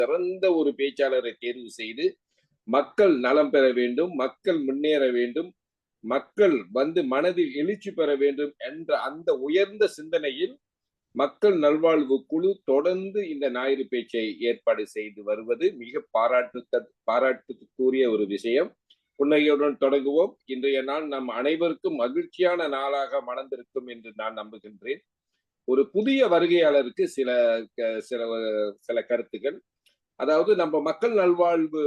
சிறந்த ஒரு பேச்சாளரை தேர்வு செய்து மக்கள் நலம் பெற வேண்டும், மக்கள் முன்னேற வேண்டும், மக்கள் மனதில் எழுச்சி பெற வேண்டும் என்ற அந்த உயர்ந்த சிந்தனையில் மக்கள் நல்வாழ்வு குழு தொடர்ந்து இந்த ஞாயிறு பேச்சை ஏற்பாடு செய்து வருவது மிக பாராட்டுக்குரிய ஒரு விஷயம். புன்னகையுடன் தொடங்குவோம். இன்றைய நாள் நம் அனைவருக்கும் மகிழ்ச்சியான நாளாக மலர்ந்திருக்கும் என்று நான் நம்புகின்றேன். ஒரு புதிய வருகையாளருக்கு சில சில கருத்துக்கள். அதாவது நம்ம மக்கள் நல்வாழ்வு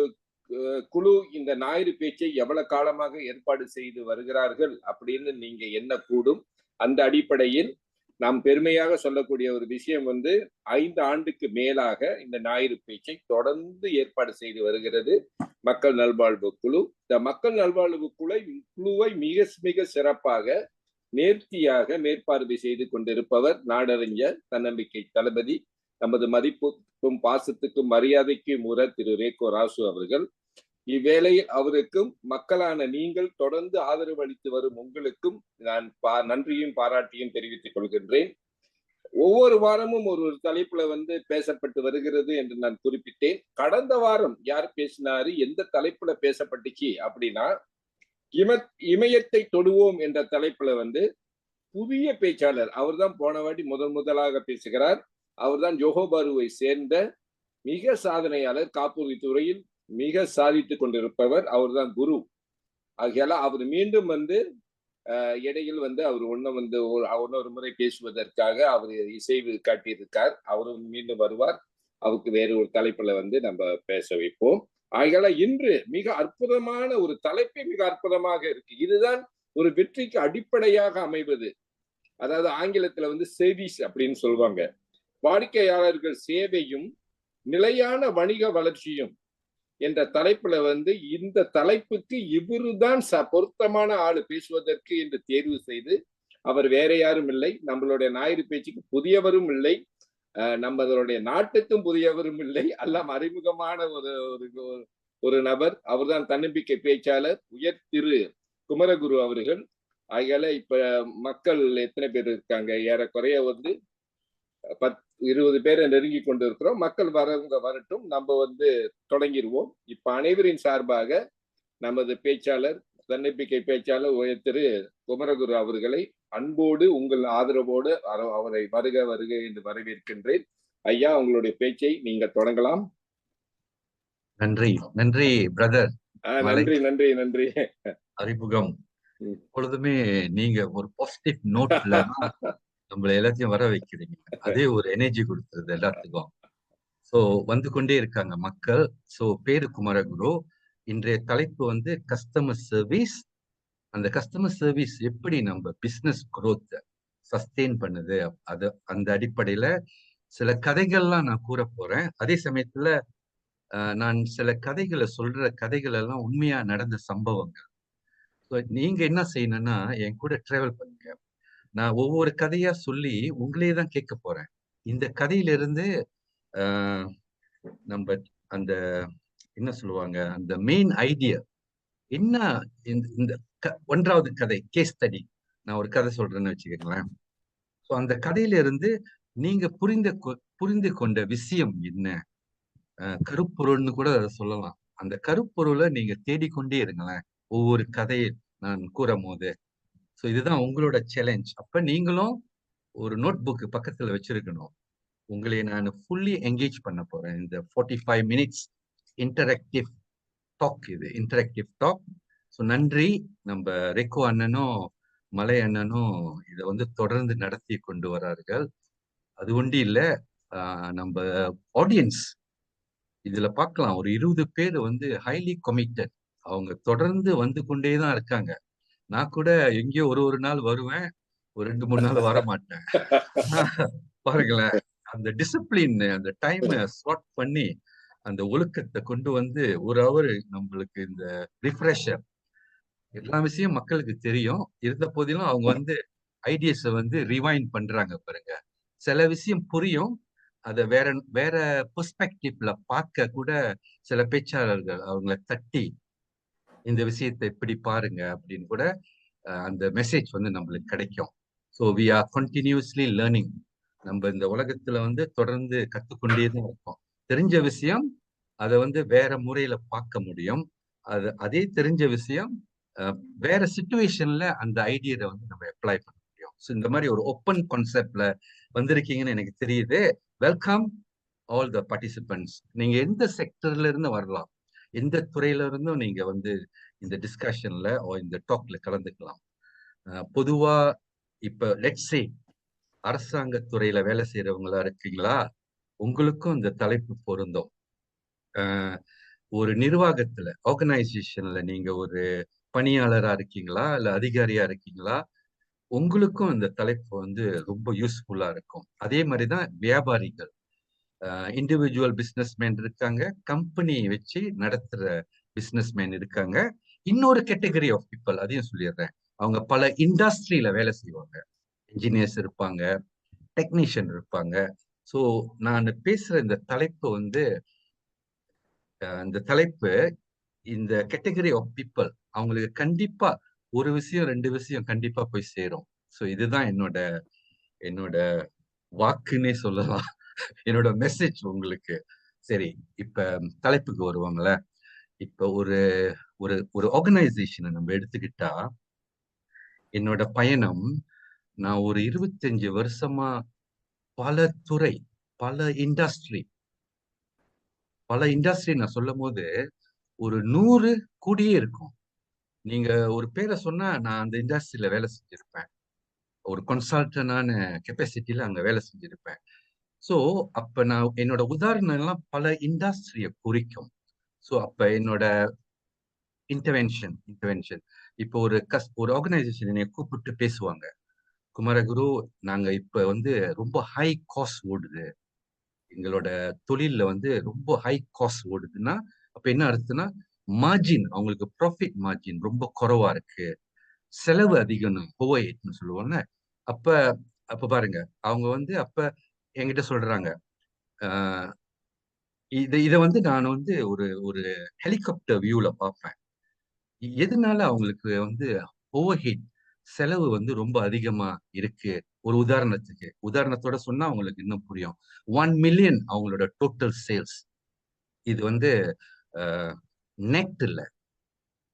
குழு இந்த ஞாயிறு பேச்சை எவ்வளவு காலமாக ஏற்பாடு செய்து வருகிறார்கள் அப்படின்னு நீங்க எண்ணக்கூடும். அந்த அடிப்படையில் நாம் பெருமையாக சொல்லக்கூடிய ஒரு விஷயம் 5 ஆண்டுக்கு மேலாக இந்த ஞாயிறு பேச்சை தொடர்ந்து ஏற்பாடு செய்து வருகிறது மக்கள் நல்வாழ்வு குழு. இந்த மக்கள் நல்வாழ்வு குழுவை மிக மிக சிறப்பாக நேர்த்தியாக மேற்பார்வை செய்து கொண்டிருப்பவர் நாடறிஞர் தன்னம்பிக்கை தளபதி, நமது மதிப்புக்கும் பாசத்துக்கும் மரியாதைக்கும் உர திரு ரேகோ ராசு அவர்கள். இவ்வேளையில் அவருக்கும் மக்களான நீங்கள் தொடர்ந்து ஆதரவு அளித்து வரும் உங்களுக்கும் நான் நன்றியும் பாராட்டியும் தெரிவித்துக் கொள்கின்றேன். ஒவ்வொரு வாரமும் ஒரு தலைப்புல பேசப்பட்டு வருகிறது என்று நான் குறிப்பிட்டேன். கடந்த வாரம் யார் பேசினாரு, எந்த தலைப்புல பேசப்பட்டுச்சு அப்படின்னா, இமயத்தை தொடுவோம் என்ற தலைப்புல புதிய பேச்சாளர் அவர்தான் போன வாட்டி முதலாக பேசுகிறார். அவர்தான் ஜோஹோபாருவை சேர்ந்த மிக சாதனையாளர், காப்புறுதி துறையில் மிக சாதித்துக் கொண்டிருப்பவர். அவர்தான் குரு. ஆகையால அவர் மீண்டும் இடையில் அவர் இன்னொரு முறை பேசுவதற்காக அவர் இசைவு காட்டியிருக்கார். அவரும் மீண்டும் வருவார். அவருக்கு வேறு ஒரு தலைப்புல நம்ம பேச வைப்போம். ஆகையால இன்று மிக அற்புதமான ஒரு தலைப்பே மிக அற்புதமாக இருக்கு. இதுதான் ஒரு வெற்றிக்கு அடிப்படையாக அமைவது. அதாவது ஆங்கிலத்துல சர்வீஸ் அப்படின்னு சொல்லுவாங்க. வாடிக்கையாளர்கள் சேவையும் நிலையான வணிக வளர்ச்சியும் என்ற தலைப்புல இந்த தலைப்புக்கு இவருதான் பொருத்தமான ஆளு பேசுவதற்கு என்று தேர்வு செய்து, அவர் வேற யாரும் இல்லை, நம்மளுடைய ஞாயிறு பேச்சுக்கு புதியவரும் இல்லை, நம்மளுடைய நாட்டுக்கும் புதியவரும் இல்லை, எல்லாம் அறிமுகமான ஒரு நபர். அவர்தான் தன்னம்பிக்கை பேச்சாளர் உயர் திரு குமரகுரு அவர்கள். ஆகையால இப்ப மக்கள் எத்தனை பேர் இருக்காங்க, ஏறக்குறைய 20 பேரை நெருங்கி கொண்டிருக்கிறோம். மக்கள் வரட்டும், நம்ம தொடங்கிடுவோம். இப்ப அனைவரின் சார்பாக நமது பேச்சாளர் தன்னம்பிக்கை பேச்சாளர் உயர் திரு குமரகுரு அவர்களை அன்போடு உங்கள் ஆதரவோடு அவரை வருக வருக என்று வரவேற்கின்றேன். ஐயா, உங்களுடைய பேச்சை நீங்க தொடங்கலாம். நன்றி நன்றி பிரதர். நன்றி நன்றி நன்றி. அறிமுகம் எப்பொழுதுமே நீங்க ஒரு பாசிட்டிவ் நோட்ல நம்மள எல்லாத்தையும் வர வைக்கிறீங்க. அதே ஒரு எனர்ஜி கொடுத்துருது எல்லாத்துக்கும். சோ வந்து கொண்டே இருக்காங்க மக்கள். சோ பேரு குமரகுரு. இன்றைய தலைப்பு கஸ்டமர் சர்வீஸ். அந்த கஸ்டமர் சர்வீஸ் எப்படி நம்ம பிசினஸ் குரோத் சஸ்டெயின் பண்ணுது, அது அந்த அடிப்படையில சில கதைகள்லாம் நான் கூற போறேன். அதே சமயத்துல நான் சில கதைகளை கதைகள் எல்லாம் உண்மையா நடந்த சம்பவங்கள். நீங்க என்ன செய்யணும்னா என் கூட டிராவல் பண்ணுங்க. நான் ஒவ்வொரு கதையா சொல்லி உங்களே தான் கேட்க போறேன். இந்த கதையிலிருந்து நம்ம அந்த என்ன சொல்லுவாங்க, அந்த மெயின் ஐடியா என்ன, இந்த 1வது கதை கேஸ் ஸ்டடி. நான் ஒரு கதை சொல்றேன்னு வச்சுக்கோங்களேன். ஸோ அந்த கதையிலிருந்து நீங்க புரிந்து கொண்ட விஷயம் என்ன, கருப்பொருள்னு கூட சொல்லலாம். அந்த கருப்பொருளை நீங்க தேடிக்கொண்டே இருங்களேன் ஒவ்வொரு கதையை நான் கூறும் போது. ஸோ இதுதான் உங்களோட சேலஞ்ச். அப்ப நீங்களும் ஒரு நோட் புக் பக்கத்துல வச்சிருக்கணும். உங்களை நான் ஃபுல்லி என்கேஜ் பண்ண போறேன். இந்த 45 மினிட்ஸ் இன்டராக்டிவ் டாக். இது இன்டராக்டிவ் டாக். ஸோ நன்றி. நம்ம ரெக்கோ அண்ணனும் மலை அண்ணனும் இதை தொடர்ந்து நடத்தி கொண்டு வரார்கள். அது ஒண்டி இல்ல, நம்ம ஆடியன்ஸ் இதுல பார்க்கலாம். ஒரு 20 பேர் ஹைலி கமிட்டட். அவங்க தொடர்ந்து வந்து கொண்டேதான் இருக்காங்க. நான் கூட எங்கேயோ ஒரு நாள் வருவேன், ஒரு 2-3 நாள் வர மாட்டேன். பாருங்களேன், அந்த டிசிப்ளின், அந்த டைம் ஸ்லாட் பண்ணி அந்த ஒழுக்கத்தை கொண்டு ஒரு ஹவர் நம்மளுக்கு இந்த ரிஃப்ரெஷர். எல்லா விஷயம் மக்களுக்கு தெரியும். இருந்த போதிலும் அவங்க ஐடியாஸை ரிவைண்ட் பண்றாங்க. பாருங்க, சில விஷயம் புரியும், அதை வேற பெர்ஸ்பெக்டிவ்ல பார்க்க கூட சில பேச்சாளர்கள் அவங்களை தட்டி இந்த விஷயத்தை இப்படி பாருங்க அப்படின்னு கூட அந்த மெசேஜ் நம்மளுக்கு கிடைக்கும். So we are continuously learning. நம்ம இந்த உலகத்துல தொடர்ந்து கத்துக்கொண்டே தான் இருக்கோம். தெரிஞ்ச விஷயம் அதை வந்து வேற முறையில பார்க்க முடியும். அதே தெரிஞ்ச விஷயம் வேற சிச்சுவேஷன்ல அந்த ஐடியாவை வந்து நம்ம அப்ளை பண்ண முடியும். ஸோ இந்த மாதிரி ஒரு ஓப்பன் கான்செப்ட்ல வந்திருக்கீங்கன்னு எனக்கு தெரியுது. Welcome all the participants. நீங்க எந்த செக்டர்ல இருந்து வரலாம், எந்த துறையில இருந்தும் நீங்க வந்து இந்த டிஸ்கஷன்ல இந்த டாக்ல கலந்துக்கலாம். பொதுவா இப்ப லெட்ஸ் சே அரசாங்க துறையில வேலை செய்யறவங்களா இருக்கீங்களா, உங்களுக்கும் இந்த தலைப்பு பொருந்தும். ஒரு நிர்வாகத்துல ஆர்கனைசேஷன்ல நீங்க ஒரு பணியாளரா இருக்கீங்களா இல்ல அதிகாரியா இருக்கீங்களா, உங்களுக்கும் இந்த தலைப்பு வந்து ரொம்ப யூஸ்ஃபுல்லா இருக்கும். அதே மாதிரிதான் வியாபாரிகள், இண்டிவிஜுவல் பிசினஸ்மேன் இருக்காங்க, கம்பெனி வச்சு நடத்துற பிசினஸ்மேன் இருக்காங்க. இன்னொரு கேட்டகரி ஆஃப் பீப்புள் அதையும் சொல்லிடுறேன். அவங்க பல இண்டஸ்ட்ரியில வேலை செய்வாங்க. இன்ஜினியர்ஸ் இருப்பாங்க, டெக்னீஷியன் இருப்பாங்க. ஸோ நான் பேசுற இந்த தலைப்பு வந்து இந்த தலைப்பு இந்த கேட்டகரி ஆஃப் பீப்புள் அவங்களுக்கு கண்டிப்பா ஒரு விஷயம் 2 விஷயம் கண்டிப்பா போய் சேரும். ஸோ இதுதான் என்னோட என்னோட வாக்குன்னே சொல்லலாம். என்னோட மெசேஜ் உங்களுக்கு. சரி, இப்ப தலைப்புக்கு வருவாங்கள. இப்ப ஒரு ஒரு ஒரு ஆர்கனைசேஷனை நம்ம எடுத்துக்கிட்டா, என்னோட பயணம், நான் ஒரு 25 வருஷமா பல துறை, பல இண்டஸ்ட்ரி நான் சொல்லும் போது ஒரு 100 கூடியே இருக்கும். நீங்க ஒரு பேரை சொன்னா நான் அந்த இண்டஸ்ட்ரியில வேலை செஞ்சிருப்பேன். ஒரு கன்சல்டன்டான கெப்பாசிட்டியில அங்க வேலை செஞ்சிருப்பேன். ஸோ அப்ப நான் என்னோட உதாரணம் எல்லாம் பல இண்டஸ்ட்ரியை குறிக்கும். ஸோ அப்ப என்னோட இன்டர்வென்ஷன் இப்போ ஒரு ஆர்கனைசேஷன் என்னை கூப்பிட்டு பேசுவாங்க. குமரகுரு, நாங்க இப்ப வந்து ரொம்ப ஹை காஸ்ட் ஓடுது, எங்களோட தொழில்ல வந்து ரொம்ப ஹை காஸ்ட் ஓடுதுன்னா அப்ப என்ன அர்த்தம்னா மார்ஜின், அவங்களுக்கு ப்ராஃபிட் மார்ஜின் ரொம்ப குறைவா இருக்கு, செலவு அதிகம்னு ஓவர்ஹெட்னு சொல்லுவாங்க. அப்ப அப்ப பாருங்க, அவங்க வந்து அப்ப என்கிட்ட சொல்றாங்க, ஆஹ் இத வந்து நான் வந்து ஒரு ஒரு ஹெலிகாப்டர் வியூல பார்ப்பேன். எதனால அவங்களுக்கு வந்து ஓவர்ஹெட் செலவு வந்து ரொம்ப அதிகமா இருக்கு. ஒரு உதாரணத்தோட சொன்னா அவங்களுக்கு இன்னும் புரியும். 1 மில்லியன் அவங்களோட டோட்டல் சேல்ஸ். இது வந்து நெட் இல்ல,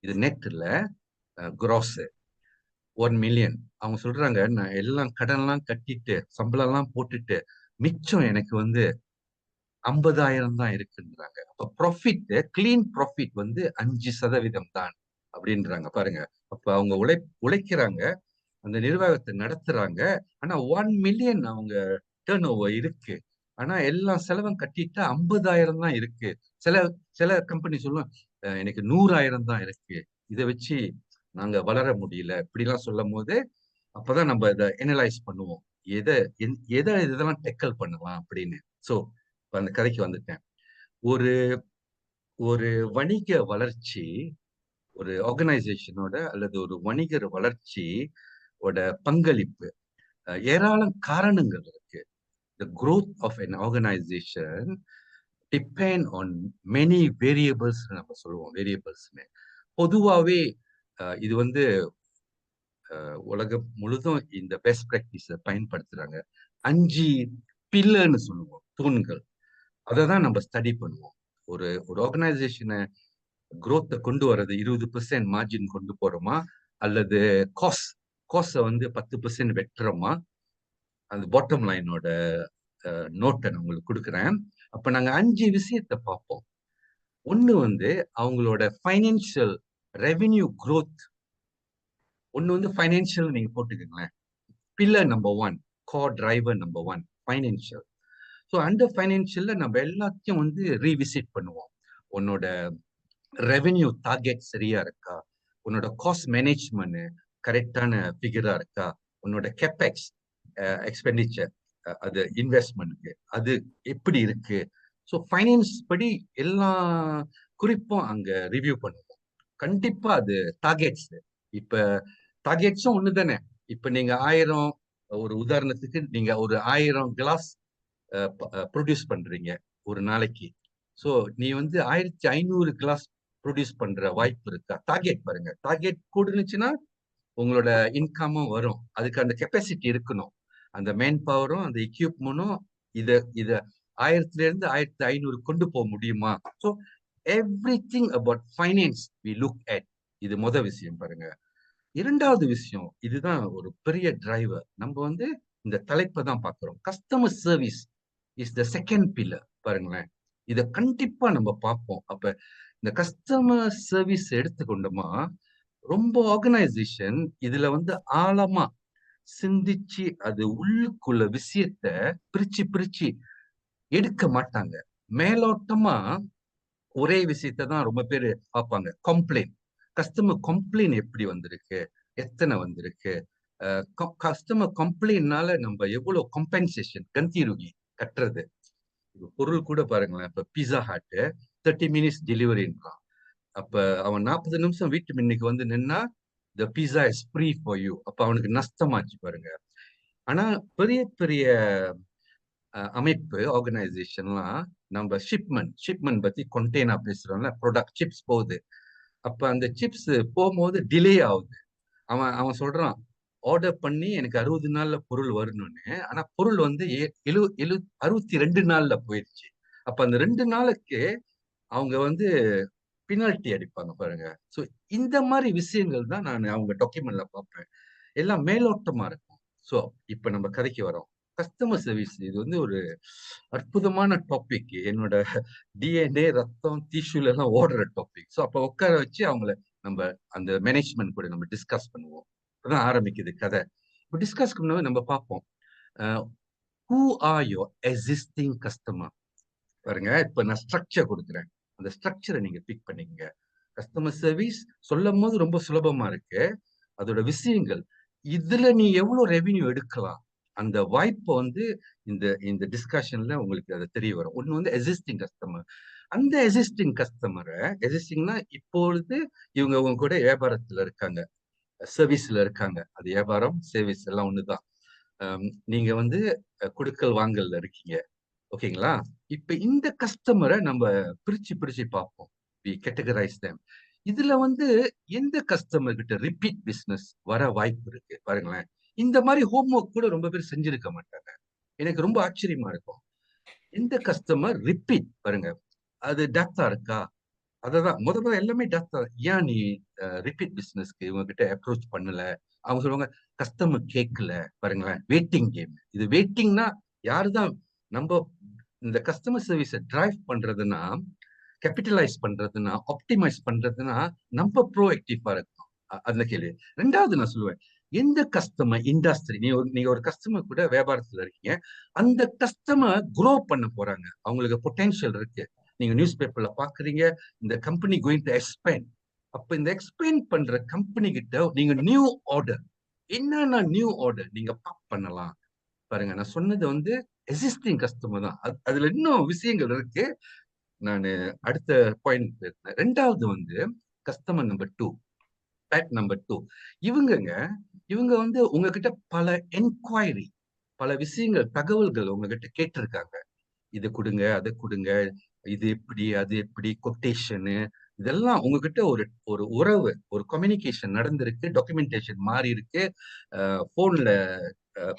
இது நெட் இல்ல, கிராஸ். 1 மில்லியன். அவங்க சொல்றாங்க, நான் எல்லாம் கடன்லாம் கட்டிட்டு சம்பளம் எல்லாம் போட்டுட்டு மிச்சம் எனக்கு வந்து 50,000 தான் இருக்குன்றாங்க. அப்ப ப்ராஃபிட், கிளீன் ப்ராஃபிட் வந்து 5% தான் அப்படின்றாங்க பாருங்க. அப்ப அவங்க உழைக்கிறாங்க, அந்த நிர்வாகத்தை நடத்துறாங்க. ஆனா 1 மில்லியன் அவங்க டேர்ன் ஓவர் இருக்கு. ஆனா எல்லா செலவும் கட்டிட்டா 50,000 தான் இருக்கு. சில சில கம்பெனி சொல்லுவோம், எனக்கு 100,000 தான் இருக்கு, இதை வச்சு நாங்க வளர முடியல, இப்படிலாம் சொல்லும் போது அப்பதான் நம்ம இதை அனலைஸ் பண்ணுவோம். எதை இதெல்லாம் டெக்கல் பண்ணலாம் அப்படின்னு. சோ அந்த கதைக்கு வந்துட்டேன். ஒரு ஒரு வணிக வளர்ச்சி, ஒரு ஆர்கனைசேஷனோட அல்லது ஒரு வணிகர் வளர்ச்சி பங்களிப்பு ஏராளம் காரணங்கள் இருக்கு. The growth of an organization depend on many variables நம்ம சொல்லுவோம். வேரியபிள்ஸ்னு பொதுவாவே இது வந்து உலகம் முழுதும் இந்த பெஸ்ட் பிராக்டிஸ பயன்படுத்துறாங்க. 5 பில்லர்னு சொல்லுவோம், தூண்கள். அதை தான் நம்ம ஸ்டடி பண்ணுவோம். ஒரு ஒரு ஆர்கனைசேஷனை growth கொண்டு வர்றது 20% மார்ஜின் கொண்டு போறோமா, அல்லது காஸ்ட வந்து 10% வெட்டுறோமா. அந்த பாட்டம் லைனோட நோட்டை நான் உங்களுக்கு கொடுக்குறேன். அப்ப நாங்க 5 விஷயத்தை பார்ப்போம். ஒண்ணு வந்து அவங்களோட ஃபைனான்சியல் ரெவென்யூ growth. ஒண்ணு வந்து ஃபைனான்சியல் நீங்க போட்டுக்கோங்களேன். Pillar number 1, core driver number 1, financial. So அந்த ஃபைனான்சியல்ல நம்ம எல்லாத்தையும் வந்து ரீவிசிட் பண்ணுவோம். உன்னோட ரெவென்யூ டார்கெட் சரியா இருக்கா, உன்னோட காஸ்ட் மேனேஜ்மெண்ட் கரெக்டான ஃபிகரா இருக்கா, உன்னோட கேபெக்ஸ் எக்ஸ்பெண்டிச்சர், அது இன்வெஸ்ட்மெண்ட்க்கு அது எப்படி இருக்கு. ஸோ ஃபைனான்ஸ் படி எல்லா குறிப்பும் அங்க ரிவ்யூ பண்ணுவோம். கண்டிப்பா அது டார்கெட்ஸ். இப்ப டார்கெட்ஸும் ஒண்ணு தானே. இப்ப நீங்க 1000, ஒரு உதாரணத்துக்கு நீங்க ஒரு 1000 கிளாஸ் ப்ரொடியூஸ் பண்றீங்க ஒரு நாளைக்கு. ஸோ நீ வந்து 1500 கிளாஸ் ப்ரொடியூஸ் பண்ற வாய்ப்பு இருக்கா. டார்கெட் பாருங்க, டார்கெட் கூடுனுச்சுன்னா உங்களோட இன்கமும் வரும். அதுக்கு அந்த கெப்பாசிட்டி இருக்கணும், அந்த மேன் பவரும் அந்த எக்யூப்மெண்ட்டும். இத இத 1000 1500 கொண்டு போக முடியுமா? So everything about finance we look at. இது விஷயம் பாருங்க. இரண்டாவது விஷயம், இதுதான் ஒரு பெரிய டிரைவர். நம்ம வந்து இந்த தலைப்பை தான் பார்க்கிறோம். Customer service is the second pillar. பாருங்களேன், இத கண்டிப்பா நம்ம பார்ப்போம். அப்ப இந்த கஸ்டமர் சர்வீஸ் எடுத்துக்கொண்டோமா, ரொம்ப ஆர்கனைசேஷன் இதுல வந்து ஆழமா சிந்திச்சு அது உள்ளுக்குள்ள விஷயத்த பிரிச்சு பிரிச்சு எடுக்க மாட்டாங்க. மேலோட்டமா ஒரே விஷயத்தை தான் ரொம்ப பேர் பார்ப்பாங்க. கம்ப்ளைண்ட், கஸ்டமர் கம்ப்ளைண்ட் எப்படி வந்திருக்கு, எத்தனை வந்திருக்கு, கஸ்டமர் கம்ப்ளைண்ட்னால நம்ம எவ்வளவு கம்பென்சேஷன் கந்திருகி கட்டுறது. பொருள் கூட பாருங்களேன், இப்ப பீஸா ஹாட் 30 மினிட்ஸ் டெலிவரின்றான். அப்ப அவன் 40 நிமிஷம் வீட்டு முன்னுக்கு வந்து நின்னா the pizza is free for you. அப்ப அவனுக்கு நஷ்டமாச்சு பாருங்க. ஆனா பெரிய பெரிய அமைப்பு ஆர்கனைசேஷன்லாம் நம்ம ஷிப்மெண்ட் பத்தி கொண்டேனா பேசுறோம்ல, ப்ராடக்ட் சிப்ஸ் போகுது. அப்ப அந்த சிப்ஸ் போகும்போது டிலே ஆகுது. அவன் அவன் சொல்றான், ஆர்டர் பண்ணி எனக்கு 60 நாள்ல பொருள் வரணும்னு. ஆனா பொருள் வந்து 62 நாள்ல போயிடுச்சு. அப்ப அந்த 2 நாளுக்கு அவங்க வந்து பினால்டி அடிப்பாங்க பாருங்க. ஸோ இந்த மாதிரி விஷயங்கள் தான் நான் அவங்க டாக்குமெண்ட்ல பார்ப்பேன். எல்லாம் மேலோட்டமா இருக்கும். ஸோ இப்ப நம்ம கதைக்கு வரோம். கஸ்டமர் சர்வீஸ் இது வந்து ஒரு அற்புதமான டாபிக். என்னோட டிஎன்ஏ ரத்தம் டிஷ்யூல எல்லாம் ஓடுற டாபிக். ஸோ அப்ப உட்கார வச்சு அவங்கள நம்ம அந்த மேனேஜ்மெண்ட் கூட நம்ம டிஸ்கஸ் பண்ணுவோம். இப்பதான் ஆரம்பிக்குது கதை. இப்போ டிஸ்கஸ் பண்ணவே நம்ம பார்ப்போம். Who or your existing customer? பாருங்க, இப்ப நான் ஸ்ட்ரக்சர் கொடுக்குறேன். அந்த ஸ்ட்ரக்சரை நீங்க பிக் பண்ணிக்கங்க. கஸ்டமர் சர்வீஸ் சொல்லும் போது ரொம்ப சுலபமா இருக்கு. அதோட விஷயங்கள், இதுல நீ எவ்வளவு ரெவென்யூ எடுக்கலாம், அந்த வாய்ப்பை வந்து இந்த இந்த டிஸ்கஷன்ல உங்களுக்கு அது தெரிய வரும். ஒண்ணு வந்து எக்ஸிஸ்டிங் கஸ்டமர். அந்த எக்ஸிஸ்டிங் கஸ்டமரை, எக்ஸிஸ்டிங்னா இப்பொழுது இவங்க உங்க கூட வியாபாரத்துல இருக்காங்க, சர்வீஸ்ல இருக்காங்க. அது வியாபாரம் சர்வீஸ் எல்லாம் ஒண்ணுதான். நீங்க வந்து குடுக்கல் வாங்கல்ல இருக்கீங்க, ஓகேங்களா? இப்ப இந்த கஸ்டமரை நம்ம பிரிச்சு பிரிச்சு பார்ப்போம். we categorize them. இதுல வந்து எந்த கஸ்டமர் கிட்ட ரிப்பீட் பிசினஸ் வர வாய்ப்பு இருக்கு பாருங்களேன். இந்த மாதிரி ஹோம்ஒர்க் கூட ரொம்ப பேர் செஞ்சிருக்க மாட்டாங்க. எனக்கு ரொம்ப ஆச்சரியமா இருக்கும். எந்த கஸ்டமர் ரிப்பீட் பாருங்க, அது டேட்டா இருக்கா? அததான் முதல்ல எல்லாமே டேட்டா. ஏன் நீ ரிப்பீட் பிசினஸ்க்கு இவங்க கிட்ட அப்ரோச் பண்ணல? அவங்க சொல்லுவாங்க கஸ்டமர் கேட்கல. பாருங்களேன், வெயிட்டிங் கேம். இது வெயிட்டிங்னா யாருதான் நம்ம இந்த கஸ்டமர் சர்வீஸை டிரைவ் பண்றதுன்னா, கேபிட்டலைஸ் பண்றதுன்னா, ஆப்டிமைஸ் பண்றதுன்னா நம்ம ப்ரோஆக்டிவா இருக்கணும். அந்த கேள்வி. ரெண்டாவது நான் சொல்லுவேன், எந்த கஸ்டமர் இண்டஸ்ட்ரி, நீங்க ஒரு கஸ்டமர் கூட வியாபாரத்துல இருக்கீங்க, அந்த கஸ்டமர் குரோ பண்ண போறாங்க, அவங்களுக்கு பொட்டன்ஷியல் இருக்கு. நீங்க நியூஸ் பேப்பர்ல பாக்குறீங்க, இந்த கம்பெனி கோயிங் டு எக்ஸ்பேண்ட். அப்ப இந்த எக்ஸ்பேண்ட் பண்ற கம்பெனி கிட்ட நீங்க நியூ ஆர்டர், என்னன்னா நியூ ஆர்டர் நீங்க பாக் பண்ணலாம். பாருங்க, நான் சொன்னது வந்து எக்ஸிஸ்டிங் கஸ்டமர் தான். அதுல இன்னும் விஷயங்கள் இருக்கு. நான் அடுத்த பாயிண்ட் பேசுறேன். ரெண்டாவது வந்து கஸ்டமர் நம்பர் 2, பேட் நம்பர் 2. இவங்கங்க இவங்க வந்து உங்ககிட்ட பல என்கொயரி, பல விஷயங்கள், தகவல்கள் உங்ககிட்ட கேட்டிருக்காங்க. இது கொடுங்க, அதை கொடுங்க, இது எப்படி, அது எப்படி, கொட்டேஷனு, இதெல்லாம் உங்ககிட்ட ஒரு ஒரு உறவு, ஒரு கம்யூனிகேஷன் நடந்திருக்கு, டாக்குமெண்டேஷன் மாறி இருக்கு, போன்ல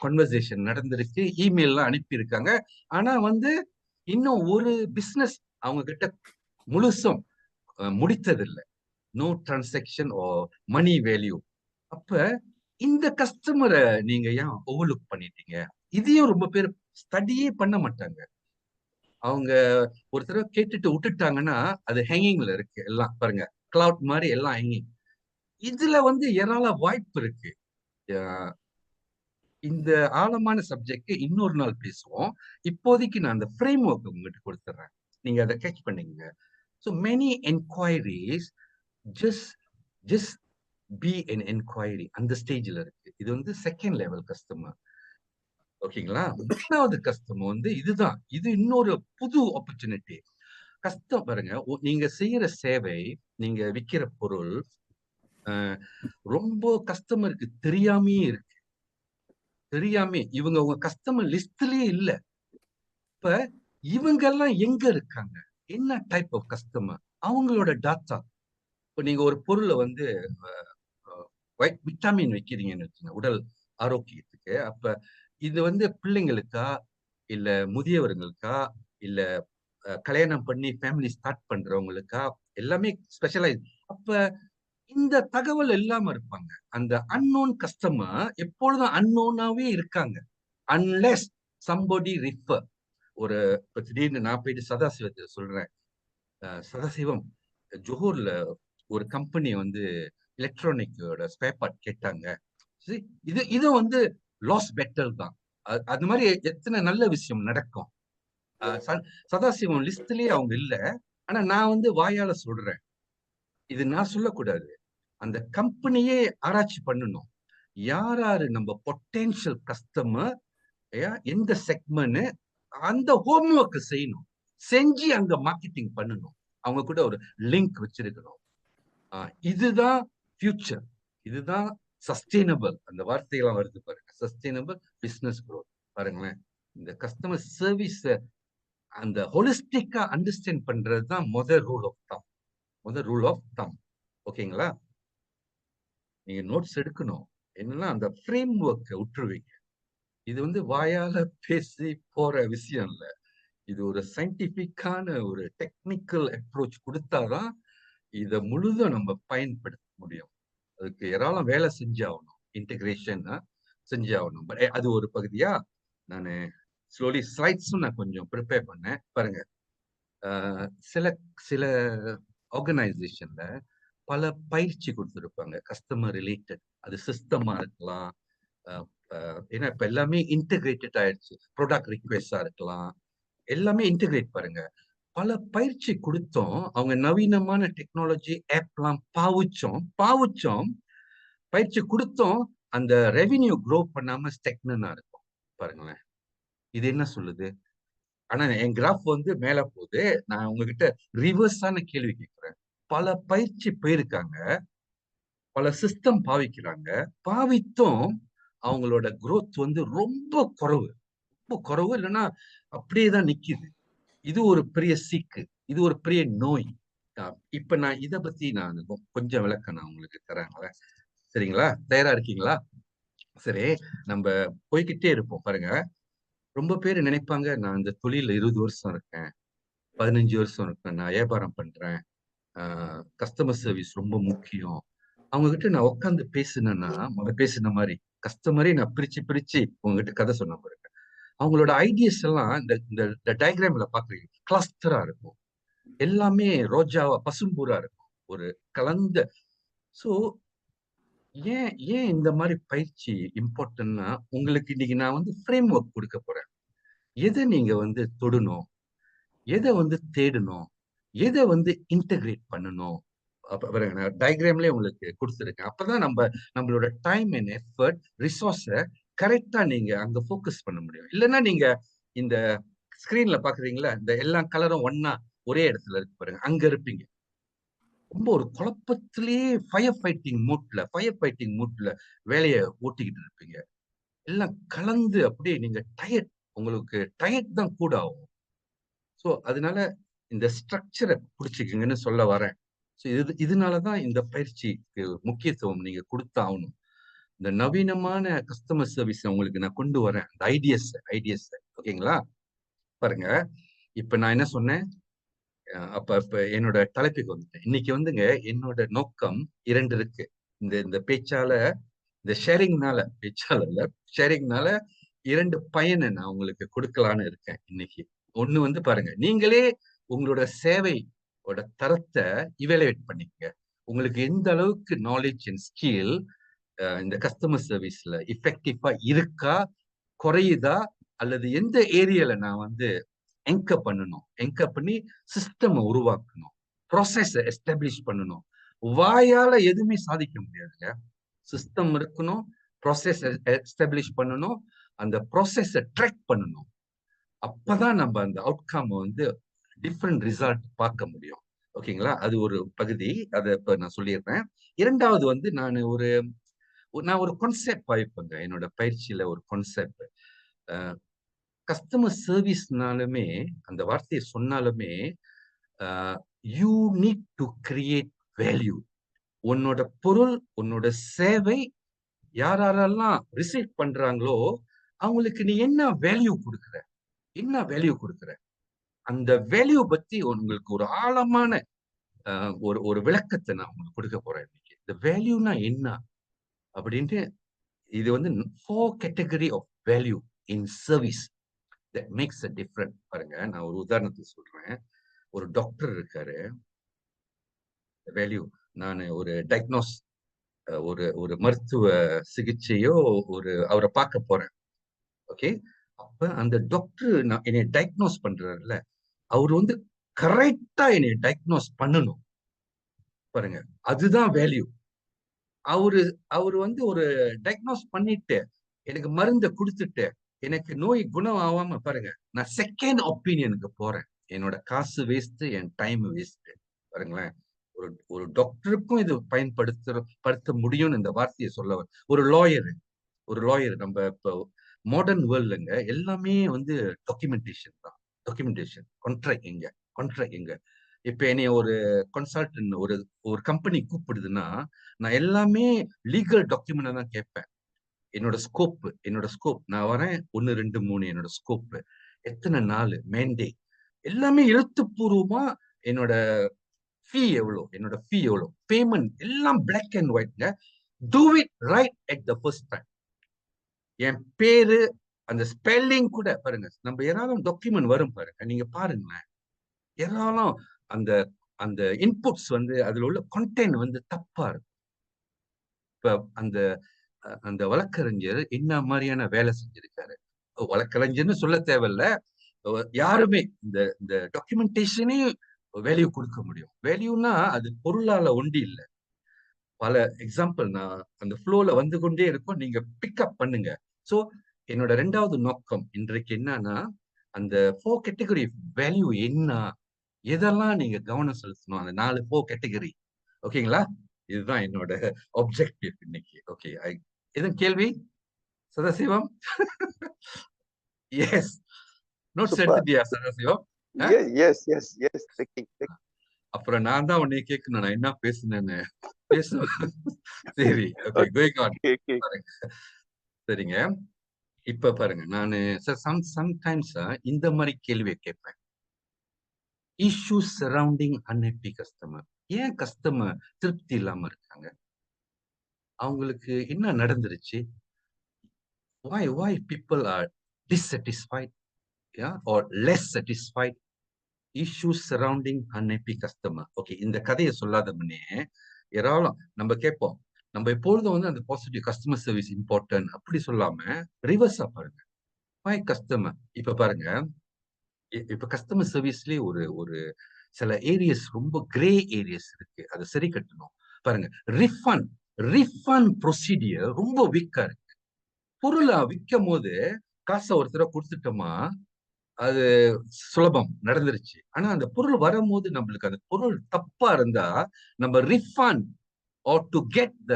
கன்வர்சேஷன் நடந்திருக்கு, இமெயில்லாம் அனுப்பியிருக்காங்க. ஆனா வந்து இன்னும் ஒரு பிசினஸ் அவங்க கிட்ட முழுசும் முடித்ததில்லை. நோ டிரான்சாக்ஷன் ஓ மணி வேல்யூ. அப்ப இந்த கஸ்டமரை நீங்க ஏன் ஓவர்லுக் பண்ணிட்டீங்க? இதையும் ரொம்ப பேர் ஸ்டடியே பண்ண மாட்டாங்க. அவங்க ஒரு தடவை கேட்டுட்டு விட்டுட்டாங்கன்னா அது ஹேங்கிங்ல இருக்கு. எல்லாம் பாருங்க, கிளவுட் மாதிரி எல்லாம் ஹேங்கிங். இதுல வந்து ஏராள வாய்ப்பு இருக்கு. அஹ் இந்த ஆழமான சப்ஜெக்ட் இன்னொரு நாள் பேசுவோம். இப்போதைக்கு நான் அந்த ஃப்ரேம் ஒர்க் உங்ககிட்ட கொடுத்துட்றேன், நீங்க அதை கேட்ச் பண்ணீங்க. So many enquiries, just just be an enquiry, அந்த ஸ்டேஜ்ல இருக்கு. இது வந்து செகண்ட் லெவல் கஸ்டமர், ஓகேங்களா? மூணாவது கஸ்டமர் வந்து இதுதான், இது இன்னொரு புது ஆப்பர்ச்சுனிட்டி. கஷ்டம் பாருங்க, நீங்க செய்யற சேவை, நீங்க விற்கிற பொருள் ரொம்ப கஸ்டமருக்கு தெரியாமையே இருக்கு. தெரியாமே இவங்க உங்க கஸ்டமர் லிஸ்ட்லயே இல்ல. இப்ப இவங்க எல்லாம் எங்க இருக்காங்க? என்ன டைப் ஆஃப் கஸ்டமர்? அவங்களோட டாட்டா. இப்ப நீங்க ஒரு பொருளை வந்து விட்டாமின் வைக்கிறீங்கன்னு வச்சுங்க, உடல் ஆரோக்கியத்துக்கு. அப்ப இது வந்து பிள்ளைங்களுக்கா, இல்ல முதியவர்களுக்கா, இல்ல கல்யாணம் பண்ணி ஃபேமிலி ஸ்டார்ட் பண்றவங்களுக்கா, எல்லாமே ஸ்பெஷலைஸ். அப்ப இந்த தகவல் இல்லாம இருப்பாங்க. அந்த அன்னோன் கஸ்டமர் எப்பொழுதும் அன்னோனாவே இருக்காங்க. Unless somebody refer. ஒரு இப்ப திடீர்னு நான் போயிட்டு சதாசிவத்தை சொல்றேன். சதாசிவம், ஜோஹர்ல ஒரு கம்பெனி வந்து எலக்ட்ரானிக்கோட ஸ்பேர் பார்ட் கேட்டாங்க. See, இது வந்து லாஸ் பெட்டல் தான். அது மாதிரி எத்தனை நல்ல விஷயம் நடக்கும். சதாசிவம் லிஸ்ட்லயே அவங்க இல்ல. ஆனா நான் வந்து வாயால சொல்றேன். இது நான் சொல்லக்கூடாது. அந்த கம்பெனியே ஆராய்ச்சி பண்ணணும். யார் யாரு நம்ம பொட்டென்ஷியல் கஸ்டமர், எந்த செக்மெண்ட், அந்த ஹோம்ஒர்க் செய்யணும். செஞ்சு அங்க மார்க்கெட்டிங் பண்ணணும். அவங்க கூட ஒரு லிங்க் வச்சிருக்கணும். இதுதான் ஃபியூச்சர். இதுதான் சஸ்டைனபிள். அந்த வார்த்தையெல்லாம் வருது பாருங்க. Sustainable business growth. பாருங்களேன். இந்த கஸ்டமர் சர்வீஸ் அந்த ஹோலிஸ்டிக்கா அண்டர்ஸ்டாண்ட் பண்றது தான் முதல் ரூல் ஆஃப் தம். முதல் ரூல் ஆஃப் தம். ஓகேங்களா? நீங்க நோட்ஸ் எடுக்கணும். என்னன்னா அந்த ஃப்ரேம் ஒர்க்கை விட்டுருவீங்க. இது வந்து வாயால பேசி போற விஷயம் இல்ல. இது ஒரு சயின்டிபிக்கான ஒரு டெக்னிக்கல் அப்ரோச் கொடுத்தாதான் இதை முழுதும் நம்ம பயன்படுத்த முடியும். அதுக்கு ஏராளம் வேலை செஞ்சாகணும். இன்டகிரேஷன் செஞ்சாகணும். அது ஒரு பகுதியா நான் ஸ்லோலி ஸ்லைட்ஸும் நான் கொஞ்சம் ப்ரிப்பேர் பண்ணேன். பாருங்க, சில சில ஆர்கனைசேஷன்ல பல பயிற்சி கொடுத்துருப்பாங்க கஸ்டமர் ரிலேட்டட். அது சிஸ்டமா இருக்கலாம். ஏன்னா இப்ப எல்லாமே இன்டகிரேட்டட் ஆயிடுச்சு. ப்ராடக்ட் ரிக்வெஸ்டா இருக்கலாம். எல்லாமே இன்டகிரேட் பாருங்க. பல பயிற்சி கொடுத்தோம். அவங்க நவீனமான டெக்னாலஜி ஆப்லாம் பாவிச்சோம் பயிற்சி கொடுத்தோம். அந்த ரெவென்யூ க்ரோ பண்ணாம ஸ்டெக்னா இருக்கும். பாருங்களேன், இது என்ன சொல்லுது? ஆனா என் கிராஃப் வந்து மேல போகுது. நான் உங்ககிட்ட ரிவர்ஸான கேள்வி கேட்கிறேன். பல பயிற்சி போயிருக்காங்க, பல சிஸ்டம் பாவித்தும் அவங்களோட growth வந்து ரொம்ப குறைவு. இல்லைன்னா அப்படியேதான் நிக்குது. இது ஒரு பெரிய சீக்கு. இது ஒரு பெரிய நோய். இப்ப நான் இதை பத்தி நான் கொஞ்சம் விளக்கம் நான் உங்களுக்கு தரேன். சரிங்களா? தயாரா இருக்கீங்களா? சரி, நம்ம போய்கிட்டே இருப்போம். பாருங்க, ரொம்ப பேர் நினைப்பாங்க, நான் இந்த தொழில 20 வருஷம் இருக்கேன், 15 வருஷம் இருக்கேன், நான் வியாபாரம் பண்றேன், கஸ்டமர் சர்வீஸ் ரொம்ப முக்கியம். அவங்க கிட்ட நான் உட்காந்து பேசினேன்னா, பேசின மாதிரி கஸ்டமரே நான் பிரிச்சு பிரிச்சு உங்ககிட்ட கதை சொன்ன பாருங்க. அவங்களோட ஐடியாஸ் எல்லாம் இந்த டயக்ராம்ல பாக்குறீங்க, கிளஸ்டரா இருக்கும். எல்லாமே ரோஜாவா பசும்பூரா இருக்கும். ஒரு கலந்த. சோ ஏன் ஏன் இந்த மாதிரி பயிற்சி இம்பார்ட்டன்ட்னா, உங்களுக்கு இன்னைக்கு நான் வந்து ஃப்ரேம் ஒர்க் கொடுக்க போறேன். எதை நீங்க வந்து தொடணும், எதை வந்து தேடணும், எதை வந்து இன்டகிரேட் பண்ணணும். நான் டயக்ராம்லயே உங்களுக்கு கொடுத்துருக்கேன். அப்பதான் நம்மளோட டைம் அண்ட் எஃபர்ட் ரிசோர்ஸை கரெக்டா நீங்க அங்க ஃபோக்கஸ் பண்ண முடியும். இல்லைன்னா நீங்க இந்த ஸ்கிரீன்ல பாக்குறீங்களா, இந்த எல்லா கலரும் ஒன்னா ஒரே இடத்துல இருக்கு பாருங்க, அங்க இருப்பீங்க. ரொம்ப ஒரு குழப்பத்திலேயே ஃபயர் ஃபைட்டிங் மூட்ல வேலையை ஓட்டிக்கிட்டு இருப்பீங்க. எல்லாம் கலந்து அப்படியே நீங்க உங்களுக்கு டயர்ட் தான் கூட ஆகும். ஸோ அதனால இந்த ஸ்ட்ரக்சரை பிடிச்சிக்கிங்கன்னு சொல்ல வரேன். ஸோ இதனாலதான் இந்த பயிற்சிக்கு முக்கியத்துவம் நீங்க கொடுத்தாகணும். இந்த நவீனமான கஸ்டமர் சர்வீஸ் உங்களுக்கு நான் கொண்டு வரேன். இந்த ஐடியாஸ் ஓகேங்களா? பாருங்க, இப்ப நான் என்ன சொன்னேன்? இப்ப என்னோட தலைப்புக்கு வந்துட்டேன். இன்னைக்கு வந்துங்க என்னோட நோக்கம் 2 இருக்கு. இந்த இந்த ஷேரிங்னால 2 பயனை நான் உங்களுக்கு கொடுக்கலான்னு இருக்கேன் இன்னைக்கு. ஒண்ணு வந்து பாருங்க, நீங்களே உங்களோட சேவையோட தரத்தை இவாலுவேட் பண்ணிக்கங்க. உங்களுக்கு எந்த அளவுக்கு நாலேஜ் அண்ட் ஸ்கில் இந்த கஸ்டமர் சர்வீஸ்ல எஃபெக்டிவா இருக்கா, குறையுதா, அல்லது எந்த ஏரியால நான் வந்து என்கர் பண்ணி சிஸ்டம் உருவாக்கணும், ப்ராசஸ் எஸ்டாப்ளிஷ் பண்ணணும். வாயால எதுவுமே சாதிக்க முடியாதுங்க. சிஸ்டம் இருக்கணும், ப்ராசஸ் எஸ்டாப்ளிஷ் பண்ணணும், அந்த ப்ராசஸ ட்ராக் பண்ணணும். அப்பதான் நம்ம அந்த அவுட்கம் வந்து டிஃப்ரெண்ட் ரிசல்ட் பார்க்க முடியும். ஓகேங்களா? அது ஒரு பகுதி. அதை இப்ப நான் சொல்லிடுறேன். இரண்டாவது வந்து நான் ஒரு கான்செப்ட் பாய்ப்பேங்க. என்னோட பயிற்சியில ஒரு கான்செப்ட், கஸ்டமர் சர்வீஸ்னாலுமே, அந்த வார்த்தையை சொன்னாலுமே, you need to create value. உன்னோட பொருள், உன்னோட சேவை யாரெல்லாம் ரிசீவ் பண்றாங்களோ அவங்களுக்கு நீ என்ன வேல்யூ கொடுக்குற? அந்த வேல்யூ பத்தி உங்களுக்கு ஒரு ஆழமான ஒரு ஒரு விளக்கத்தை நான் உங்களுக்கு கொடுக்க போறேன் இன்னைக்கு. இந்த வேல்யூனா என்ன அப்படின்ட்டு, இது வந்து 4 category of value in service that makes a difference. பாருங்க, நான் ஒரு உதாரணத்துக்கு சொல்றேன். ஒரு டாக்டர் இருக்காரு, வேல்யூ. நான் ஒரு டயக்னோஸ், ஒரு ஒரு மருத்துவ சிகிச்சையோ அவரை பார்க்க போறேன். ஓகே, அப்ப அந்த டாக்டர் நான் என்னை டயக்னோஸ் பண்றாருல, அவர் வந்து கரெக்டா என்னை டயக்னோஸ் பண்ணணும். பாருங்க, அதுதான் வேல்யூ. அவரு அவரு வந்து ஒரு டயக்னோஸ் பண்ணிட்டு எனக்கு மருந்தை கொடுத்துட்டு எனக்கு நோய் குணம் ஆகாம, பாருங்க, நான் செகண்ட் ஒப்பீனியனுக்கு போறேன். என்னோட காசு வேஸ்ட், என் டைம் வேஸ்ட். பாருங்களேன், ஒரு ஒரு டாக்டருக்கும் இது படுத்த முடியும்னு இந்த வார்த்தையை சொல்ல ஒரு லாயர் நம்ம இப்போ மாடர்ன் வேர்ல்டுங்க எல்லாமே வந்து டாக்குமெண்டேஷன் தான். டாக்குமெண்டேஷன், கான்ட்ராக்ட் எங்க. இப்ப என்னைய ஒரு கன்சல்டன்ட் ஒரு கம்பெனி கூப்பிடுதுன்னா, நான் எல்லாமே லீகல் டாக்குமெண்ட் தான் கேட்பேன். என்னோட ஸ்கோப், நான் வரேன் 1 2 3, என்னோட ஸ்கோப் எத்தனை நாள் மேண்டே, எல்லாமே எழுத்துப்பூர்வமா. என்னோட ஃபீ எவ்வளோ, பேமெண்ட் எல்லாம் பிளாக் அண்ட் ஒயிட்ங்க. Do it right at the first time. என் பேரு, அந்த ஸ்பெல்லிங் கூட பாருங்க. நம்ம ஏராளம் டாக்குமெண்ட் வரும் பாருங்க, நீங்க பாருங்களேன். ஏராளம் அந்த அந்த இன்புட்ஸ் வந்து அதுல உள்ள கண்டென்ட் வந்து தப்பா இருக்கும். இப்ப அந்த அந்த வழக்கறிஞர் என்ன மாதிரியான வேலை செஞ்சிருக்காரு, வழக்கறிஞர்னு சொல்ல தேவையில்ல, யாருமே இந்த இந்த டாக்குமெண்டேஷனே வேல்யூ கொடுக்க முடியும். வேல்யூனா அது பொருளால ஒண்டி இல்லை. பல எக்ஸாம்பிள் நான் அந்த ஃப்ளோல வந்து கொண்டே இருக்கும், நீங்க பிக்அப் பண்ணுங்க. சோ என்னோட 2வது நோக்கம் இன்றைக்கு என்னன்னா, அந்த 4 கேட்டகரி வேல்யூ என்ன, எதெல்லாம் நீங்க கவனம் செலுத்தணும், அந்த 4 கேட்டகரி. ஓகேங்களா? இதுதான் என்னோட ஆப்ஜெக்டிவ் இன்னைக்கு. ஓகே, எதுவும் கேள்வி சதாசிவம்? S, notes Super. எடுத்துட்டியா சதாசிவம்? Yes. அப்புறம் நான் தான் உன்னை கேட்கணும், நான் என்ன பேசுனேன்னு. சரி, ஓகே, கோயிங் ஆன். சரிங்க, இப்ப பாருங்க, நானு சம்டைம்ஸ் இந்த மாதிரி கேள்வியை கேட்பேன். Issues surrounding unhappy customer. ஏன் கஸ்டமர் திருப்தி இல்லாம இருக்காங்க? அவங்களுக்கு என்ன நடந்துருச்சு? why people are dissatisfied, yeah, or less satisfied? issues surrounding unhappy customer. Okay, இந்த கதையை சொல்லாத முன்னே ஏராளம் நம்ம கேட்போம். நம்ம எப்பொழுதும் வந்து அந்த பாசிட்டிவ் கஸ்டமர் சர்வீஸ் இம்பார்ட்டன்ட் அப்படி சொல்லாம ரிவர்ஸா பாருங்க. why customer? இப்ப பாருங்க, இப்ப கஸ்டமர் சர்வீஸ்லயே ஒரு ஒரு சில ஏரியாஸ், ரொம்ப கிரே ஏரியாஸ் இருக்கு, அதை சரி கட்டணும். பாருங்க, ரீஃபண்ட் ப்ரொசீடியர் ரொம்ப வீக்கா இருக்கு. பொருளை விற்கும் போது காசை ஒருத்தர கொடுத்துட்டோமா, அது சுலபம், நடந்துருச்சு. ஆனா அந்த பொருள் வரும்போது நம்மளுக்கு அந்த பொருள் தப்பா இருந்தா நம்ம refund or to get the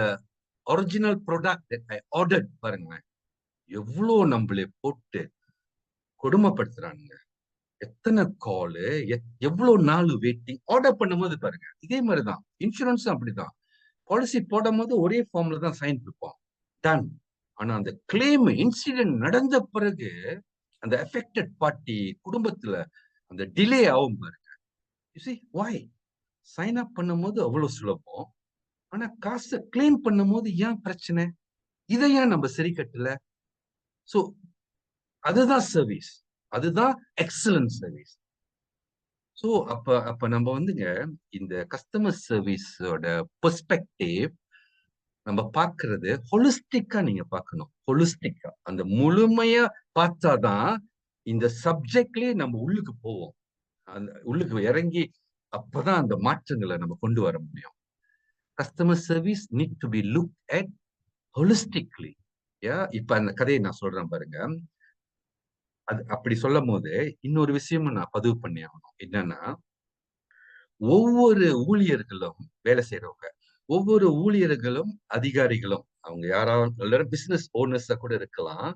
original product that I ordered, பாருங்களேன் எவ்வளோ நம்மளை போட்டு கொடுமைப்படுத்துறானுங்க. எத்தனை காலு, எவ்வளவு நாள் வெயிட்டிங். ஆர்டர் பண்ணும்போது பாருங்க, இதே மாதிரிதான் இன்சூரன்ஸும் அப்படிதான். பாலிசி போடும் போது ஒரே ஃபார்ம்ல தான் சைன் கொடுப்போம், டன். ஆனா அந்த கிளைம் இன்சிடென்ட் நடந்த பிறகு அந்த அஃபெக்டட் பார்ட்டி குடும்பத்துல அந்த டிலே ஆகும் பாருங்க. You see why? Sign up பண்ணும் போது அவ்வளவு சுலபம், ஆனா காசை கிளைம் பண்ணும் போது ஏன் பிரச்சனை? இதை ஏன் நம்ம சரி கட்டல? சோ அதுதான் சர்வீஸ், அதுதான் எக்ஸலன்ட் சர்வீஸ். சோ அப்ப நம்ம வந்துங்க இந்த கஸ்டமர் சர்வீஸோட பெர்ஸ்பெக்டிவ் நம்ம பாக்குறது ஹோலிஸ்டிக்கா நீங்க பார்க்கணும். ஹோலிஸ்டிக்கா அந்த முழுமையா பார்த்தாதான் இந்த சப்ஜெக்ட்லயே நம்ம உள்ளுக்கு போவோம், அந்த உள்ளுக்கு இறங்கி அப்பதான் அந்த மாற்றங்களை நம்ம கொண்டு வர முடியும். Customer service need to be look at holistically. இப்ப அந்த கதையை நான் சொல்றேன் பாருங்க. அது அப்படி சொல்லும் போது இன்னொரு விஷயமும் நான் பதிவு பண்ணி ஆகணும். என்னன்னா, ஒவ்வொரு ஊழியர்களும் வேலை செய்யறவங்க, ஒவ்வொரு ஊழியர்களும் அதிகாரிகளும், அவங்க யாராவது பிசினஸ் ஓனர்ஸா கூட இருக்கலாம்.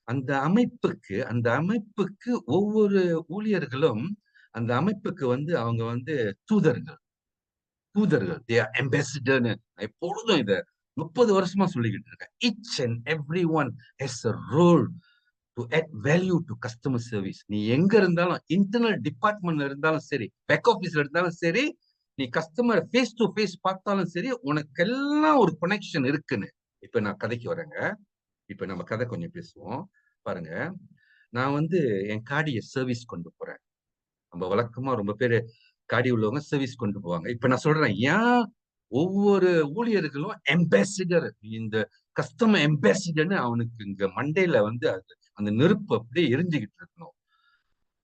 அந்த அமைப்புக்கு ஒவ்வொரு ஊழியர்களும் அந்த அமைப்புக்கு வந்து அவங்க வந்து தூதர்கள். they are ambassador-ன்னு எப்பொழுதும் இத 30 வருஷமா சொல்லிக்கிட்டு இருக்கேன். each and every one has a role to add value to customer service. நீ எங்க இருந்தாலும், இன்டர்னல் டிபார்ட்மெண்ட்ல இருந்தாலும் சரி, பேக் ஆஃபீஸ்ல இருந்தாலும் சரி, நீ கஸ்டமர் ஃபேஸ் டு ஃபேஸ் பார்த்தாலும் சரி, உனக்கெல்லாம் ஒரு கனெக்ஷன் இருக்குன்னு. இப்ப நான் கதைக்கு வரேங்க. இப்ப நம்ம கதை கொஞ்சம் பேசுவோம். பாருங்க, நான் வந்து என் காடியை சர்வீஸ் கொண்டு போறேன். நம்ம வழக்கமா ரொம்ப பேரு காடி உள்ளவங்க சர்வீஸ் கொண்டு போவாங்க. இப்ப நான் சொல்றேன், ஏன் ஒவ்வொரு ஊழியர்களும் அம்பாசிடர், இந்த கஸ்டமர் அம்பாசிடர்னு அவனுக்கு இங்க மண்டையில வந்து அந்த நெருப்பு அப்படியே எரிஞ்சுக்கிட்டு இருக்கணும்.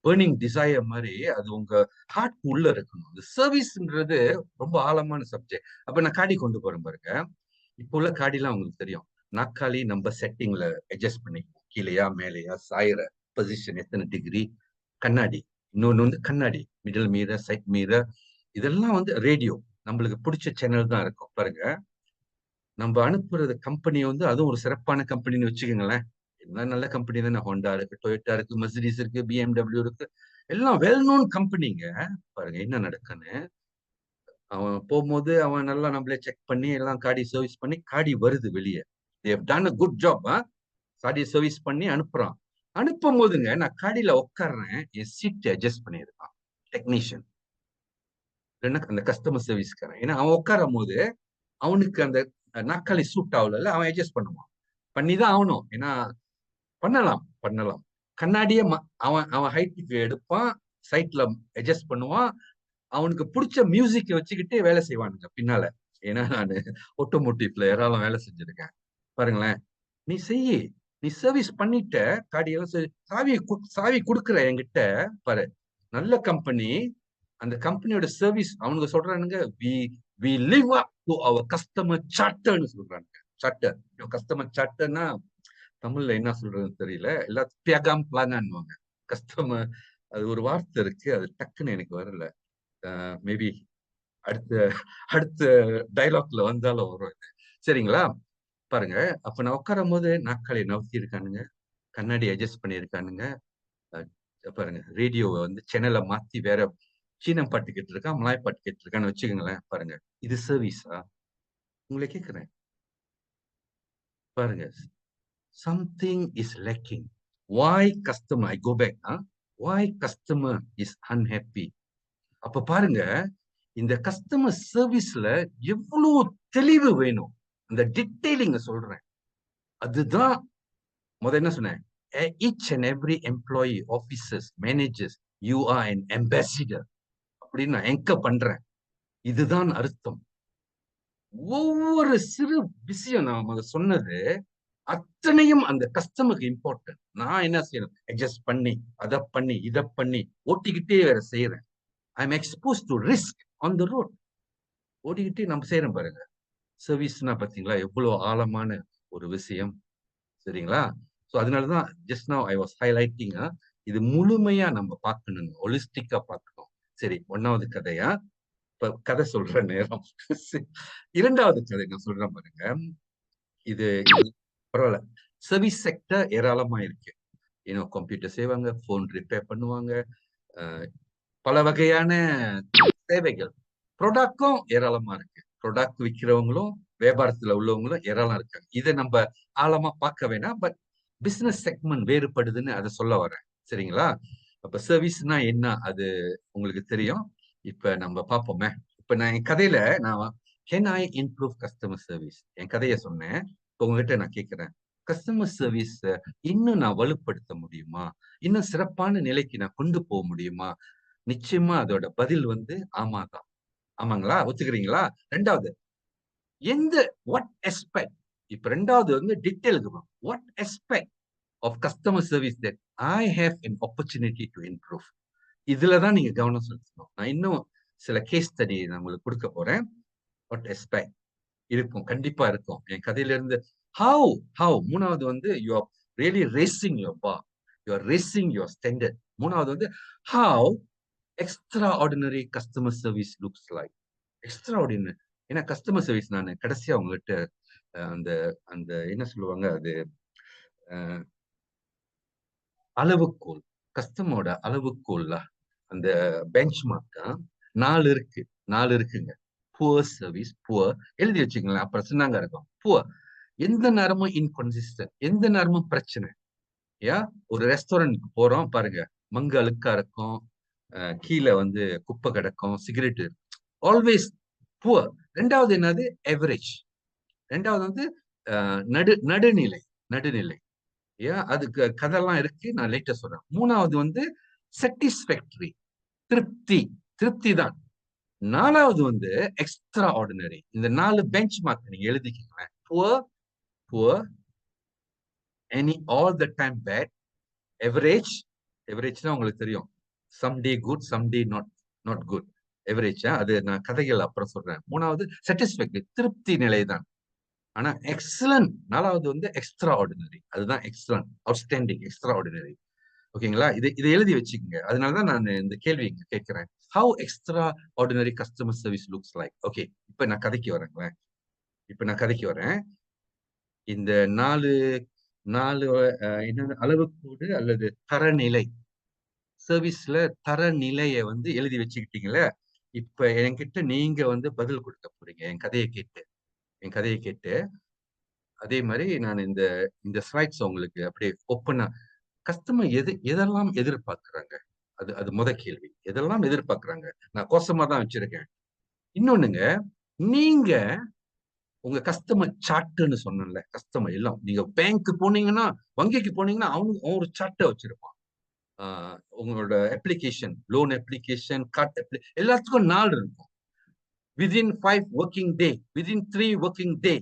பேர்னிங் டிசையர் மாதிரி அது உங்க ஹார்ட் உள்ள இருக்கணும். இந்த சர்வீஸ்ன்றது ரொம்ப ஆழமான சப்ஜெக்ட். அப்ப நான் காடி கொண்டு போறேன் பாருங்க. இப்போ உள்ள காடிலாம் உங்களுக்கு தெரியும். நாற்காலி நம்ம செட்டிங்ல அட்ஜஸ்ட் பண்ணிக்குவோம். கீழையா மேலையா, சாயிற பொசிஷன் எத்தனை டிகிரி, கண்ணாடி. இன்னொன்னு வந்து கண்ணாடி, மிடில் மீரர், சைட் மீரர், இதெல்லாம் வந்து ரேடியோ. நம்மளுக்கு பிடிச்ச சேனல் தான் இருக்கும் பாருங்க. நம்ம அனுப்புறது கம்பெனி வந்து அதுவும் ஒரு சிறப்பான கம்பெனின்னு வச்சுக்கோங்களேன். எல்லாம் நல்ல கம்பெனி தானே. ஹோண்டா இருக்கு, டொயோட்டா இருக்கு, மெர்சிடிஸ் இருக்கு, BMW இருக்கு, எல்லாம் வெல் நோன் கம்பெனிங்க. பாருங்க என்ன நடக்குன்னு. அவன் போகும்போது அவன் நல்லா நம்மளே செக் பண்ணி எல்லாம் காடி சர்வீஸ் பண்ணி காடி வருது வெளியே. They've done a good job. காடி சர்வீஸ் பண்ணி அனுப்புறான். அனுப்பும் போதுங்க நான் காடியில உட்காடுறேன். என் சீட் அட்ஜஸ்ட் பண்ணியிருக்கான் டெக்னீஷியன், இல்லைன்னா அந்த கஸ்டமர் சர்வீஸ்காரன். ஏன்னா அவன் உட்காரும் போது அவனுக்கு அந்த நாற்காலி சூட் ஆகல, அவன் அட்ஜஸ்ட் பண்ணுவான். பண்ணிதான் ஆகணும். ஏன்னா பண்ணலாம். கண்ணாடியே அவன் அவன் ஹைட்டுக்கு எடுப்பான், சைட்ல அட்ஜஸ்ட் பண்ணுவான். அவனுக்கு பிடிச்ச மியூசிக்கை வச்சுக்கிட்டே வேலை செய்வானுங்க பின்னால. ஏன்னா நான் ஆட்டோமோட்டிவ்ல ஏராளம் வேலை செஞ்சிருக்கேன். பாருங்களேன், நீ செய்யி, நீ சர்வீஸ் பண்ணிட்ட, காடியெல்லாம் சாவி கொடுக்குற என்கிட்ட பாரு. நல்ல கம்பெனி, அந்த கம்பெனியோட சர்வீஸ் அவனுங்க சொல்றானுங்க, we live up to our customer charterன்னு சொல்றானுங்க. சார்ட்டர், கஸ்டமர் சார்ட்டர்னா தமிழ்ல என்ன சொல்றதுன்னு தெரியல. எல்லாத்தையும் பியகாம் பிளானான்னுவாங்க. கஸ்டமர், அது ஒரு வார்த்தை இருக்கு, அது டக்குன்னு எனக்கு வரல. மேபி அடுத்த அடுத்த டைலாக்ல வந்தாலும் வரும் இது. சரிங்களா? பாருங்க, அப்ப நான் உட்காரும் போது நாற்காலி நவுத்தி இருக்கானுங்க, கண்ணாடி அட்ஜஸ்ட் பண்ணியிருக்கானுங்க. பாருங்க, ரேடியோவை வந்து சேனலை மாத்தி வேற சீனம் பாட்டு கேட்டு இருக்கான், மலாய் பாட்டு கேட்டு இருக்கான்னு வச்சுக்கோங்களேன். பாருங்க, இது சர்வீஸா? உங்களை கேட்கிறேன். பாருங்க, something is lacking. Why customer, I go back, why customer is unhappy. அப்ப பாருங்க, இந்த கஸ்டமர் சர்வீஸ்ல எவ்வளவு தெளிவு வேணும். அந்த டீடைலிங்க சொல்றேன். அதுதான் என்ன சொன்னேன், each and every employee, officers, managers, you are an ambassador அப்படின்னு நான் எங்க பண்றேன். இதுதான் அர்த்தம். ஒவ்வொரு சிறு விஷயம் நாம சொன்னது அத்தனையும் அந்த கஸ்டமருக்கு இம்பார்ட்டன்ட். நான் என்ன செய்யணும், அட்ஜஸ்ட் பண்ணி அதை பண்ணி இதை பண்ணி ஓட்டிக்கிட்டே வேற செய்யறேன். I am expose to risk on the road. ஓடிக்கிட்டே நம்ம செய்யறோம் பாருங்க. சர்வீஸ்னா பாத்தீங்களா எவ்வளவு ஆழமான ஒரு விஷயம். சரிங்களா? ஸோ அதனாலதான் just now I was highlighting. இது முழுமையா நம்ம பார்க்கணும், ஹொலிஸ்டிக்கா பார்க்கணும். சரி, 1வது கதையா இப்ப கதை சொல்ற நேரம். இரண்டாவது கதை நான் சொல்றேன் பாருங்க. இது பரவாயில்ல, சர்வீஸ் செக்டர் ஏராளமா இருக்கு. ஏன்னா கம்ப்யூட்டர் செய்வாங்க, போன் ரிப்பேர் பண்ணுவாங்க, பல வகையான சேவைகள், ப்ராடக்டும் ஏராளமா இருக்கு. ப்ராடக்ட் விற்கிறவங்களும் வியாபாரத்துல உள்ளவங்களும் ஏராளம் இருக்காங்க. இதை நம்ம ஆழமா பார்க்க வேணாம். பட் பிசினஸ் செக்மெண்ட் வேறுபடுதுன்னு அதை சொல்ல வரேன். சரிங்களா? அப்ப சர்வீஸ்னா என்ன அது உங்களுக்கு தெரியும். இப்ப நம்ம பார்ப்போமே. இப்ப நான் என் கதையில can I improve customer service, என் கதையை சொன்னேன். இப்ப உங்ககிட்ட நான் கேட்கிறேன், கஸ்டமர் சர்வீஸ் இன்னும் நான் வலுப்படுத்த முடியுமா? இன்னும் சிறப்பான நிலைக்கு நான் கொண்டு போக முடியுமா? நிச்சயமா அதோட பதில் வந்து ஆமாதான். ஆமாங்களா? ஒத்துக்கிறீங்களா? ரெண்டாவது, எந்த வாட் எஸ்பெக்ட், இப்ப ரெண்டாவது வந்து டீடைலுக்கு what aspect of customer service that I have an opportunity to improve. இதுலதான் நீங்க கவனம் செலுத்தணும். நான் இன்னும் சில கேஸ் ஸ்டடி நான் உங்களுக்கு கொடுக்க போறேன். வாட் எஸ்பெக்ட் இருக்கும், கண்டிப்பா இருக்கும் என் கதையில இருந்து. ஹவு மூணாவது வந்து you are really raising your bar, you are raising your standard. மூணாவது வந்து how extraordinary customer service looks like. Extraordinary, ஏன்னா கஸ்டமர் சர்வீஸ் நான் கடைசியா உங்ககிட்ட அந்த அந்த என்ன சொல்லுவாங்க, அது அளவுகோல், கஸ்டமரோட அளவுகோல்ல அந்த பெஞ்ச் மார்க் 4 இருக்குங்க. புவர் சர்வீஸ், புவர் எழுதி வச்சுக்கலாம், அப்புறம் சின்னாங்க இருக்கும். புவர், எந்த நேரமும் இன்கன்சிஸ்டன்ட், எந்த நேரமும் பிரச்சனை. ஒரு ரெஸ்டாரண்ட்க்கு போறோம் பாருங்க, மங்கு அழுக்கா இருக்கும், கீழே வந்து குப்பை கிடக்கும், சிகரெட், ஆல்வேஸ் புவர். ரெண்டாவது என்னது, எவரேஜ். ரெண்டாவது வந்து நடுநிலை. நடுநிலை. அதுக்கு கதெல்லாம் இருக்கு, நான் லேட்டா சொல்றேன். மூணாவது வந்து சாட்டிஸ்ஃபேக்டரி, திருப்தி. திருப்தி தான். நாலாவது வந்து எக்ஸ்ட்ரா ஆர்டினரி. இந்த 4 பெஞ்ச் மார்க் நீங்க எழுதிக்கீங்களேன். Poor, poor, any all the time bad, average. எவரேஜ்னா உங்களுக்கு தெரியும், some day good, some day not good. Average. அது நான் கதைகள் அப்புறம் சொல்றேன். மூணாவது சாட்டிஸ்ஃபேக்டரி, திருப்தி நிலை தான். ஆனா எக்ஸலன்ட், நாலாவது வந்து எக்ஸ்ட்ரா ஆர்டினரி. அதுதான் எக்ஸலன்ட், அவுட்ஸ்டாண்டிங், எக்ஸ்ட்ரா ஆர்டினரி. ஓகேங்களா? இதை எழுதி வச்சுக்கோங்க. அதனாலதான் நான் இந்த கேள்வி இங்க கேட்கிறேன். How extraordinary customer service looks like. Okay, இப்ப நான் கதைக்கு வரேன். இந்த நாலு என்ன அளவுக்கூடு அல்லது தரநிலை, சர்வீஸ்ல தரநிலையை வந்து எழுதி வச்சுக்கிட்டீங்களே. இப்ப என்கிட்ட நீங்க வந்து பதில் கொடுக்க போறீங்க என் கதையை கேட்டு. அதே மாதிரி நான் இந்த ஸ்லைட்ஸ் உங்களுக்கு அப்படியே ஓப்பனா, கஸ்டமர் எதெல்லாம் எதிர்பார்க்கிறாங்க, அது முத கேள்வி. எதெல்லாம் எதிர்பார்க்கிறாங்க, நான் கோசமா தான் வச்சிருக்கேன். இன்னொன்னுங்க, நீங்க உங்க கஸ்டமர் சார்ட்னு சொன்னேன்ல, கஸ்டமர் எல்லாம் நீங்க பேங்க் போனீங்கன்னா, வங்கிக்கு போனீங்கன்னா அவன் ஒரு சார்ட்டை வச்சிருப்பான். உங்களோட அப்ளிகேஷன், லோன் அப்ளிகேஷன், கார்டு எல்லாத்துக்கும் நாள் இருக்கும். Within 5 working day, within 3 working day.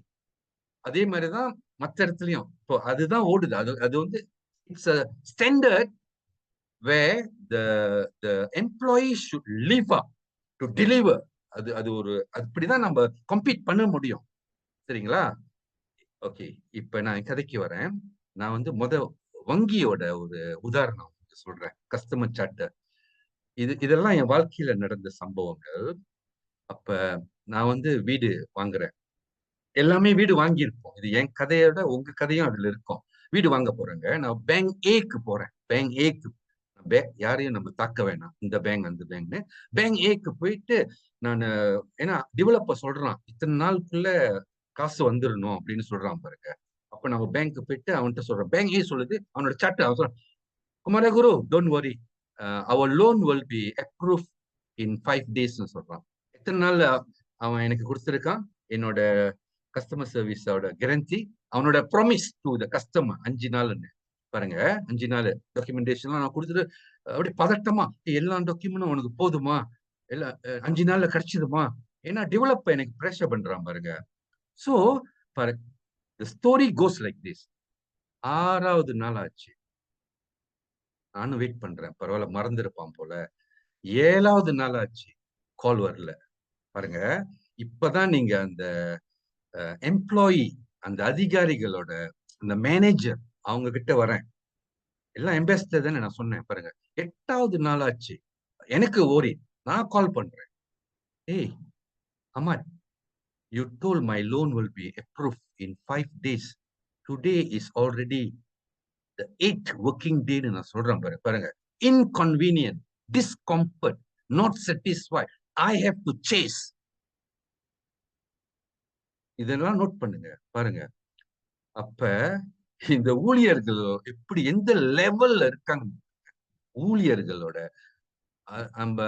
அதே மாதிரிதான் மற்ற இடத்துலயும். இப்போ அதுதான் ஓடுது. அது வந்து it's a standard where the employee should live up to deliver. அது ஒரு அப்படிதான் நம்ம கம்பீட் பண்ண முடியும். சரிங்களா? ஓகே, இப்ப நான் கதைக்கு வரேன். நான் வந்து வங்கியோட ஒரு உதாரணம் சொல்றேன். Customer chart. இதெல்லாம் என் வாழ்க்கையில நடந்த சம்பவங்கள். அப்ப நான் வந்து வீடு வாங்குறேன். எல்லாமே வீடு வாங்கியிருப்போம். இது என் கதையோட உங்க கதையும் அதுல இருக்கும். வீடு வாங்க போறேங்க. நான் பேங்க் ஏக்கு போறேன். பேங்க் ஏக்கு யாரையும் நம்ம தாக்க வேணாம், இந்த பேங்க் அந்த பேங்க்னு. பேங்க் ஏக்கு போயிட்டு நான், ஏன்னா டெவலப்பர் சொல்றான் இத்தனை நாளுக்குள்ள காசு வந்துடணும் அப்படின்னு சொல்றான் பாருங்க. அப்ப நம்ம பேங்க்கு போயிட்டு அவன்கிட்ட சொல்றோம். பேங்க் ஏ சொல்லுது, அவனோட சார்ட் அவன் சொல்றான், Kumaraguru don't worry, your loan will be approve in 5 days சொல்றான். எத்தனை நாள் அவன் எனக்கு கொடுத்துருக்கான், என்னோட கஸ்டமர் சர்வீஸோட கேரண்டி, அவனோட ப்ராமிஸ் டு த கஸ்டமர் 5 நாள்னு பாருங்க. 5 நாள் டாக்குமெண்டேஷன்லாம் நான் கொடுத்துட்டு அப்படியே பதட்டமா, எல்லா டாக்குமெண்ட்டும் உனக்கு போதுமா, எல்லாம் 5 நாள்ல கிடைச்சிடுமா, ஏன்னா டெவலப்பர் எனக்கு ப்ரெஷர் பண்றான் பாருங்க. சோ பாரு, the story goes like this. 6வது நாள் ஆச்சு, நானும் வெயிட் பண்றேன், பரவாயில்ல மறந்துருப்பான் போல. 7வது நாள் ஆச்சு, கால் வரல பாருங்க. இப்பதான் நீங்க அந்த எம்ப்ளாயி, அந்த அதிகாரிகளோட, அந்த மேனேஜர் அவங்க கிட்ட வரேன். எல்லாம் எம்பேஸ்டர் தானே நான் சொன்னேன் பாருங்க. 8வது நாள் ஆச்சு, எனக்கு ஓரி, நான் கால் பண்றேன். ஏய் அம்மாட், you told my loan will be approved in 5 days. Today is already the 8th working day ன்னு நான் சொல்றேன் பாருங்க. Inconvenient, discomfort, not satisfied, I have to chase. இதெல்லாம் நோட் பண்ணுங்க பாருங்க. அப்ப இந்த ஊழியர்கள் எப்படி எந்த லெவல்ல இருக்காங்க, ஊழியர்களோட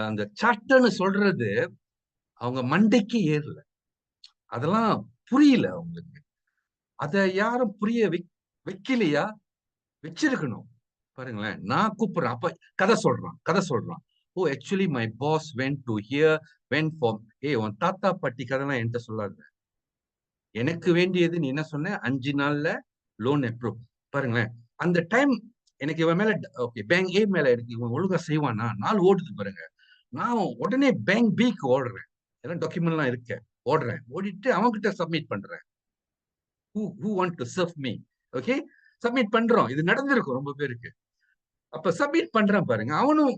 அந்த சார்ட்னு சொல்றது அவங்க மண்டைக்கு ஏறல. அதெல்லாம் புரியல அவங்களுக்கு. அத யாரும் புரிய வைக்கலையா? வச்சிருக்கணும் பாருங்களேன். நான் கூப்பிடுறேன், அப்ப கதை சொல்றான். Oh actually my boss went to here, went for. உன் தாத்தா பாட்டி கதைலாம் என்கிட்ட சொல்லாத. எனக்கு வேண்டியது நீ என்ன சொன்ன, 5 நாள்ல லோன் அப்ரூவ். பாருங்களேன், அந்த டைம் எனக்கு இவன் மேல, ஓகே பேங்க் ஏ மேல இருக்கு, இவன் ஒழுங்கா செய்வானா, நாள் ஓடுது பாருங்க. நான் உடனே பேங்க் பிக்கு ஓடுறேன், எல்லாம் டாக்குமெண்ட்லாம் இருக்கு, ஓடிட்டு அவன்கிட்ட சப்மிட் பண்றேன். who want to serve me. Okay, submit பண்றோம். இது நடந்திருக்கும் ரொம்ப பேருக்கு. அப்ப சப்மிட் பண்றான் பாருங்க. அவனும்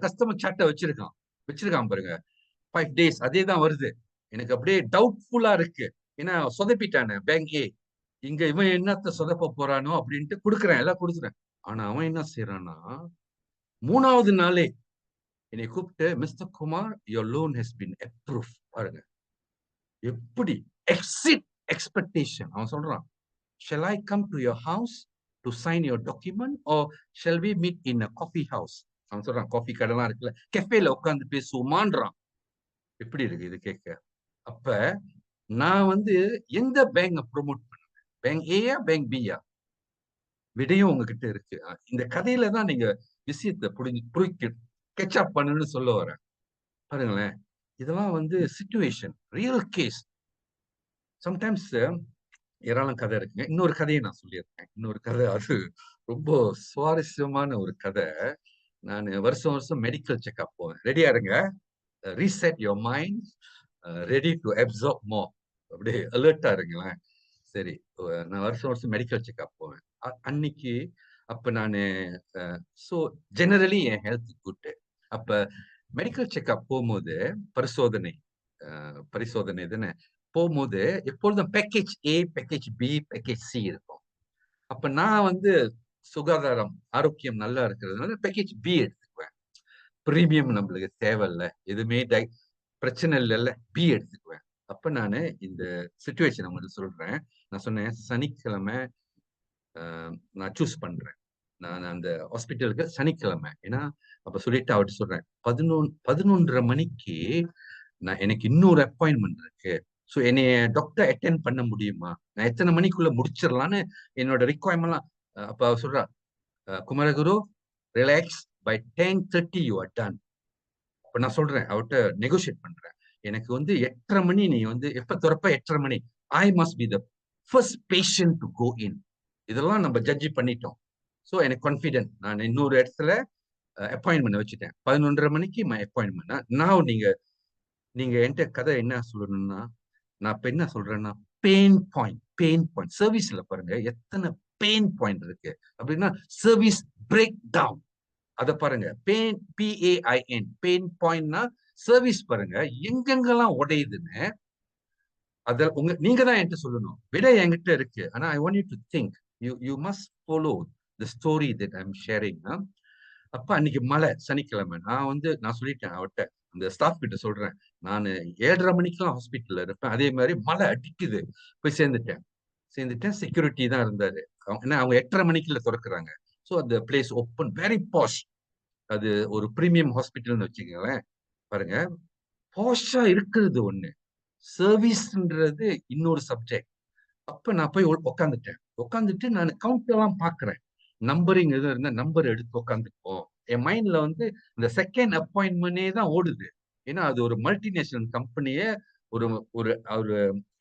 கஸ்டமர் சார்ட்டை வச்சிருக்கான் பாருங்க. 5 days அதே தான் வருது. எனக்கு அப்படியே டவுட்ஃபுல்லா இருக்கு. ஏன்னா சொதப்பிட்டானே பேங்க் ஏ, இங்க இவன் என்னத்த சொதப்ப போறானோ அப்படின்ட்டு எல்லாம் கொடுக்குறேன். ஆனா அவன் என்ன செய்யறான்னா, 3வது நாளே என்னை கூப்பிட்டு, mister Kumar, your loan has been approved. பாருங்க எப்படி எக்ஸிட் எக்ஸ்பெக்டேஷன். அவன் சொல்றான், shall I come to your house to sign your document or shall we meet in a coffee house? அவன் சொல்றான் காஃபி கடைலாம் இருக்குல்ல, கெஃபேல உட்காந்து பேசுவோமான்றான். எப்படி இருக்கு இது கேட்க? அப்ப நான் வந்து எந்த பேங்கை ப்ரொமோட் பண்ணுவேன்? பேங்க் ஏயா பேங்க் பியா? விடையும் உங்ககிட்ட இருக்கு. இந்த கதையில தான் நீங்க விஷயத்தை புரிக்க கெச்அப் பண்ணுன்னு சொல்ல வரேன். பாருங்களேன், இதெல்லாம் வந்து சிச்சுவேஷன், ரியல் கேஸ். சம்டைம்ஸ் ஏராளம் கதை இருக்குங்க. இன்னொரு கதையை நான் சொல்லியிருக்கேன். இன்னொரு கதை, அது ரொம்ப சுவாரஸ்யமான ஒரு கதை. நான் வருஷம் வருஷம் மெடிக்கல் செக்அப் போவேன். ரெடியா இருங்க, reset your mind, ready to absorb more. அப்படியே அலர்ட்டா இருங்களேன். சரி, நான் வருஷம் வருஷம் மெடிக்கல் செக்அப் போவேன். அன்னைக்கு அப்ப நான் ஸோ ஜெனரலி என் ஹெல்த் குட். அப்ப மெடிக்கல் செக்அப் போகும்போது பரிசோதனை தானே போகும்போது எப்பொழுதும் பேக்கேஜ் ஏ, பேக்கேஜ் பி, பேக்கேஜ் சி இருக்கும். அப்ப நான் வந்து சுகாதாரம் ஆரோக்கியம் நல்லா இருக்கிறதுனால பேக்கேஜ் பி எடுத்துக்குவேன். பிரீமியம் நம்மளுக்கு தேவையில்ல, எதுவுமே பிரச்சனை இல்லைல்ல, பி எடுத்துக்குவேன். அப்ப நான் இந்த சிச்சுவேஷன் உங்களுக்கு சொல்றேன். நான் சொன்னேன் சனிக்கிழமை நான் சூஸ் பண்றேன். நான் அந்த ஹாஸ்பிட்டலுக்கு சனிக்கிழமை, ஏன்னா அப்ப சொல்லிட்டு அவர்கிட்ட சொல்றேன் 11:30 மணிக்கு எனக்கு இன்னொரு அப்பாயின்மெண்ட் இருக்கு. ஸோ என்னைய டாக்டர் அட்டென்ட் பண்ண முடியுமா, நான் எத்தனை மணிக்குள்ள முடிச்சிடலான்னு என்னோட ரிக்வயர்மெண்ட்லாம். அப்ப அவர் சொல்றா, Kumaraguru relax, by 10:30 you are done. அப்ப நான் சொல்றேன் அவர்கிட்ட நெகோசியேட் பண்றேன், எனக்கு வந்து 8:30 மணி நீ வந்து எப்ப திறப்ப? 8:30 மணி. I must be the first patient to go in. இதெல்லாம் நம்ம ஜட்ஜ் பண்ணிட்டோம். ஸோ எனக்கு கான்ஃபிடென்ட், நான் இன்னொரு இடத்துல அப்பாயின்மெண்ட் வச்சுட்டேன். 11:30 மணிக்கு மை அப்பாயின்மெண்ட். நான் நீங்க என்கிட்ட கதை என்ன சொல்லணும்னா, நான் இப்ப என்ன சொல்றேன்னா, பெயின் பாயிண்ட் சர்வீஸ்ல பாருங்க எத்தனை பெயின் பாயிண்ட் இருக்கு அப்படின்னா, சர்வீஸ் பிரேக் டவுன். அத பாருங்க, PAIN பெயின் பாயிண்ட்னா சர்வீஸ் பாருங்க எங்கெங்கெல்லாம் உடையுதுன்னு. அத நீங்க தான் என்கிட்ட சொல்லணும், விட என்கிட்ட இருக்கு. ஆனா I want you to think, you must follow the story that I am sharing. அப்ப அன்னைக்கு மழை, சனிக்கிழமை. நான் சொல்லிட்டேன் அவர்கிட்ட, அந்த ஸ்டாஃப் கிட்ட சொல்றேன், நான் 7:30 மணிக்கெல்லாம் ஹாஸ்பிட்டல்ல இருப்பேன். அதே மாதிரி மழை அடிக்குது. போய் சேர்ந்துட்டேன். செக்யூரிட்டி தான் இருந்தாரு. ஏன்னா அவங்க 8:30 மணிக்குள்ள திறக்கிறாங்க. ஸோ அந்த பிளேஸ் ஓப்பன், வெரி பாஷ். அது ஒரு பிரீமியம் ஹாஸ்பிட்டல்னு வச்சுக்கோங்களேன். பாருங்க, பாஷா இருக்கிறது ஒண்ணு, சர்வீஸ்ன்றது இன்னொரு சப்ஜெக்ட். அப்ப நான் போய் உட்காந்துட்டு நான் கவுண்ட் எல்லாம் பாக்குறேன். நம்பரிங் எதுவும் இருந்தா நம்பர் எடுத்து உட்காந்துப்போம். என் மைண்ட்ல வந்து இந்த செகண்ட் அப்பாயின்மெண்டே தான் ஓடுது. ஏன்னா அது ஒரு மல்டிநேஷனல் கம்பெனிய ஒரு ஒரு ஒரு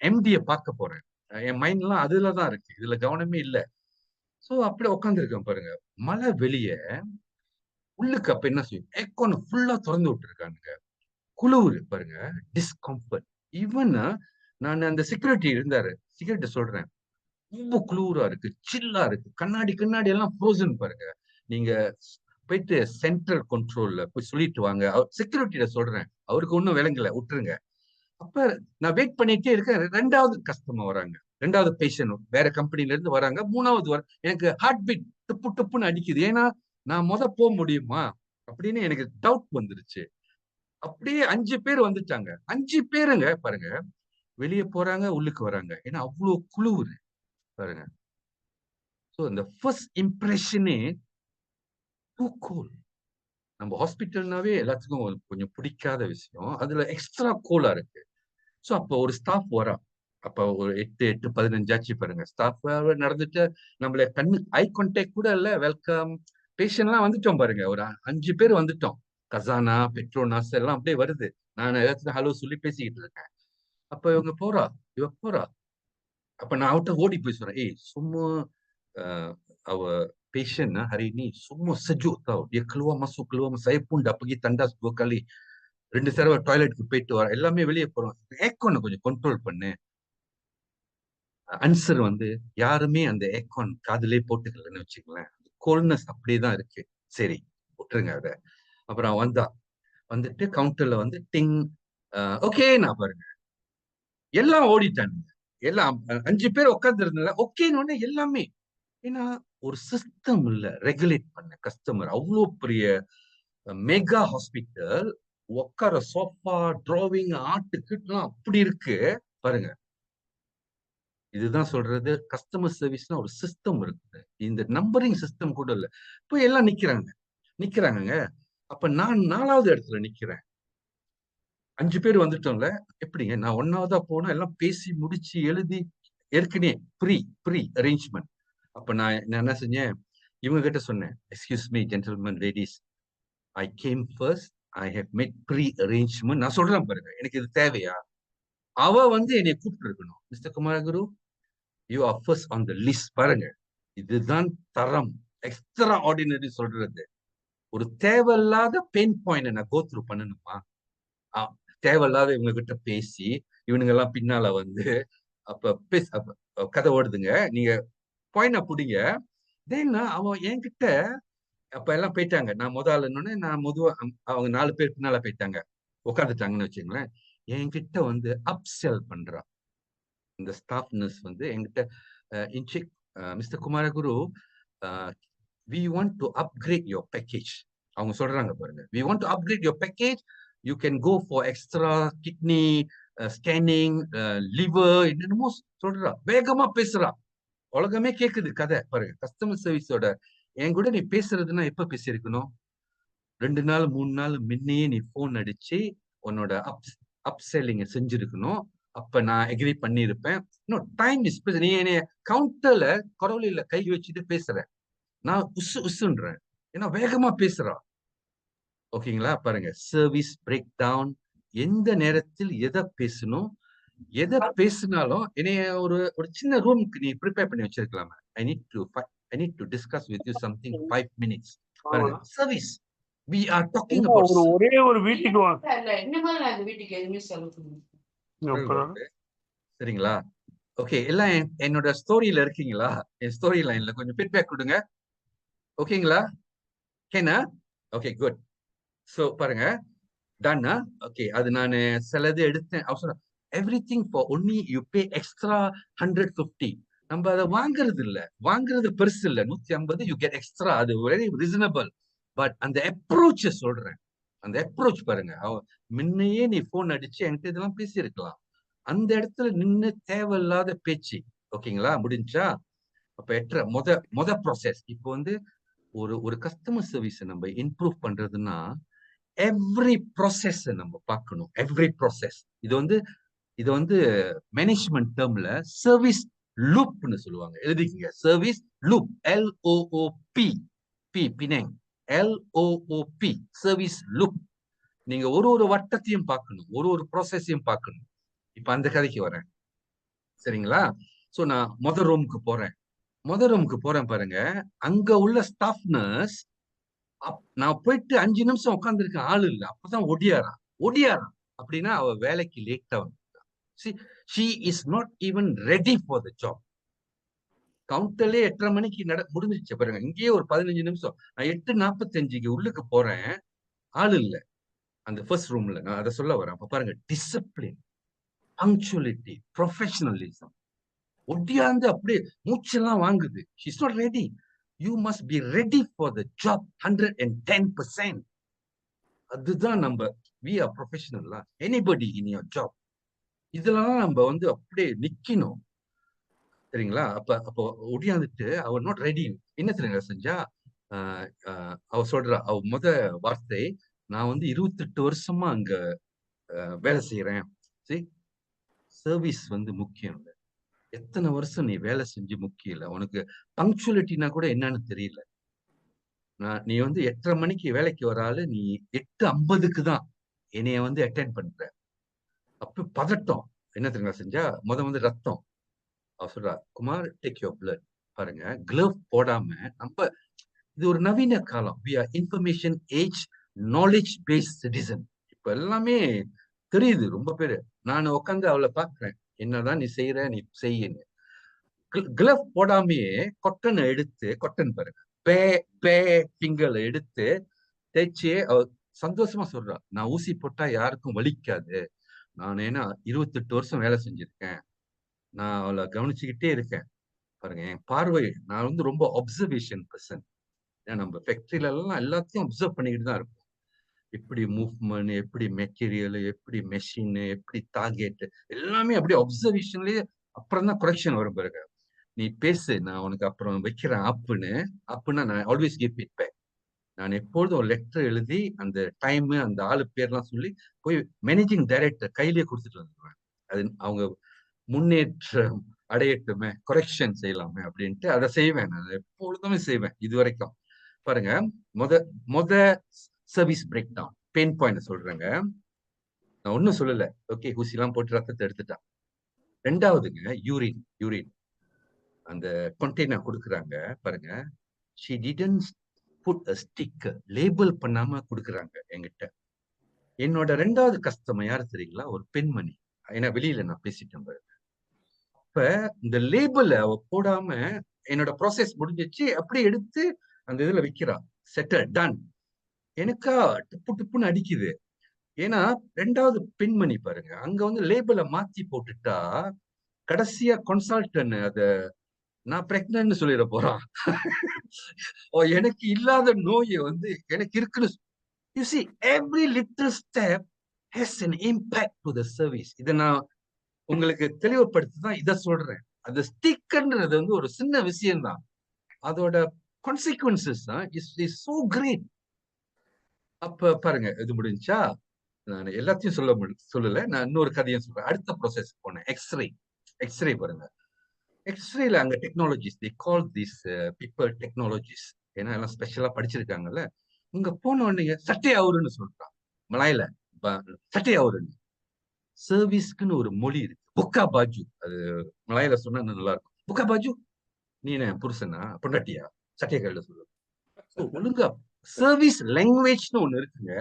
எம்டியை பார்க்க போறேன். என் மைண்ட்லாம் அதுல தான் இருக்கு, இதுல கவனமே இல்லை. ஸோ அப்படியே உட்காந்துருக்கேன் பாருங்க, மழை வெளியே. உள்ளுக்கு அப்ப என்ன செய்யும், ஏர்கான் ஃபுல்லா திறந்து விட்டுருக்கானுங்க. குளிர் பாருங்க, டிஸ்கம்ஃபர்ட். ஈவன் நான் அந்த செக்யூரிட்டி இருந்தாரு, செக்யூரிட்டி சொல்றேன், ரொம்ப குளூரா இருக்கு, சில்லா இருக்கு, கண்ணாடி எல்லாம் ஃப்ரோசன் பாருங்க. நீங்க போயிட்டு சென்ட்ரல் கண்ட்ரோல்ல போய் சொல்லிட்டு வாங்க. செக்யூரிட்டியில சொல்றேன், அவருக்கு ஒன்றும் விளங்கல, விட்டுருங்க. அப்ப நான் வெயிட் பண்ணிட்டே இருக்கேன். 2வது கஸ்டமர் வராங்க, 2வது பேஷண்ட் வேற கம்பெனில இருந்து வராங்க. 3வது எனக்கு ஹார்ட் பீட் டப்புன்னு அடிக்குது. ஏன்னா நான் போக முடியுமா அப்படின்னு எனக்கு டவுட் வந்துருச்சு. அப்படியே 5 பேர் வந்துட்டாங்க. 5 பேருங்க பாருங்க, வெளியே போறாங்க, உள்ளுக்கு வராங்க. ஏன்னா அவ்வளவு குளிர் பாருங்க. ஸோ இந்த ஃபர்ஸ்ட் இம்ப்ரெஷனே டூ கோல். நம்ம ஹாஸ்பிட்டல்னாவே எல்லாத்துக்கும் கொஞ்சம் பிடிக்காத விஷயம், அதுல எக்ஸ்ட்ரா கோலா இருக்கு. ஸோ அப்போ ஒரு ஸ்டாஃப் வரா. அப்ப ஒரு 8:15 ஆச்சு பாருங்க. ஸ்டாஃப் நடந்துட்டு நம்மள ஐ கான்டாக்ட் கூட இல்ல, வெல்கம் பேஷண்ட்லாம் வந்துட்டோம் பாருங்க. ஒரு 5 பேர் வந்துட்டோம். கசானா, பெட்ரோனாஸ் எல்லாம் அப்படியே வருது. நான் ஏதாச்சும் ஹலோ சொல்லி பேசிக்கிட்டு இருக்கேன். அப்ப இவ போறா. அப்ப நான் அவட்ட ஓடி போய் சொல்றேன், ஏய் semua our patient hari ni semua sejuk tau. Dia keluar masuk. Saya pun dah pergi tandas 2 kali. 2 தடவை டாய்லெட்டுக்கு போயிட்டு வர, எல்லாமே வெளியே போறோம். ஏர்கானை கொஞ்சம் கண்ட்ரோல் பண்ணு. ஆன்சர் வந்து யாருமே அந்த ஏர்கான் காதுலே போட்டுக்கலன்னு வச்சுக்கலேன். கோல்ட்னஸ் அப்படியேதான் இருக்கு. சரி, விட்டுருங்க அத. அப்புறம் வந்துட்டு கவுண்டர்ல வந்து டிங், ஓகே நான் பாருங்க, எல்லாம் ஓடிட்டானுங்க. எல்லாம் 5 பேர் உட்கார்ந்து இருந்தால ஓகேன்னு உடனே எல்லாமே. ஏன்னா ஒரு சிஸ்டம் இல்ல ரெகுலேட் பண்ண கஸ்டமர். அவ்வளோ பெரிய மெகா ஹாஸ்பிட்டல், உட்கார சோஃபா, டிராவிங், ஆட்டுக்கிட்டுலாம் அப்படி இருக்கு பாருங்க. இதுதான் சொல்றது, கஸ்டமர் சர்வீஸ்னா ஒரு சிஸ்டம் இருக்குது. இந்த நம்பரிங் சிஸ்டம் கூட இல்ல. இப்ப எல்லாம் நிக்கிறாங்கங்க. அப்ப நான் 4வது இடத்துல நிக்கிறேன். 5 பேர் வந்துட்டோம்ல. எப்படிங்க நான் 1வதா போனா எல்லாம் பேசி முடிச்சு எழுதி ஏற்கனவே ப்ரீ அரேஞ்ச்மென்ட். அப்ப நான் என்ன செஞ்சேன், இவங்க கிட்ட சொன்னேன், excuse me gentleman ladies, I came first, I have made pre arrangement. நான் சொல்றேன் பாருங்க, எனக்கு இது தேவையா? அவ வந்து என்னை கூப்பிட்டு இருக்கணும். Mister Kumaraguru, you are first on the list. பாருங்க, இதுதான் தரம். எக்ஸ்ட்ரா ஆர்டினரி சொல்றது. ஒரு தேவையில்லாத பெயின் பாயிண்ட் நான் கோ த்ரூ பண்ணணுமா? தேவையில்லாத இவங்க கிட்ட பேசி இவனுங்க எல்லாம் பின்னால வந்து அப்ப கதை ஓடுதுங்க. நீங்க பாயிண்ட் புடிங்க. தென் அவன் என்கிட்ட அப்ப எல்லாம் போயிட்டாங்க. நான் முதல்ல நான் அவங்க 4 பேர் பின்னால போயிட்டாங்க, உட்காந்துட்டாங்கன்னு வச்சுங்களேன். என்கிட்ட வந்து அப்செல் பண்றான் இந்த ஸ்டாஃப் நர்ஸ் வந்து என்கிட்ட, இன்செக் mister Kumaraguru, we want to upgrade your package. அவங்க சொல்றாங்க பாருங்க, we want to upgrade your package, you can go for extra kidney scanning, liver, என்னென்னமோ சொல்றா. வேகமா பேசுறா, உலகமே கேக்குது கதை பாருங்க. கஸ்டமர் சர்வீஸோட என் கூட நீ பேசுறதுன்னா எப்ப பேசியிருக்கணும்? 2 நாள் 3 நாள் முன்னையே நீ போன் அடிச்சு உன்னோட அப்செல்லிங்க செஞ்சிருக்கணும். அப்ப நான் எக்ரி பண்ணிருப்பேன். இன்னும் டைம் இஸ், நீ என்னைய கவுண்டர்ல குரலில கை வச்சுட்டு பேசுற, நான் உசுன்றேன். ஏன்னா வேகமா பேசுறா. ஓகேங்களா? பாருங்க, சர்வீஸ் பிரேக் டவுன். எந்த நேரத்தில் எதை பேசணும், எதை பேசினாலும் என்னைய ஒரு சின்ன ரூமுக்கு நீ ப்ரிப்பேர் பண்ணி வச்சிருக்கலாமா? I need to discuss with you something 5 minutes. பாருங்க, service. we are talking about ஒரே ஒரு வீட்டுக்கு வாங்க. சரிங்களா? ஓகே, எல்லாம் என்னோட ஸ்டோரியில இருக்கீங்களா? என் ஸ்டோரி லைன்ல கொஞ்சம் ஃபீட்பேக் கொடுங்க. ஓகேங்களா? கேனா? Okay, good. சோ பாருங்க, டன்னா? ஓகே, அது நான் சிலது எடுத்தேன். அவசரம் everything for only you pay extra 150. நம்ம அதை வாங்குறது இல்ல, வாங்குறது பெருசு இல்ல. 150 you get extra, அது வெரி ரீசனபிள். பட் அந்த அப்ரோச் சொல்றேன், அந்த அப்ரோச் பாருங்க. முன்னையே நீ போன் அடிச்சு என்கிட்ட இதெல்லாம் பேசி இருக்கலாம். அந்த இடத்துல நின்று தேவையில்லாத பேச்சு. ஓகேங்களா? முடிஞ்சா? அப்ப மொத ப்ராசஸ். இப்போ வந்து ஒரு கஸ்டமர் சர்வீஸ் நம்ம இம்ப்ரூவ் பண்றதுன்னா எவ்ரி ப்ராசஸ் நம்ம பார்க்கணும். Every process. இது வந்து மேனேஜ்மெண்ட் டேர்ம்ல சர்வீஸ் லூப்னு சொல்லுவாங்க. எழுதிக்கங்க, சர்வீஸ் லூப். LOOP. பினேங். LOOP, service loop. நீங்க ஒரு வட்டத்தையும் பார்க்கணும், ஒரு ப்ராசஸையும் பார்க்கணும். இப்ப அந்த கதைக்கு வரேன், சரிங்களா? சோ நான் மொத ரூமுக்கு போறேன் பாருங்க. அங்க உள்ள ஸ்டாஃப் நர்ஸ், நான் போயிட்டு 5 நிமிஷம் உட்கார்ந்துருக்கேன், ஆள் இல்ல. அப்பதான் ஒடியாரான். அப்படின்னா அவ வேலைக்கு லேட்டா வந்து, she is not even ready for the job. கவுண்டர்லயே 8:30 மணிக்கு முடிஞ்சிருச்சு பாருங்க. இங்கேயே ஒரு 15 நிமிஷம். நான் 8:45 உள்ளுக்கு போறேன், ஆள் இல்ல அந்த ஃபர்ஸ்ட் ரூம்ல. நான் அதை சொல்ல வரேன். அப்ப பாருங்க, டிசிப்ளின், பங்க்சுவாலிட்டி, ப்ரொஃபஷனலிசம். ஒட்டியாந்து அப்படியே மூச்செல்லாம் வாங்குது. She is not ready. You must be ready for the job 110%. அதுதான் நம்ம, we are professional. Anybody in your job. இதெல்லாம் நம்ம வந்து அப்படியே நிக்கணும், சரிங்களா? அப்போ ஒடியாந்துட்டு அவ நாட் ரெடி. என்ன தெரியுங்க செஞ்சா? அவ சொல்றா, அவ முத வார்த்தை, நான் வந்து 28 வருஷமா அங்க வேலை செய்யறேன். சரி, சர்வீஸ் வந்து முக்கியம் இல்லை. எத்தனை வருஷம் நீ வேலை செஞ்சு முக்கியம் இல்லை, உனக்கு பங்க்சுவாலிட்டினா கூட என்னன்னு தெரியல. நீ வந்து 8:30 மணிக்கு வேலைக்கு வராது, நீ 8:50க்கு தான் என்னைய வந்து அட்டென்ட் பண்ற. அப்ப பதட்டம். என்ன தெரியுங்க செஞ்சா? வந்து ரத்தம். அவ சொல்றா, குமார், டேக் யோர் பிளட். பாருங்க, கிளவ் போடாம நம்ம, இது ஒரு நவீன காலம். we are information age, knowledge based citizen. இப்ப எல்லாமே தெரியுது ரொம்ப பேரு. நான் உட்காந்து அவளை பாக்குறேன், என்னதான் நீ செய்யற, நீ செய்யன்னு. கிளவ் போடாமையே கொட்டனை எடுத்து, கொட்டன் பாருங்க, ஃபிங்கர்ல எடுத்து தேய்ச்சி அவ சந்தோஷமா சொல்றா, நான் ஊசி போட்டா யாருக்கும் வலிக்காது. நான் ஏன்னா 28 வருஷம் வேலை செஞ்சிருக்கேன், நான் அவளை கவனிச்சுக்கிட்டே இருக்கேன். பாருங்க, என் பார்வை, நான் வந்து ரொம்ப அப்சர்வேஷன் பர்சன். நம்ம ஃபேக்டரியில எல்லாம் எல்லாத்தையும் அப்சர்வ் பண்ணிக்கிட்டு தான் இருப்போம். எப்படி மூவ்மெண்ட், எப்படி மெட்டீரியல், எப்படி மெஷின், எப்படி டார்கெட், எல்லாமே அப்படியே அப்சர்வேஷன்லயே அப்புறம் தான் கொரெக்ஷன் வரும் பாருங்க. நீ பேசு, நான் உனக்கு அப்புறம் வைக்கிறேன் அப்புன்னா நான் ஆல்வேஸ் கிவ் ஃபீட்பேக். நான் எப்பொழுதும் ஒரு லெட்டர் எழுதி அந்த டைம் அந்த ஆளு பேர்லாம் சொல்லி போய் மேனேஜிங் டைரக்டர் கையிலேயே கொடுத்துட்டு வந்துடுவேன். அது அவங்க முன்னேற்றம் அடையட்டுமே, கொரெக்ஷன் செய்யலாமே அப்படின்ட்டு அதை செய்வேன். நான் எப்பொழுதுமே செய்வேன் இது வரைக்கும். பாருங்க, மொத service breakdown pain point சொல்றேங்க. நான் ஒன்னும் சொல்லல. ஓகே, ஊசிலாம் போட்டு ரத்தத்தை எடுத்துட்டான். ரெண்டாவதுங்க யூரின் அந்த கண்டெய்னர் கொடுக்குறாங்க பாருங்க. she didn't put a sticker, label பண்ணாம கொடுக்குறாங்க என்கிட்ட. என்னோட ரெண்டாவது கஸ்டமர் யாரு தெரியுங்களா? ஒரு பெண்மணி. ஏன்னா வெளியில நான் பேசிட்டேன் பாருங்க. அப்ப இந்த லேபிள அவ போடாம என்னோட ப்ராசஸ் முடிஞ்சிச்சு அப்படியே எடுத்து அந்த இதுல வைக்கிறா. Settle done. எனக்கா டுப்புன்னு அடிக்குது. ஏன்னா ரெண்டாவது பெண்மணி பாருங்க, அங்க வந்து லேபிள மாத்தி போட்டுட்டா கடைசியா கன்சல்டன் அத நான் பிரெக்னன்ட் சொல்லிட போறான். எனக்கு இல்லாத நோயை வந்து எனக்கு இருக்குன்னு. You see, every little step has an impact to the service. இதை நான் உங்களுக்கு தெளிவுபடுத்தி தான் இதை சொல்றேன். அந்த ஸ்டிக்கர்ன்றது வந்து ஒரு சின்ன விஷயம் தான், அதோட கான்சிக்வன்சஸ் தான் இஸ் சோ கிரேட். அப்ப பாருங்க, இது முடிஞ்சா நான் எல்லாத்தையும் சொல்லல. நான் இன்னொரு கதையும் சொல்றேன். அடுத்த ப்ராசஸ் போனேன். எக்ஸ்ரே பாருங்க. எக்ஸ்ரேல அங்க technologies, they call these people technologies. ஏன்னா எல்லாம் ஸ்பெஷலா படிச்சிருக்காங்கல்ல. இங்க போன உடனே சட்டை அவருன்னு சொல்றான் மலாயில, சட்டை அவருன்னு. சர்வீஸ்க்குன்னு ஒரு மொழி இருக்கு, புக்கா பாஜு. அது மலாயில சொன்னா நல்லா இருக்கும். புக்கா பாஜு, நீ என்ன புருஷனா பொண்டாட்டியா, சட்டையை கையில சொல்லு. ஒழுங்கா சர்வீஸ் லாங்குவேஜ்னு ஒண்ணு இருக்குங்க.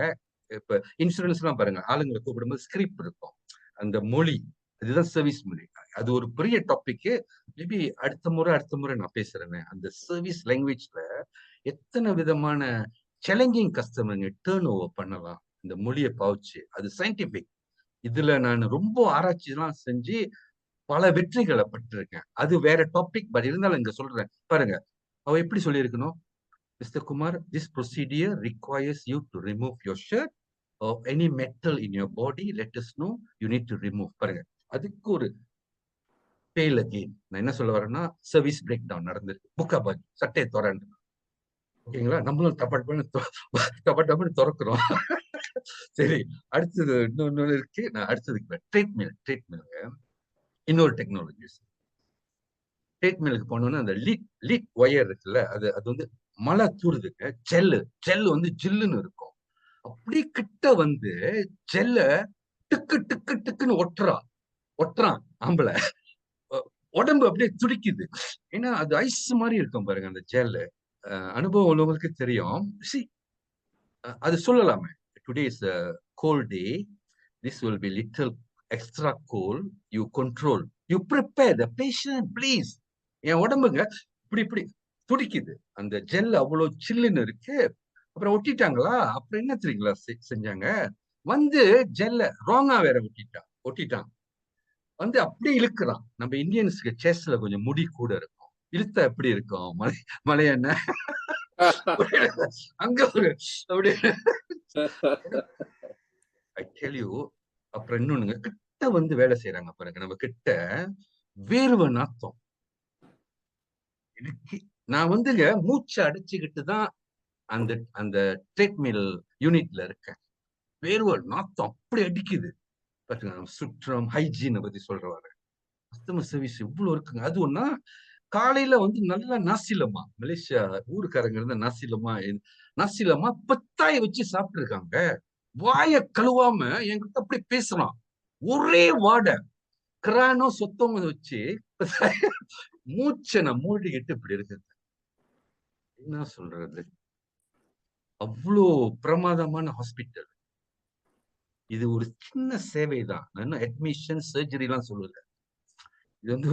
இப்ப இன்சூரன்ஸ் எல்லாம் பாருங்க, ஆளுங்களை கூப்பிடும்போது ஸ்கிரிப்ட் இருக்கும், அந்த மொழி, அதுதான் சர்வீஸ் மொழி. அது ஒரு பெரிய டாபிக். மேபி அடுத்த முறை நான் பேசுறேன். அந்த சர்வீஸ் லாங்குவேஜ்ல எத்தனை விதமான சேலஞ்சிங் கஸ்டமருங்க டேர்ன் ஓவர் பண்ணலாம் இந்த மொழியை பாவிச்சு. அது சயின்டிபிக். இதுல நான் ரொம்ப ஆராய்ச்சி எல்லாம் செஞ்சு பல வெற்றிகளை பெற்றிருக்கேன். அது வேற டாபிக். பட் இருந்தாலும் இங்க சொல்றேன் பாருங்க, அவ எப்படி சொல்லியிருக்கணும்? Mr. Kumar, this procedure requires you to remove your shirt or any metal in your body. Let us know you need to remove. பாருங்க, அதுக்கு ஒரு ஃபெயில் அகெயின். நான் என்ன சொல்ல வரேன்னா, சர்வீஸ் பிரேக் டவுன் நடந்திருக்கு. புக்கா பாஜ், சட்டையை திறந்து. ஓகேங்களா? நம்மளும் டப்பாட்டு திறக்கிறோம். சரி, அடுத்தது இன்னொன்னு இருக்கு. நான் அடுத்ததுக்கு ட்ரீட்மெண்ட் இன்னொரு டெக்னாலஜிஸ். ட்ரீட்மெண்ட்டுக்கு போனோம்னா அந்த லீட் ஒயர் இருக்குல்ல, அது வந்து மழை தூருதுங்க. ஜெல் வந்து ஜில்லுன்னு இருக்கும். அப்படி கிட்ட வந்து ஜெல்ல டிக்குன்னு ஒட்டுறான் ஆம்பளை. உடம்பு அப்படியே துடிக்குது. ஏன்னா அது ஐஸ் மாதிரி இருக்கும் பாருங்க அந்த ஜெல். அனுபவம் உள்ளவங்களுக்கு தெரியும். அது சொல்லலாமே, today is a cold day, this will be little extra cold, you control, you prepare the patient please. என் உடம்புங்க இப்படி துடிக்குது. அந்த ஜெல் அவ்வளவு சில்லுன்னு இருக்கு. அப்புறம் ஒட்டிட்டாங்களா? அப்புறம் என்ன தெரியுங்களா செஞ்சாங்க? வந்து ஜெல்ல ராங்கா வேற ஒட்டிட்டான். வந்து அப்படியே இழுக்கிறான். நம்ம இந்தியன்ஸ்க்கு செஸ்ல கொஞ்சம் முடி கூட இருக்கும், இழுத்தா எப்படி இருக்கும் மலையண்ண அங்க ஒரு அப்படி. I tell you, அப்புறம் இன்னொன்னுங்க, கிட்ட வந்து வேலை செய்யறாங்க பாருங்க, நம்ம கிட்ட வேர்வை நாத்தம். நான் வந்துங்க மூச்சை அடைச்சுக்கிட்டு தான் அந்த ட்ரீட்மெண்ட் யூனிட்ல இருக்கேன். வேர்வை நாத்தம் அப்படி அடிக்குது. சுற்றம் ஹைஜீனை பத்தி சொல்றவாரு. கஸ்டமர் சர்வீஸ் இவ்வளவு இருக்குங்க. அது ஒன்னா காலையில வந்து நல்லா நாசிலமா, மலேசியா ஊருக்காரங்க இருந்த நாசிலமா பத்தாய வச்சு சாப்பிட்டு இருக்காங்க. வாய கழுவாம என்கிட்ட அப்படி பேசுறான். ஒரே வாடை கிரானோ சொத்தம் வச்சு மூச்சை நான் மூழ்கிட்டு இப்படி இருக்குது. என்ன சொல்றது? அவ்வளோ பிரமாதமான ஹாஸ்பிட்டல். இது ஒரு சின்ன சேவை தான். நான் அட்மிஷன் சர்ஜரி எல்லாம் சொல்லல. இது வந்து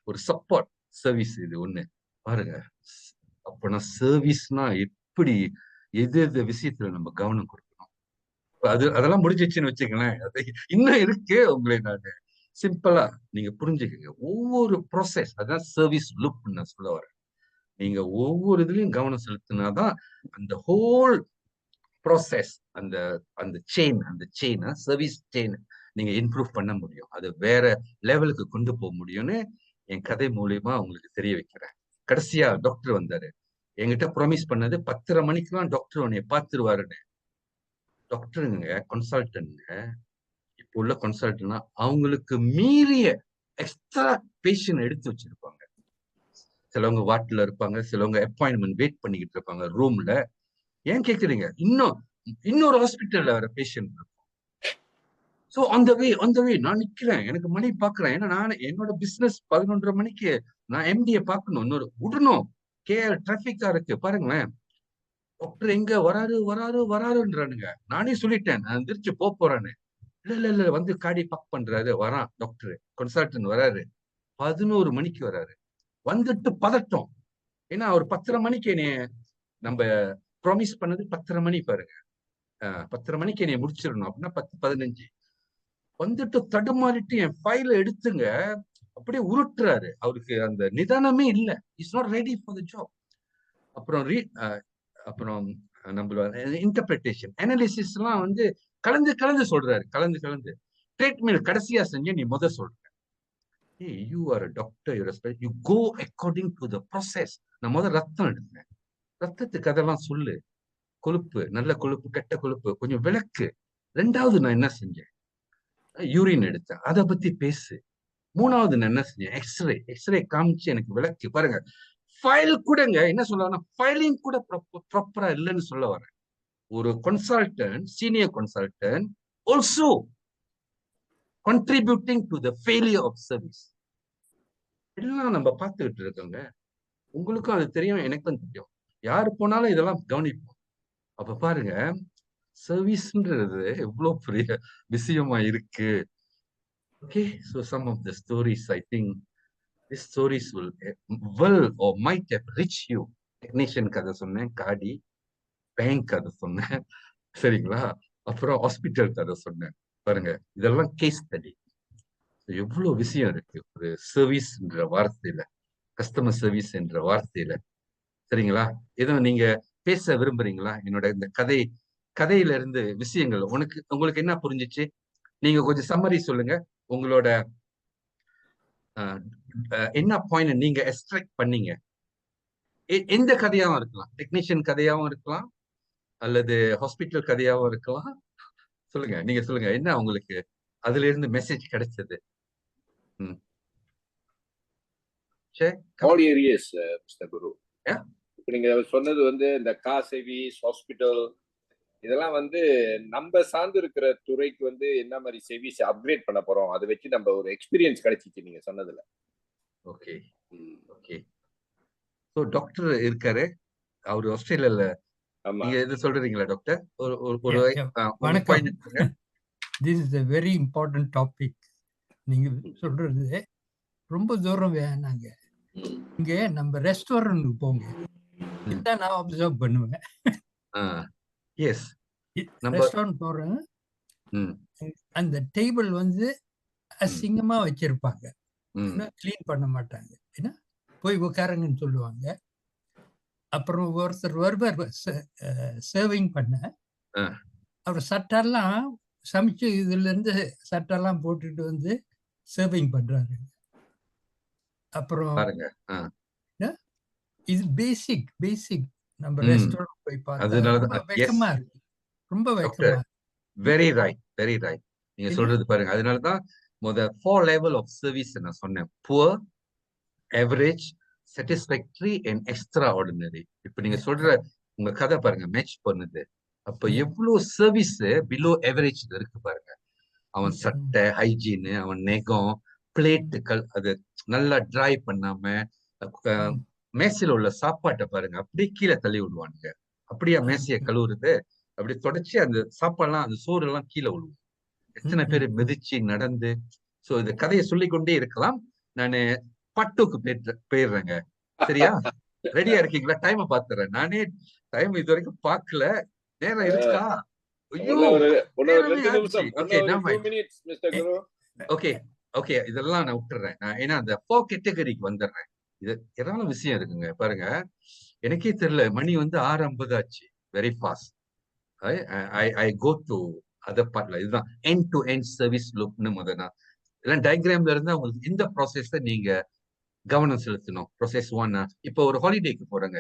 ஒரு சப்போர்ட் சர்வீஸ். இது ஒண்ணு பாருங்க. அப்பனா சர்வீஸ்னா எப்படி, எது விஷயத்துல நம்ம கவனம் கொடுக்கணும். அதெல்லாம் முடிஞ்சிச்சுன்னு வச்சுக்கங்களேன். இன்னும் இருக்கு. உங்களை நான் சிம்பிளா நீங்க புரிஞ்சுக்கங்க. ஒவ்வொரு ப்ராசஸ், அதான் சர்வீஸ் லூப் நான் சொல்ல வரேன். நீங்க ஒவ்வொரு இதுலயும் கவனம் செலுத்தினாதான் அந்த ஹோல் ப்ராசஸ், அந்த செயின் சர்வீஸ் செயின் நீங்க இம்ப்ரூவ் பண்ண முடியும், அது வேற லெவலுக்கு கொண்டு போக முடியும்னு என் கதை மூலியமா உங்களுக்கு தெரிய வைக்கிறேன். கடைசியா டாக்டர் வந்தாரு, என்கிட்ட ப்ராமிஸ் பண்ணது 10:30 மணிக்கெல்லாம் டாக்டர் உன்னைய பார்த்துருவாருன்னு. டாக்டருங்க, கன்சல்டன்ட்ங்க, இப்போ உள்ள கன்சல்டன்ட்னா அவங்களுக்கு மீறிய எக்ஸ்ட்ரா பேஷண்ட் எடுத்து வச்சிருப்பாங்க. சிலவங்க வார்ட்ல இருப்பாங்க, சிலவங்க அப்பாயின்மெண்ட் வெயிட் பண்ணிக்கிட்டு இருப்பாங்க ரூம்ல. ஏன் கேக்குறீங்க? இன்னொரு ஹாஸ்பிட்டல்ல வர பேஷண்ட் இருக்கும். சோ அந்த வே நான் நிக்கிறேன், எனக்கு மணி பாக்குறேன். ஏன்னா நான் என்னோட பிசினஸ் 11:30 மணிக்கு நான் எம்டிய பாக்கணும், இன்னொரு விடணும். கேஎல் டிராபிக்கா இருக்கு பாருங்களேன். டாக்டர் எங்க வராருன்றானுங்க. நானே சொல்லிட்டேன், நான் எந்திரிச்சு போறேன்னு. இல்ல வந்து காடி பக் பண்றாரு, வரான் டாக்டர் கன்சல்டன்ட் வராரு. 11 மணிக்கு வராரு. வந்துட்டு பதட்டம். ஏன்னா அவர் 10:30 மணிக்கு என்னைய நம்ம ப்ராமிஸ் பண்ணது 10:30 மணி பாருங்க. 10:30 மணிக்கு என்னைய முடிச்சிடணும் அப்படின்னா 10:15. வந்துட்டு தடுமாறிட்டு என் ஃபைல எடுத்துங்க அப்படியே உருட்டுறாரு. அவருக்கு அந்த நிதானமே இல்லை. Is not ready for the job. அப்புறம் நம்மளோட இன்டர்பிரிட்டேஷன் அனாலிசிஸ் எல்லாம் வந்து கலந்து சொல்றாரு. கலந்து ட்ரீட்மெண்ட் கடைசியா செஞ்சு நீ சொல்ற. Hey, you are a doctor, you go according to the process. நான் ரத்தம் எடுத்தேன். ரத்தத்துக்கு அதெல்லாம் சொல்லு. கொழுப்பு, நல்ல கொழுப்பு, கெட்ட கொழுப்பு, கொஞ்சம் விளக்கு. 2வது நான் என்ன செஞ்சேன்? யூரின் எடுத்தேன், அதை பத்தி பேசு. 3வது நான் என்ன செஞ்சேன்? எக்ஸ்ரே காமிச்சு எனக்கு விளக்கு. பாருங்க, ஃபைல் கூடங்க என்ன சொல்லுவாங்க, ஃபைலிங் கூட ப்ராப்பரா இல்லைன்னு சொல்ல வரேன். ஒரு consultant, senior consultant also contributing to the failure of service. எல்லாம் நம்ம பார்த்துக்கிட்டு இருக்கோங்க. உங்களுக்கும் அது தெரியும், எனக்கும் தெரியும். யாரு போனாலும் இதெல்லாம் கவனிப்போம். அப்ப பாருங்க, சர்வீஸ்ன்றது எவ்வளவு பெரிய விஷயமா இருக்கு. Okay, so some of the stories, I think these stories will or might have reached you. Technician கதை சொன்னேன், காடி பேங்க் கதை சொன்னேன், சரிங்களா? அப்புறம் ஹாஸ்பிட்டல் கதை சொன்னேன். பாருங்க, இதெல்லாம் கேஸ் ஸ்டடி. எவ்வளவு விஷயம் இருக்கு ஒரு சர்வீஸ் என்ற வார்த்தையில, கஸ்டமர் சர்வீஸ் என்ற வார்த்தையில, சரிங்களா? எதுவும் நீங்க பேச விரும்புறீங்களா? என்னோட இந்த கதையில இருந்து விஷயங்கள் உங்களுக்கு என்ன புரிஞ்சிச்சு? நீங்க கொஞ்சம் சம்மரி சொல்லுங்க. உங்களோட என்ன பாயிண்ட் நீங்க எக்ஸ்ட்ராக்ட் பண்ணீங்க? எந்த கதையாவும் இருக்கலாம், டெக்னீஷியன் கதையாவும் இருக்கலாம், அல்லது ஹாஸ்பிட்டல் கதையாவும் இருக்கலாம். சொல்லுங்க, நீங்க சொல்லுங்க, என்ன உங்களுக்கு அதுல இருந்து மெசேஜ் கிடைச்சது? All areas, Mr. Guru. இப்ப நீங்க சொன்னது வந்து இந்த கார் சர்வீஸ், ஹாஸ்பிட்டல், இதெல்லாம் வந்து நம்ம சார்ந்து இருக்கிற துறைக்கு வந்து என்ன மாதிரி சர்வீஸ் அப்கிரேட் பண்ண போறோம், அதை வச்சு நம்ம ஒரு எக்ஸ்பீரியன்ஸ் கிடைச்சிச்சு நீங்க சொன்னதுல. Okay okay. ஸோ டாக்டர் இருக்காரு, அவர் ஆஸ்திரேலியால. நீங்க எது சொல்றீங்களா டாக்டர்? வணக்கம். This is a very important topic. நீங்க சொல்றது ரொம்ப தூரம் வேணாங்க. இங்க நம்ம ரெஸ்டாரண்ட்டுக்கு போங்க, இதான் நான் அப்சர்வ் பண்ணுவேன். எஸ், ரெஸ்டாரண்ட் போறேன், அந்த டேபிள் வந்து அசிங்கமா வச்சிருப்பாங்க, கிளீன் பண்ண மாட்டாங்க. ஏன்னா போய் உட்காருங்கன்னு சொல்லுவாங்க. அப்புறம் ஒருத்தர் வருவார் சர்விங் பண்ண, அவர் சட்டெல்லாம் சமைச்சு இதுல இருந்து சட்டெல்லாம் போட்டுட்டு வந்து சர்விங் பண்றாரு. அப்புறம் இது பேசிக் நம்ம ரெஸ்டாரண்ட் போய் பார்த்தா ரொம்ப வெக்கமா இருக்கு, ரொம்ப வெக்கமா. வெரி ரைட் நீங்க சொல்றது பாருங்க. அதனாலதான் 4 level of service நான் சொன்னேன். Poor, average, satisfactory and extraordinary. இப்ப நீங்க சொல்ற உங்க கதை பாருங்க, மேட்ச் பண்ணுது. அப்ப எவ்வளவு சர்வீஸ் பிலோ ஆவரேஜ் இருக்கு பாருங்க. அவன் சட்டை, ஹைஜீன், அவன் நெகம், பிளேட்டுகள் அது நல்லா ட்ரை பண்ணாம, மேசையில உள்ள சாப்பாட்டை பாருங்க அப்படியே கீழே தள்ளி விடுவானுங்க. அப்படியே மேசைய கழுவுறது, அப்படி தொடச்சி அந்த சாப்பாடுலாம், அந்த சோறு எல்லாம் கீழே விழுவும். எத்தனை பேர் மிதிச்சு நடந்து. சோ இந்த கதையை சொல்லிக்கொண்டே இருக்கலாம். நானு பட்டுக்கு போயிடுறேங்க, சரியா? ரெடியா இருக்கீங்களா? டைம் பாத்துறேன். நானே டைம் இது வரைக்கும் பாக்கல, நேரம் இருக்கா? ஓகே, இதெல்லாம் நான் விட்டுறேன். ஏன்னா அந்த 4 கேட்டகரிக்கு வந்துடுறேன். இது ஏதாவது விஷயம் இருக்குங்க பாருங்க. எனக்கே தெரியல, மணி வந்து 6:50 ஆச்சு. Very fast. I go to அதை பார்ட்ல இதுதான் எண்ட் டு எண்ட் சர்வீஸ் லூப்னு முதல்ல இதெல்லாம் டயக்ராம்ல இருந்து உங்களுக்கு இந்த ப்ராசஸை நீங்க கவனம் செலுத்தணும். ப்ராசஸ் 1. இப்போ ஒரு ஹாலிடேக்கு போறங்க,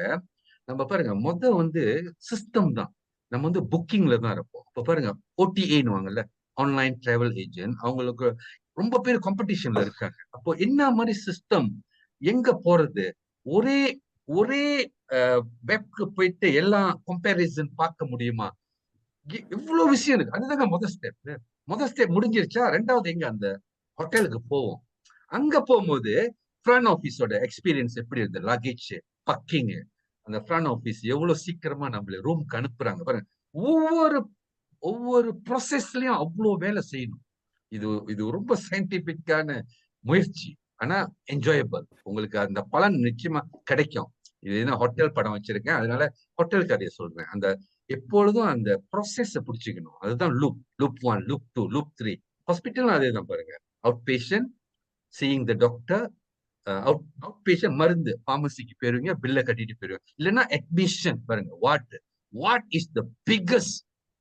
நம்ம பாருங்க வந்து சிஸ்டம் தான். நம்ம வந்து புக்கிங்ல தான் இருப்போம். இப்போ பாருங்க OTA வாங்கல்ல, ஆன்லைன் டிராவல் ஏஜென்ட், அவங்களுக்கு ரொம்ப பேர் காம்படிஷன்ல இருக்காங்க. அப்போ என்ன மாதிரி சிஸ்டம், எங்க போறது, ஒரே ஒரே வெப்க்கு போயிட்டு எல்லாம் கம்பேரிசன் பார்க்க முடியுமா? இவ்வளவு விஷயம் இருக்கு. அதுதாங்க முதல் ஸ்டெப். முதல் ஸ்டெப் முடிஞ்சிருச்சா, ரெண்டாவது எங்க அந்த ஹோட்டலுக்கு போவோம். அங்க போகும்போது ஃப்ரண்ட் ஆஃபீஸோட எக்ஸ்பீரியன்ஸ் எப்படி இருந்தது, லக்கேஜ் பக்கிங், அந்த ஃப்ரண்ட் ஆஃபீஸ் எவ்வளவு சீக்கிரமா நம்மள ரூமுக்கு அனுப்புறாங்க பாருங்க. ஒவ்வொரு ப்ராசஸ்லயும் அவ்வளவு வேலை செய்யணும். இது ரொம்ப சயின்டிபிக்கான முயற்சி, ஆனா என்ஜாயபிள். உங்களுக்கு அந்த பலன் நிச்சயமா கிடைக்கும். இது என்ன ஹோட்டல் படம் வச்சிருக்கேன், அதனால ஹோட்டல் கதையை சொல்றேன். அந்த எப்பொழுதும் அந்த ப்ராசஸ் பிடிச்சிக்கணும். அதுதான் லூப் 1, லூப் 2, லூப் 3. ஹாஸ்பிட்டல் அதே தான் பாருங்க. Out patient, seeing the doctor, out patient மருந்து பார்மசிக்கு போயிருவீங்க, பில்ல கட்டிட்டு போயிருவீங்க. இல்லைன்னா அட்மிஷன் பாருங்க. What is the biggest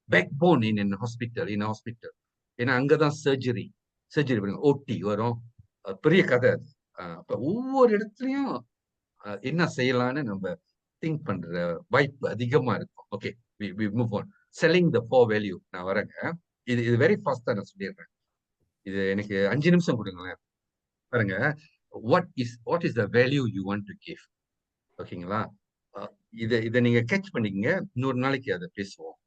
backbone in hospital? ஏன்னா அங்கதான் சர்ஜரி பாருங்க, ஓடி வரும், பெரிய கதை அது. அப்ப ஒவ்வொரு இடத்துலயும் என்ன செய்யலாம்னு நம்ம திங்க் பண்ற வாய்ப்பு அதிகமா இருக்கும். Okay, we move on. Selling the 4 value. நான் வரேங்க. இது வெரி ஃபாஸ்டா நான் சொல்லிடுறேன். இது எனக்கு 5 நிமிஷம் கொடுங்களேன். பாருங்க, what is the value you want to give? ஓகேங்களா? இதை நீங்க கேட்ச் பண்ணிக்கங்க. இன்னொரு நாளைக்கு அதை பேசலாம்.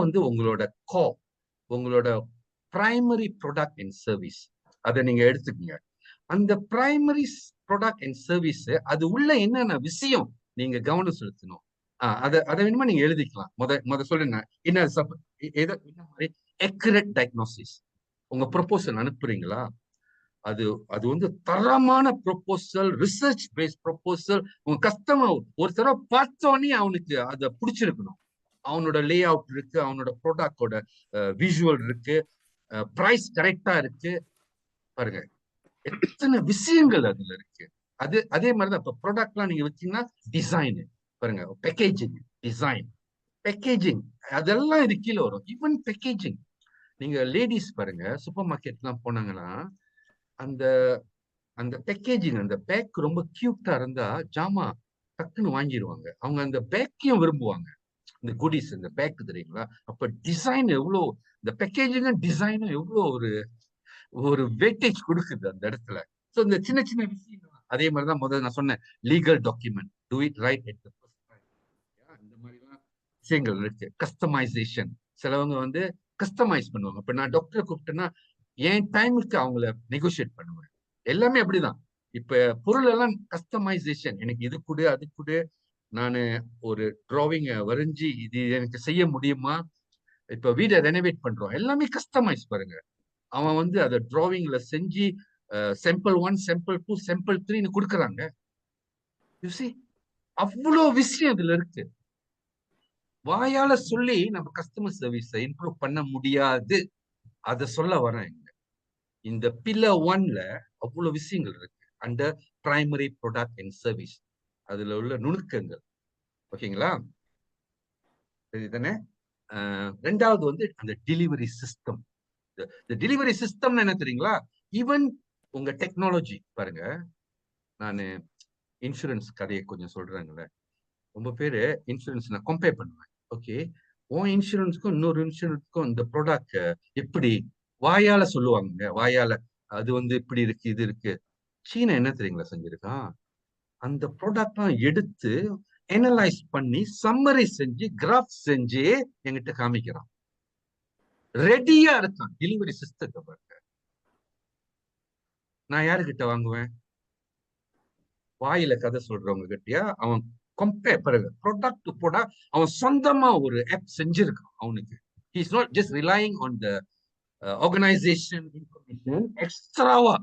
வந்து உங்களோட உங்களோட பிரைமரி ப்ராடக்ட் அண்ட் சர்வீஸ் அதை நீங்க எடுத்துக்கங்க. அந்த பிரைமரி ப்ராடக்ட் அண்ட் சர்வீஸ் அது உள்ள என்னென்ன விஷயம் நீங்க கவனம் செலுத்தணும், அதை வேணுமா நீங்க எழுதிக்கலாம். முத சொல்லுங்க என்ன மாதிரி அக்யூரேட் டயக்னோசிஸ். உங்க ப்ரொபோசல் அனுப்புறீங்களா, அது வந்து தரமான ப்ரொபோசல், ரிசர்ச் பேஸ்ட் ப்ரொபோசல். உங்க கஸ்டமர் ஒரு தடவை பார்த்தோன்னே அவனுக்கு அதை பிடிச்சிருக்கணும். அவனோட லே அவுட் இருக்கு, அவனோட ப்ராடக்டோட விஷுவல் இருக்கு, பிரைஸ் கரெக்டா இருக்கு. பாருங்க எத்தனை விஷயங்கள் அதுல இருக்கு. அதே மாதிரிதான் இப்ப ப்ராடக்ட்லாம் நீங்க வச்சீங்கன்னா டிசைன் பாருங்க, பேக்கேஜிங் அதெல்லாம் இது கீழே வரும். ஈவன் பேக்கேஜிங், நீங்க லேடிஸ் பாருங்க, சூப்பர் மார்க்கெட் எல்லாம் போனாங்கன்னா அந்த அந்த பேக்கேஜிங், அந்த பேக் ரொம்ப கியூட்டா இருந்தா ஜாமா டக்குன்னு வாங்கிடுவாங்க. அவங்க அந்த பேக்கையும் விரும்புவாங்க. இந்த குடிஸ், இந்த பேக் தெரியுங்களா? அப்ப டிசைன் எவ்வளோ, இந்த பேக்கேஜிங்கும் டிசைனும் எவ்வளோ ஒரு வெயிட்டேஜ் கொடுக்குது அந்த இடத்துல. ஸோ இந்த சின்ன சின்ன விஷயம். அதே மாதிரிதான் முதல்ல நான் சொன்னேன், legal document, two it right at the first time. இந்த மாதிரிலாம் விஷயங்கள் இருக்கு. கஸ்டமைசேஷன், சிலவங்க வந்து கஸ்டமைஸ் பண்ணுவாங்க. இப்ப நான் டாக்டரை கூப்பிட்டேன்னா என் டைமுக்கு அவங்கள நெகோசியேட் பண்ணுவேன். எல்லாமே அப்படிதான். இப்ப பொருள் எல்லாம் கஸ்டமைசேஷன், எனக்கு இது கொடு அது கொடு, நான் ஒரு டிராவிங்க வரைஞ்சி இது எனக்கு செய்ய முடியுமா? இப்ப வீடை ரெனோவேட் பண்றோம், எல்லாமே கஸ்டமைஸ் பாருங்க. அவன் வந்து அதை டிராவிங்ல செஞ்சு சாம்பிள் 1, சாம்பிள் 2, சாம்பிள் 3 கொடுக்குறாங்க. அவ்வளோ விஷயம் இதுல இருக்கு. வாயால சொல்லி நம்ம கஸ்டமர் சர்வீஸை இம்ப்ரூவ் பண்ண முடியாது. அதை சொல்ல வரேன். இந்த பில்லர் 1ல அவ்வளவு விஷயங்கள் இருக்கு. Under primary product and service, அதுல உள்ள நுணுக்கங்கள். ஓகேங்களா? சரிதானே? ரெண்டாவது வந்து அந்த டெலிவரி சிஸ்டம். டெலிவரி சிஸ்டம் என்ன தெரியுங்களா? ஈவன் உங்க டெக்னாலஜி பாருங்க. நான் இன்சூரன்ஸ் கதையை கொஞ்சம் சொல்றேங்களே. ரொம்ப பேரு இன்சூரன்ஸ் நான் கம்பேர் பண்ணுவேன். ஓகே, உன் இன்சூரன்ஸ்க்கும் இன்னொரு இன்சூரன்ஸ்க்கும் இந்த ப்ராடக்ட் எப்படி வாயால சொல்லுவாங்க. வாயால அது வந்து இப்படி இருக்கு, இது இருக்கு. சீனா என்ன தெரியுங்களா செஞ்சிருக்கான்? அந்த ப்ராடக்ட்லாம் எடுத்து அனலைஸ் பண்ணி சம்மரி செஞ்சு கிராஃப் செஞ்சு என்கிட்ட காமிக்கிறான். ரெடியா இருக்கான் டெலிவரி சிஸ்டத்தை பாருங்க. நான் யாருக்கிட்ட வாங்குவேன்? வாயில கதை சொல்றவங்க கிட்டயா? அவன் கம்பேர் பாருங்க, ப்ராடக்ட் டு ப்ராடக்ட் அவன் சொந்தமா ஒரு ஆப் செஞ்சிருக்கான். அவனுக்கு he is not just relying on the organization information. எக்ஸ்ட்ராவா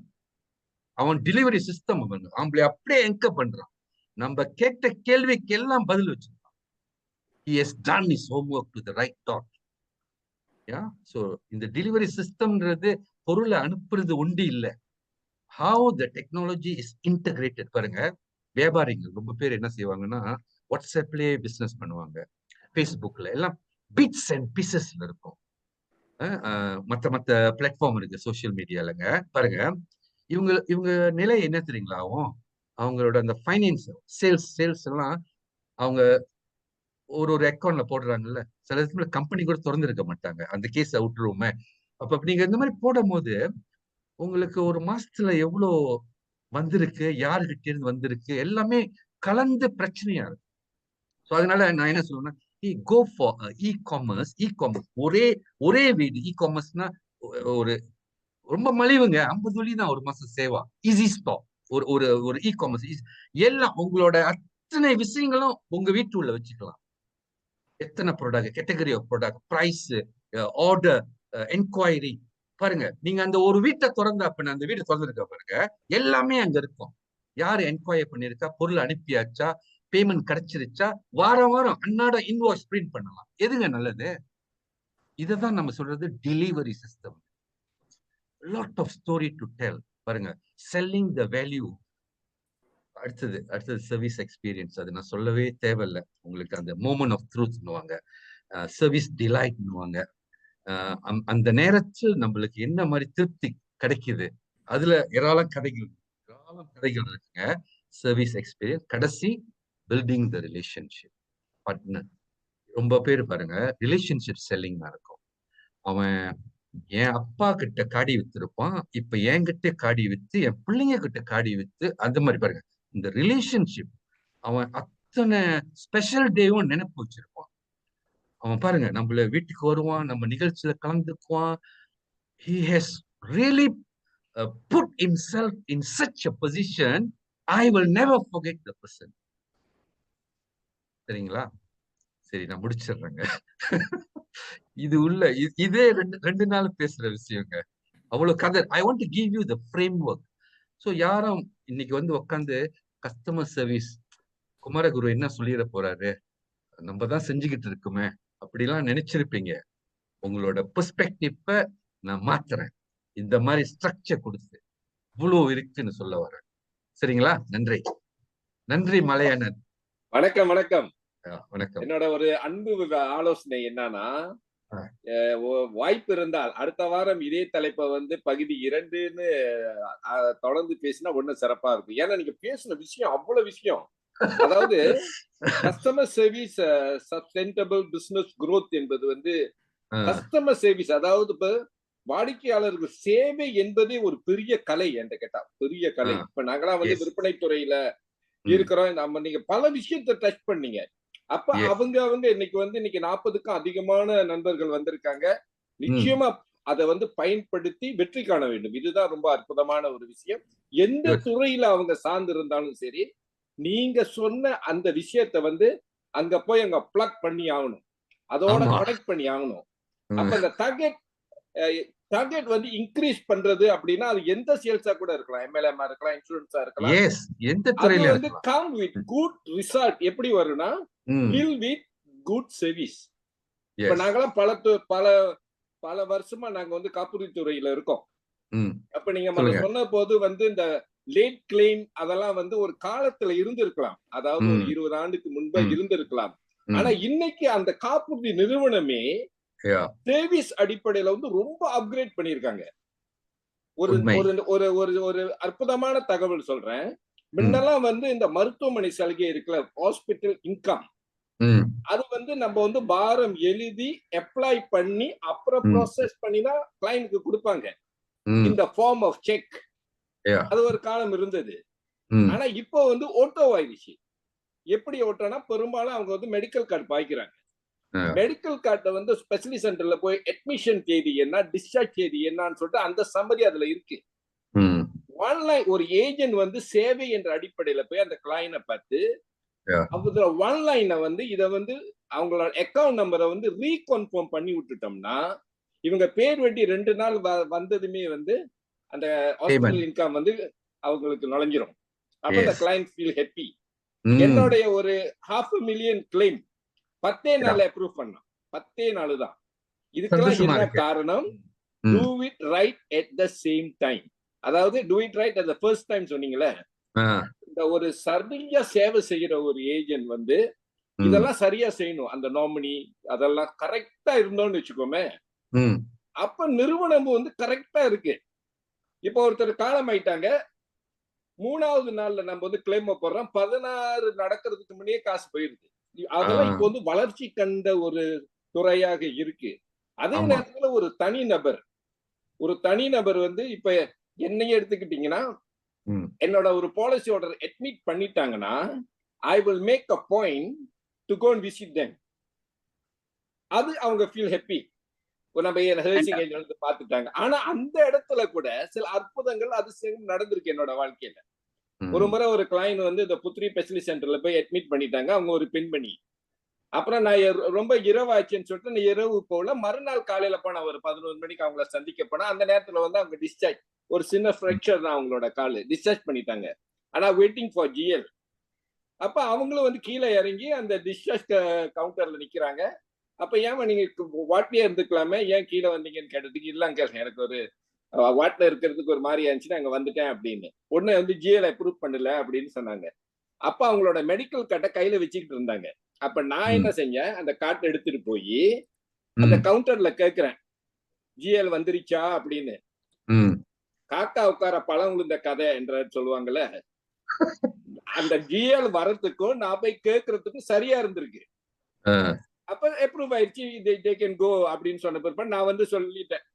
அவன் டெலிவரி சிஸ்டம் அவங்களை அப்படியே என்கர் பண்றான். நம்ம கேட்ட கேள்விக்கு எல்லாம் பதில் வச்சிருக்கான். he has done his homework to the right dot. So இந்த டெலிவரி சிஸ்டம்ன்றது பொருளை அனுப்புறது ஒண்டி இல்லை. how the technology is integrated பாருங்க. வியாபாரிகள் ரொம்ப பேர் என்ன செய்வாங்கன்னா வாட்ஸ்அப்லயே பிசினஸ் பண்ணுவாங்க, ஃபேஸ்புக்ல எல்லாம் பிட்ஸ் அண்ட் பீசஸ்ல இருக்கும். மற்ற பிளாட்ஃபார்ம் இருக்கு சோசியல் மீடியாலங்க. பாருங்க, இவங்க நிலை என்ன தெரியுங்களா ஆகும்? அவங்களோட அந்த ஃபைனான்ஸ் சேல்ஸ் எல்லாம் அவங்க ஒரு அக்கௌண்ட்ல போடுறாங்கல்ல, சில இடத்துல கம்பெனி கூட திறந்துருக்க மாட்டாங்க, அந்த கேஸ் விட்டுருவோமே. அப்ப நீங்க இந்த மாதிரி போடும் போது உங்களுக்கு ஒரு மாசத்துல எவ்வளோ வந்திருக்கு, யாருகிட்ட இருந்து வந்திருக்கு, எல்லாமே கலந்து பிரச்சனையா இருக்கு. ஸோ அதனால நான் என்ன சொல்லுவேன்னா, கோ ஃபார் இ-காமர்ஸ். ஒரே வீடு இ-காமர்ஸ்னா ஒரு ரொம்ப மலிவுங்க, 50 வழி தான் ஒரு மாசம் சேவா. ஈஸி ஸ்டாப் ஒரு ஒரு ஒரு இ-காமர்ஸ் எல்லாம் உங்களோட அத்தனை விஷயங்களும் உங்க வீட்டுள்ள வச்சுக்கலாம். எத்தனை product, category of product, price, order, enquiry. பாருங்க, நீங்க அந்த ஒரு வீட்டை திறந்த அப்ப அந்த வீட்டை திறந்துருக்க பாருங்க, எல்லாமே அங்க இருக்கும். யாரு என்கொயரி பண்ணிருக்கா, பொருள் அனுப்பியாச்சா, பேமெண்ட் கிடைச்சிருச்சா, வாரம் வாரம் அன்னாட இன்வாய்ஸ் பிரிண்ட் பண்ணலாம். எதுங்க நல்லது? இதுதான் நம்ம சொல்றது delivery system. Lot of story to tell. பாருங்க, செல்லிங் த வேல்யூ. அடுத்தது சர்வீஸ் எக்ஸ்பீரியன்ஸ். அது நான் சொல்லவே தேவையில்லை. உங்களுக்கு அந்த மோமெண்ட் ஆஃப் ட்ரூத்னுவாங்க, சர்வீஸ் டிலைட்னுவாங்க. அந்த நேரத்தில் நம்மளுக்கு என்ன மாதிரி திருப்தி கிடைக்குது, அதுல ஏராளம் கதைகள் இருக்குங்க. Service experience. கடைசி, பில்டிங் த ரிலேஷன்ஷிப் பார்ட்னர். ரொம்ப பேர் பாருங்க, ரிலேஷன்ஷிப் செல்லிங் இருக்கும். அவன் என் அப்பா கிட்ட காடி வித்துருப்பான், இப்ப என்கிட்ட காடி வித்து, என் பிள்ளைங்க கிட்ட காடி வித்து, அந்த மாதிரி பாருங்க. இந்த ரிலேஷன்ஷிப் அவன் அத்தனை ஸ்பெஷல் டேவும் நினைப்பு வச்சிருப்பான். அவன் பாருங்க, நம்மள வீட்டுக்கு வருவான், நம்ம நிகழ்ச்சியில கலந்துக்குவான். He has really put himself in such a position. I will never forget the person. சரிங்களா? சரி, நான் முடிச்சிடுறேங்க. இது இதே ரெண்டு நாள் பேசுற விஷயங்க, அவ்வளவு கதை. I want to give you the framework. So யாரும் இன்னைக்கு உட்காந்து கஸ்டமர் சர்வீஸ் குமாரகுரு என்ன சொல்லிட போறாரு, நம்ம தான் செஞ்சுக்கிட்டு இருக்குமே அப்படிலாம் நினைச்சிருப்பீங்க. உங்களோட பெர்ஸ்பெக்டிவ நான் மாத்துறேன், இந்த மாதிரி ஸ்ட்ரக்சர் கொடுத்து. இவ்வளவு இருக்குன்னு சொல்ல வரேன். சரிங்களா? நன்றி மலையண்ணன். வணக்கம். வணக்கம். வணக்கம். என்னோட ஒரு அன்பு ஆலோசனை என்னன்னா, வாய்ப்பு இருந்தால் அடுத்த வாரம் இதே தலைப்பை பகுதி 2ன்னு தொடர்ந்து பேசினா ஒன்னும் சிறப்பா இருக்கும். ஏன்னா நீங்க பேசின விஷயம் அவ்வளவு விஷயம். அதாவது customer service sustainable business growth என்பது கஸ்டமர் சர்வீஸ், அதாவது இப்ப வாடிக்கையாளருக்கு சேவை என்பதே ஒரு பெரிய கலை என்று கேட்டா, பெரிய கலை. இப்ப நாங்களாம் விற்பனை துறையில இருக்கிறோம். நீங்க பல விஷயத்தை டச் பண்ணீங்க. அப்ப அவங்க இன்னைக்கு இன்னைக்கு 40க்கும் அதிகமான நண்பர்கள் வந்திருக்காங்க. நிச்சயமா அதை பயன்படுத்தி வெற்றி காண வேண்டும். இதுதான் ரொம்ப அற்புதமான ஒரு விஷயம். எந்த துறையில அவங்க சார்ந்து இருந்தாலும் சரி, நீங்க சொன்ன அந்த விஷயத்தை அங்க போய் அங்க பிளக் பண்ணி ஆகணும், அதோட கனெக்ட் பண்ணி ஆகணும். அப்ப அந்த டார்கெட் இன்க்ரீஸ் பண்றது அப்படின்னா அது எந்த சேல்ஸா கூட இருக்கலாம், எம்எல்எம் இருக்கலாம், இன்சூரன்ஸா இருக்கலாம். எந்த துறையில அது கம் வித் குட் ரிசல்ட். எப்படி வரும்னா, டீல் வித் குட் சர்வீஸ். இப்ப நாங்களாம் பல வருஷமா நாங்க காப்புறுதி துறையில இருக்கோம். அப்ப நீங்க சொன்ன போது இந்த லேட் கிளைம் அதெல்லாம் ஒரு காலத்துல இருந்திருக்கலாம், அதாவது ஒரு 20 ஆண்டுக்கு முன்பு இருந்திருக்கலாம். ஆனா இன்னைக்கு அந்த காப்புறுதி நிறுவனமே சர்வீஸ் அடிப்படையில ரொம்ப அப்கிரேட் பண்ணிருக்காங்க. ஒரு அற்புதமான தகவல் சொல்றேன். முன்னெல்லாம் இந்த மருத்துவமனை சலுகை இருக்குல்ல, ஹாஸ்பிட்டல் இன்கம், அது நம்ம பாரம் எழுதி அப்ளை பண்ணி அப்புறம் ப்ராசஸ் பண்ணினா கிளையன்ட்க்கு கொடுப்பாங்க இந்த ஃபார்ம் ஆஃப் செக். அது ஒரு காலம் இருந்தது. ஆனா இப்போ ஓட்டோ ஆயிடுச்சு. எப்படி ஓட்டோனா, பெரும்பாலும் அவங்க மெடிக்கல் கார்டு பாய்க்கிறாங்க. மெடிக்கல் கார்டை ஸ்பெஷலிஸ்ட் சென்டர்ல போய் அட்மிஷன் தேதி என்ன, டிஸ்சார்ஜ் தேதி என்னன்னு சொல்லிட்டு அந்த சம்மரி அதுல இருக்கு. ஆன்லைன் ஒரு ஏஜென்ட் சேவை என்ற அடிப்படையில போய் அந்த கிளையனை பார்த்து அதுல ஆன்லைனை இதை அவங்களோட அக்கௌண்ட் நம்பரை ரீகன்ஃபார்ம் பண்ணி விட்டுட்டோம்னா, இவங்க பேர் வெட்டி 2 நாள் வந்ததுமே அந்த ஹாஸ்பிட்டல் இன்கம் அவங்களுக்கு நுழைஞ்சிரும். அப்ப அந்த கிளையன்ட் ஃபீல் ஹாப்பி. என்னுடைய ஒரு 500,000 கிளைம் 10 நாள் அப்ரூவ் பண்ணோம். 10 நாள் தான். இதுக்கெல்லாம் என்ன காரணம்? Do it right at the same time. அதாவது do it right at the first time சொன்னீங்களே, இந்த ஒரு சரியா சேவை செய்யற ஒரு ஏஜென்ட் இதெல்லாம் சரியா செய்யணும். அந்த நாமினி அதெல்லாம் கரெக்டா இருந்தோம்னு வச்சுக்கோமே, அப்ப நிறுவனம் வந்து கரெக்டா இருக்கு. இப்ப ஒருத்தர் காலம் ஆயிட்டாங்க, 3வது நாள்ல நம்ம வந்து கிளைம் போடுறோம், 16 நடக்கிறதுக்கு முன்னே காசு போயிருது. அதெல்லாம் இப்ப வந்து வளர்ச்சி கண்ட ஒரு துறையாக இருக்கு. அதே நேரத்துல ஒரு தனிநபர் வந்து இப்ப என்னையே எடுத்துக்கிட்டீங்கன்னா, என்னோட ஒரு பாலிசி ஆர்டர் அட்மிட் பண்ணிட்டாங்கன்னா, I will make a point to go and visit them. அது அவங்க ஃபீல் ஹாப்பி. நம்ம ஹெல்சிங் ஏஜ் வந்து பாத்துட்டாங்க. ஆனா அந்த இடத்துல கூட சில அற்புதங்கள் அதிசயங்கள் நடந்திருக்கு என்னோட வாழ்க்கையில. ஒரு முறை ஒரு கிளைண்ட் வந்து இந்த புத்ரி ஸ்பெஷலிஸ்ட் சென்டர்ல போய் அட்மிட் பண்ணிட்டாங்க. அவங்க ஒரு பெண்மணி. அப்புறம் நான் ரொம்ப இரவாச்சுன்னு சொல்லிட்டு நான் இரவு போல மறுநாள் காலையில போனேன். ஒரு 11 மணிக்கு அவங்கள சந்திக்க போனா, அந்த நேரத்துல வந்து அவங்க டிஸ்சார்ஜ், ஒரு சின்ன ஃப்ராக்சர் தான் அவங்களோட காலு, டிஸ்சார்ஜ் பண்ணிட்டாங்க. ஆனா வெயிட்டிங் ஃபார் ஜிஎல். அப்ப அவங்களும் வந்து கீழே இறங்கி அந்த டிஸ்சார்ஜ் கவுண்டர்ல நிக்கிறாங்க. அப்ப ஏன் நீங்க வாட்லயே இருந்துக்கலாமே, ஏன் கீழே வந்தீங்கன்னு கேட்டதுக்கு, இல்லங்க எனக்கு ஒரு வாட்ல இருக்கிறதுக்கு ஒரு மாதிரி இருந்துச்சு, அங்க வந்துட்டேன் அப்படின்னு. உடனே வந்து ஜிஎல் அப்ரூவ் பண்ணல அப்படின்னு சொன்னாங்க. அப்ப அவங்களோட மெடிக்கல் கார்டை கையில வச்சுக்கிட்டு இருந்தாங்க. அப்ப நான் என்ன செஞ்சேன், அந்த கார்டை எடுத்துட்டு போய் அந்த கவுண்டர்ல கேட்கிறேன், ஜிஎல் வந்துருச்சா அப்படின்னு. காக்கா உட்கார பழம் விழுந்த கதை என்ற சொல்லுவாங்கல்ல, அந்த ஜிஎல் வரதுக்கும் நான் போய் கேட்கறதுக்கும் சரியா இருந்திருக்கு. அப்ப அப்ரூவ் ஆயிடுச்சு, தே கேன் கோ அப்படின்னு சொன்ன பிறகு நான் வந்து சொல்லிட்டேன்,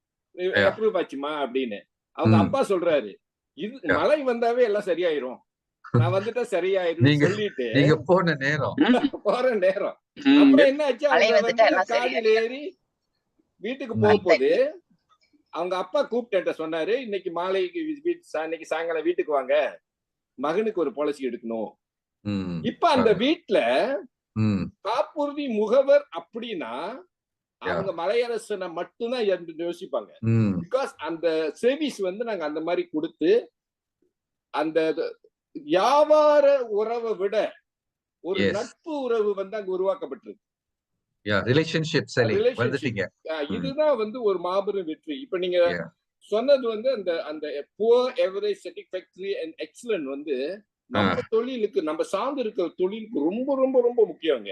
அப்ரூவ் ஆச்சுமா அப்படின்னு. அவங்க அப்பா சொல்றாரு, இது மழை வந்தாவே எல்லாம் சரியாயிரும், நான் வந்துட்டா சரியாயிரும் சொல்லிட்டு நீங்க போற நேரம் அப்புறம் என்ன ஆச்சு, அவங்க வந்து காடியில ஏறி வீட்டுக்கு போகும்போது அவங்க அப்பா கூப்பிட்டு சொன்னாரு, இன்னைக்கு மாலைக்கு இன்னைக்கு சாயங்காலம் வீட்டுக்கு வாங்க, மகனுக்கு ஒரு பாலிசி எடுக்கணும். இப்ப அந்த வீட்டுல காப்புறுதி முகவர் அப்படின்னா அவங்க மலையரசனை மட்டும்தான் யோசிப்பாங்க. பிகாஸ் அந்த சர்வீஸ் வந்து நாங்க அந்த மாதிரி கொடுத்து, அந்த வியாபார உறவை விட ஒரு நட்பு உறவு வந்து அங்க உருவாக்கப்பட்டிருக்கு. இதுதான் வந்து ஒரு மாபெரும் வெற்றி. இப்ப நீங்க சொன்னது வந்து அந்த poor average satisfactory and excellent வந்து நம்ம தொழிலுக்கு, நம்ம சார்ந்து இருக்கிற தொழிலுக்கு ரொம்ப ரொம்ப ரொம்ப முக்கியங்க.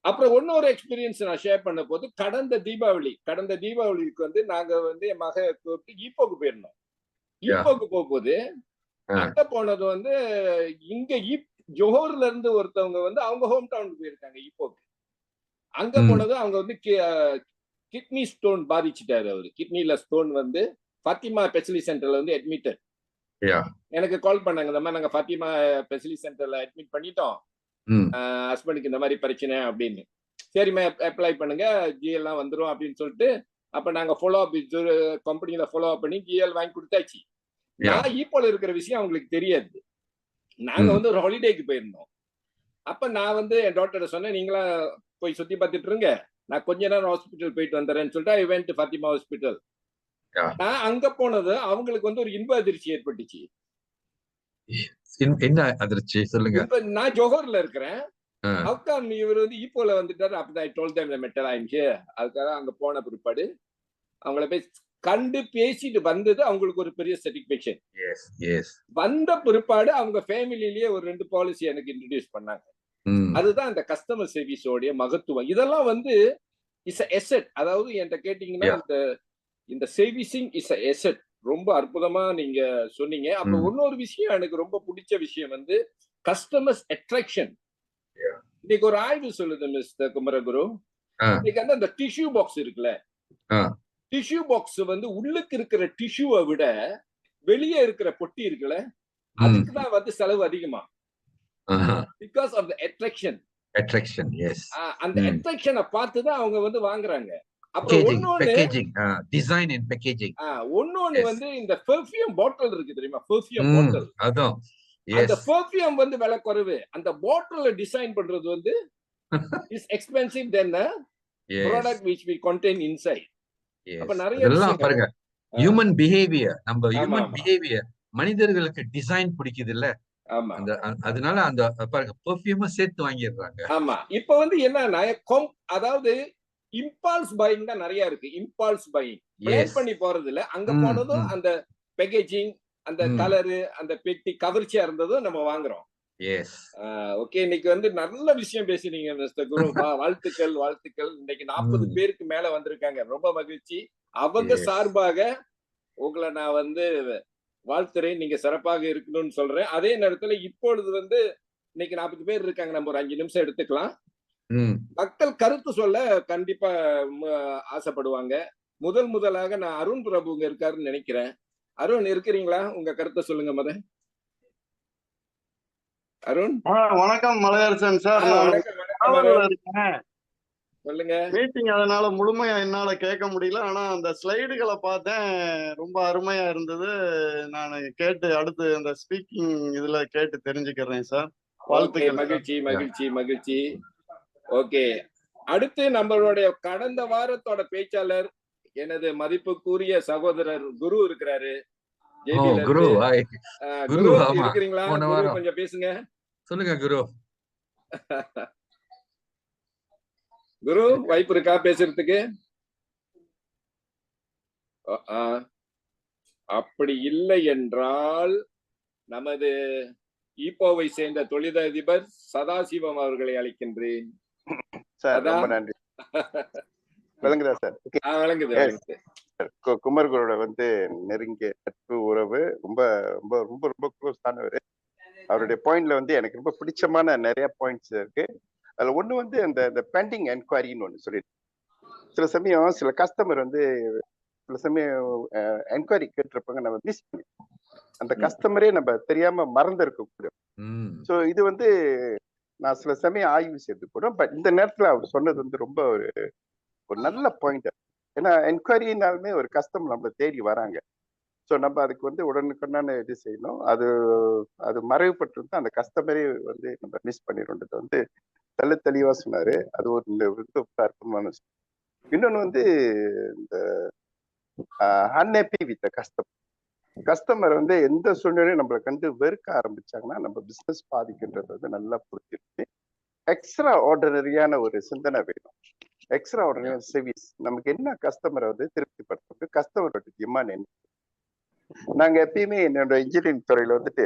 அப்புறம் இன்னொரு எக்ஸ்பீரியன்ஸ் நான் ஷேர் பண்ண போது, கடந்த தீபாவளிக்கு வந்து நாங்க வந்து என் மக ஈப்போக்கு போயிருந்தோம். ஈப்போக்கு போகும்போது அங்க போனது வந்து இங்க ஜோஹர்ல இருந்து ஒருத்தவங்க வந்து அவங்க ஹோம் டவுனுக்கு போயிருக்காங்க ஈப்போக்கு. அங்க போனது அவங்க வந்து கிட்னி ஸ்டோன் பாதிச்சுட்டாரு. அவரு கிட்னில ஸ்டோன் வந்து ஃபாத்திமா ஸ்பெஷலிஸ்ட் சென்டர்ல வந்து அட்மிட்டட். எனக்கு கால் பண்ணாங்க, இந்த மாதிரி நாங்க ஃபாத்திமா ஸ்பெஷலிஸ்ட் சென்டர்ல அட்மிட் பண்ணிட்டோம், ஹஸ்பண்டுக்கு இந்த மாதிரி பிரச்சனை அப்படின்னு. சரிம்மா அப்ளை பண்ணுங்க, ஜிஎல்லாம் வந்துடும் அப்படின்னு சொல்லிட்டு, அப்ப நாங்க ஃபாலோ அப் கம்பெனியில ஃபாலோ அப் பண்ணி ஜிஎல் வாங்கி கொடுத்தாச்சு. நான் ஈப்போல இருக்கிற விஷயம் அவங்களுக்கு தெரியாது. நாங்க வந்து ஒரு ஹாலிடேக்கு போயிருந்தோம். அப்ப நான் வந்து என் டாக்டர் சொன்னேன், நீங்களா போய் சுத்தி பார்த்துட்டு இருங்க, நான் கொஞ்ச நேரம் ஹாஸ்பிட்டல் போயிட்டு வந்துடுறேன்னு சொல்லிட்டு I went to Fatima hospital. நான் அங்க போனது அவங்களுக்கு வந்து ஒரு இன்ப அதிர்ச்சி ஏற்பட்டுச்சு. என்ன அதிர்ச்சி சொல்லுங்க? நான் ஜோஹர்ல இருக்கிறேன், அவுக்காம் இவர் வந்து ஈப்போல வந்துட்டாரு. அப்ப ஐ டோல்ட் देम மெட்டல் ஆயிடுச்சு. அதுக்காக அங்க போன பிற்பாடு அவங்கள போய் கண்டு பேசிட்டு வந்தது அவங்களுக்கு ஒரு பெரிய சாட்டிஸ்ஃபேக்ஷன். வந்த பிற்பாடு அவங்க ஃபேமிலிலேயே ஒரு 2 பாலிசி எனக்கு இன்ட்ரோடியூஸ் பண்ணாங்க. அதுதான் இந்த கஸ்டமர் சர்வீஸோடைய மகத்துவம். இதெல்லாம் வந்து இஸ் அ எசெட். அதாவது என்கிட்ட கேட்டீங்கன்னா இந்த சர்வீசிங் இஸ் அ எசெட். ரொம்ப அற்புதமா நீங்க சொன்னீங்க. அப்ப இன்னொரு விஷயம் எனக்கு ரொம்ப பிடிச்ச விஷயம் வந்து கஸ்டமர்ஸ் அட்ராக்ஷன். இன்னைக்கு ஒரு ஆய்வு சொல்லுது மிஸ்டர் குமரகுரு, இன்னைக்கு வந்து அந்த டிஷ்யூ பாக்ஸ் இருக்குல்ல, டிஷ்யூ பாக்ஸ் வந்து உள்ளுக்கு இருக்கிற டிஷ்யூவை விட வெளியே இருக்கிற பொட்டி இருக்குல்ல, அதுக்குதான் வந்து செலவு அதிகமா. Because of the attraction. அந்த அட்ராக்ஷனை பார்த்து தான் அவங்க வந்து வாங்குறாங்க. அப்புறம் ஒன்னொன்னு வந்து இந்த பெர்ஃபியூம் பாட்டில் இருக்கு தெரியுமா, பெர்ஃபியூம் பாட்டில். அந்த பெர்ஃபியூம் வந்து விலை குறைவு, அந்த பாட்டில டிசைன் பண்றது வந்து is expensive then a product which we contain inside. அப்ப நிறைய பாருங்க, ஹியூமன் பிஹேவியர், நம்ம ஹியூமன் பிஹேவியர், மனிதர்களுக்கு டிசைன் பிடிக்குது இல்ல, அதனால அந்த பாருங்க பெர்ஃபியூம் சேர்த்து வாங்கிடுறாங்க. ஆமா, இப்ப வந்து என்னன்னா அதாவது இம்பால்ஸ் பையிங் தான் நிறைய இருக்கு. இம்பால்ஸ் பையிங் பிளான் பண்ணி போறது இல்ல, அங்க போனதும் அந்த பேக்கேஜிங், அந்த கலரு, அந்த பெட்டி கவர்ச்சியா இருந்ததும் நம்ம வாங்குறோம். எஸ். ஓகே, இன்னைக்கு வந்து நல்ல விஷயம் பேசினீங்க மிஸ்டர் குரு. வாழ்த்துக்கள், வாழ்த்துக்கள். இன்னைக்கு 40 பேருக்கு மேல வந்திருக்காங்க. ரொம்ப மகிழ்ச்சி. அவங்க எஸ். சார்பாக உங்களை நான் வந்து வாழ்த்துறேன். நீங்க சிறப்பாக இருக்கணும்னு சொல்றேன். அதே நேரத்துல இப்பொழுது வந்து இன்னைக்கு 40 பேர் இருக்காங்க. நம்ம ஒரு 5 நிமிஷம் எடுத்துக்கலாம். மக்கள் கருத்து சொல்ல கண்டிப்பா ஆசைப்படுவாங்க. முதலாக நான் அருண் பிரபுங்க இருக்காருன்னு நினைக்கிறேன். அருண் இருக்கிறீங்களா? உங்க கருத்தை சொல்லுங்க முத. அருண். வணக்கம் மலையரசன் சார். வணக்கம். சொல்லுங்க. மீட்டிங் அதனால முழுமையா என்னால கேட்க முடியல. ஆனா அந்த ஸ்லைடுகளை பார்த்தேன், ரொம்ப அருமையா இருந்தது. நான் கேட்டு அடுத்து அந்த ஸ்பீக்கிங் இதுல கேட்டு தெரிஞ்சுக்கிறேன் சார். வாழ்த்துக்கள். மகிழ்ச்சி மகிழ்ச்சி மகிழ்ச்சி. ஓகே, அடுத்து நம்மளுடைய கடந்த வாரத்தோட பேச்சாளர் எனது மதிப்புக்குரிய சகோதரர் குரு இருக்கிறாரு. குரு இருக்கிறீங்களா? குரு கொஞ்சம் பேசுங்க. சொல்லுங்க குரு. குரு வாய்ப்பு இருக்கா பேசுறதுக்கு? அப்படி இல்லை என்றால் நமது ஈப்போவை சேர்ந்த தொழிலதிபர் சதாசிவம் அவர்களை அழைக்கின்றேன். ரொம்ப நன்றி. விளங்குதா சார்? விளங்குது. குமர்குரோட வந்து நெருங்கிய நட்பு உறவு, ரொம்ப ரொம்ப ரொம்ப ரொம்ப க்ளோஸானவர். அவருடைய பாயிண்ட்ல வந்து எனக்கு ரொம்ப பிடிச்சமான நிறைய பாயிண்ட்ஸ் இருக்கு. அதுல ஒண்ணு வந்து அந்த பெண்டிங் என்கொயரின்னு ஒண்ணு சொல்லிட்டு, சில சமயம் சில கஸ்டமர் வந்து சில சமயம் என்கொயரி கேட்டிருப்பாங்க, நம்ம மிஸ் பண்ணி அந்த கஸ்டமரே நம்ம தெரியாம மறந்துருக்க கூடும். ஸோ இது வந்து நான் சில சமயம் ஆய்வு செய்து கூட, பட் இந்த நேரத்துல அவர் சொன்னது வந்து ரொம்ப ஒரு நல்ல பாயிண்ட். ஏன்னா என்கொயரினாலுமே ஒரு கஸ்டமர் நம்மளை தேடி வராங்க. ஸோ நம்ம அதுக்கு வந்து உடனுக்குடான இது செய்யணும். அது மறைவுபட்டு அந்த கஸ்டமரே வந்து நம்ம மிஸ் பண்ணிடுறது வந்து தெளிவா சொன்னாரு. அது ஒரு அர்த்தமான விஷயம். இன்னொன்னு வந்து இந்த அன்ஹாப்பி வித் கஸ்டமர் வந்து எந்த சூழ்நிலையும் நம்மளை கண்டு வெறுக்க ஆரம்பிச்சாங்கன்னா நம்ம பிசினஸ் பாதிக்கின்றது வந்து நல்லா புரிஞ்சிருச்சு. எக்ஸ்ட்ரா ஆர்டினரியான ஒரு சிந்தனை வேணும். Extra ordinary service. நமக்கு என்ன கஸ்டமரை வந்து திருப்திப்படுத்துறது, கஸ்டமரோட டிமாண்ட் என்ன. நாங்க எப்பயுமே என்னோட இன்ஜினியரிங் துறையில வந்துட்டு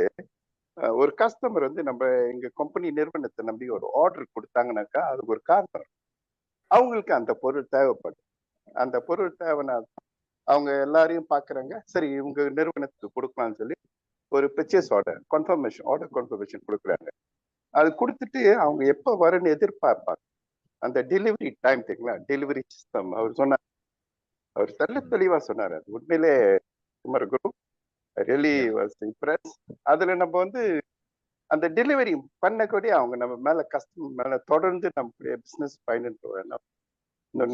ஒரு கஸ்டமர் வந்து நம்ம எங்க கம்பெனி நிறுவனத்தை நம்பி ஒரு ஆர்டர் கொடுத்தாங்கன்னாக்கா அதுக்கு ஒரு காரணம். அவங்களுக்கு அந்த பொருள் தேவைப்படும். அந்த பொருள் தேவைன்னா அவங்க எல்லாரையும் பாக்குறாங்க, சரி இவங்க நிறுவனத்துக்கு கொடுக்கலாம்னு சொல்லி ஒரு பர்ச்சேஸ் ஆர்டர் கன்ஃபர்மேஷன் கொடுக்குறாங்க. அது கொடுத்துட்டு அவங்க எப்ப வரும்னு எதிர்பார்ப்பாங்க. அந்த டெலிவரி டைம் தெரியுங்களா, டெலிவரி சிஸ்டம் அவர் சொன்னார். அவர் தெளிவா சொன்னார். அது உண்மையிலே குமார் குரு ரியலி வாஸ் இம்ப்ரெஸ். அதுல நம்ம வந்து அந்த டெலிவரி பண்ணக்கூடிய அவங்க நம்ம மேல கஸ்டமர் மேல தொடர்ந்து நம்மளுடைய பிசினஸ் பயணிட்டு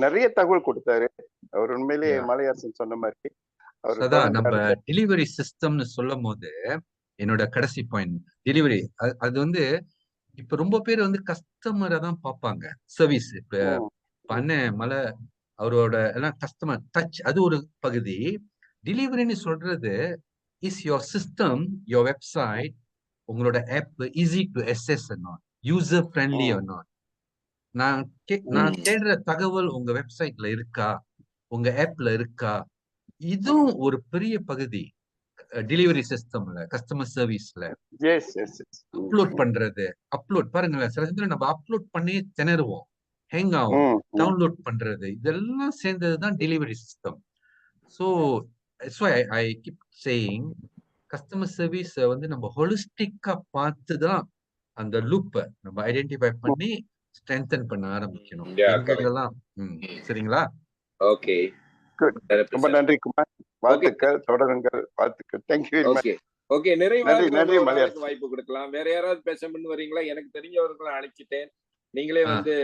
நிறைய தகவல் கொடுத்தாரு. அவர் உண்மையிலேயே மலையரசன் சொன்ன மாதிரி நம்ம டெலிவரி சிஸ்டம்னு சொல்லும் போது என்னோட கடைசி பாயிண்ட் டெலிவரி. அது வந்து இப்ப ரொம்ப பேர் வந்து கஸ்டமரை தான் பார்ப்பாங்க. சர்வீஸ் இப்ப பண்ண மலை அவரோட எல்லாம் கஸ்டமர் டச் அது ஒரு பகுதி. டெலிவரின்னு சொல்றது is your system, your website, உங்களோட app easy to access or not, user friendly or not. நான் தேடுற தகவல் உங்க வெப்சைட்ல இருக்கா, உங்க ஆப்ல இருக்கா? இதுவும் ஒரு பெரிய பகுதி டெலிவரி சிஸ்டம்ல, கஸ்டமர் சர்வீஸ்ல. அப்லோட் பண்றது, அப்லோட் பாருங்களேன், சில சமயம் நம்ம அப்லோட் பண்ணி திணறுவோம், ஹேங் ஆகும். டவுன்லோட் பண்றது, இதெல்லாம் சேர்ந்ததுதான் delivery system. So that's why I keep saying customer service வந்து நம்ம ஹோலிஸ்டிக்கா பார்த்துதான் அந்த லூப்பை நம்ம ஐடென்டிஃபை பண்ணி ஸ்ட்ரென்தன் பண்ண ஆரம்பிக்கணும். எங்கெல்லாம் சரிங்களா? ஓகே, ரொம்ப நன்றி குமார். வாழ்த்துக்கள், தொடருங்கள். வாழ்த்துக்கள். Thank you very much. ஓகே, நிறைவாக வாய்ப்பு கொடுக்கலாம். வேற யாராவது பேச வரீங்களா? எனக்கு தெரிஞ்சவர்களை அழைச்சிட்டேன். நீங்களே வந்து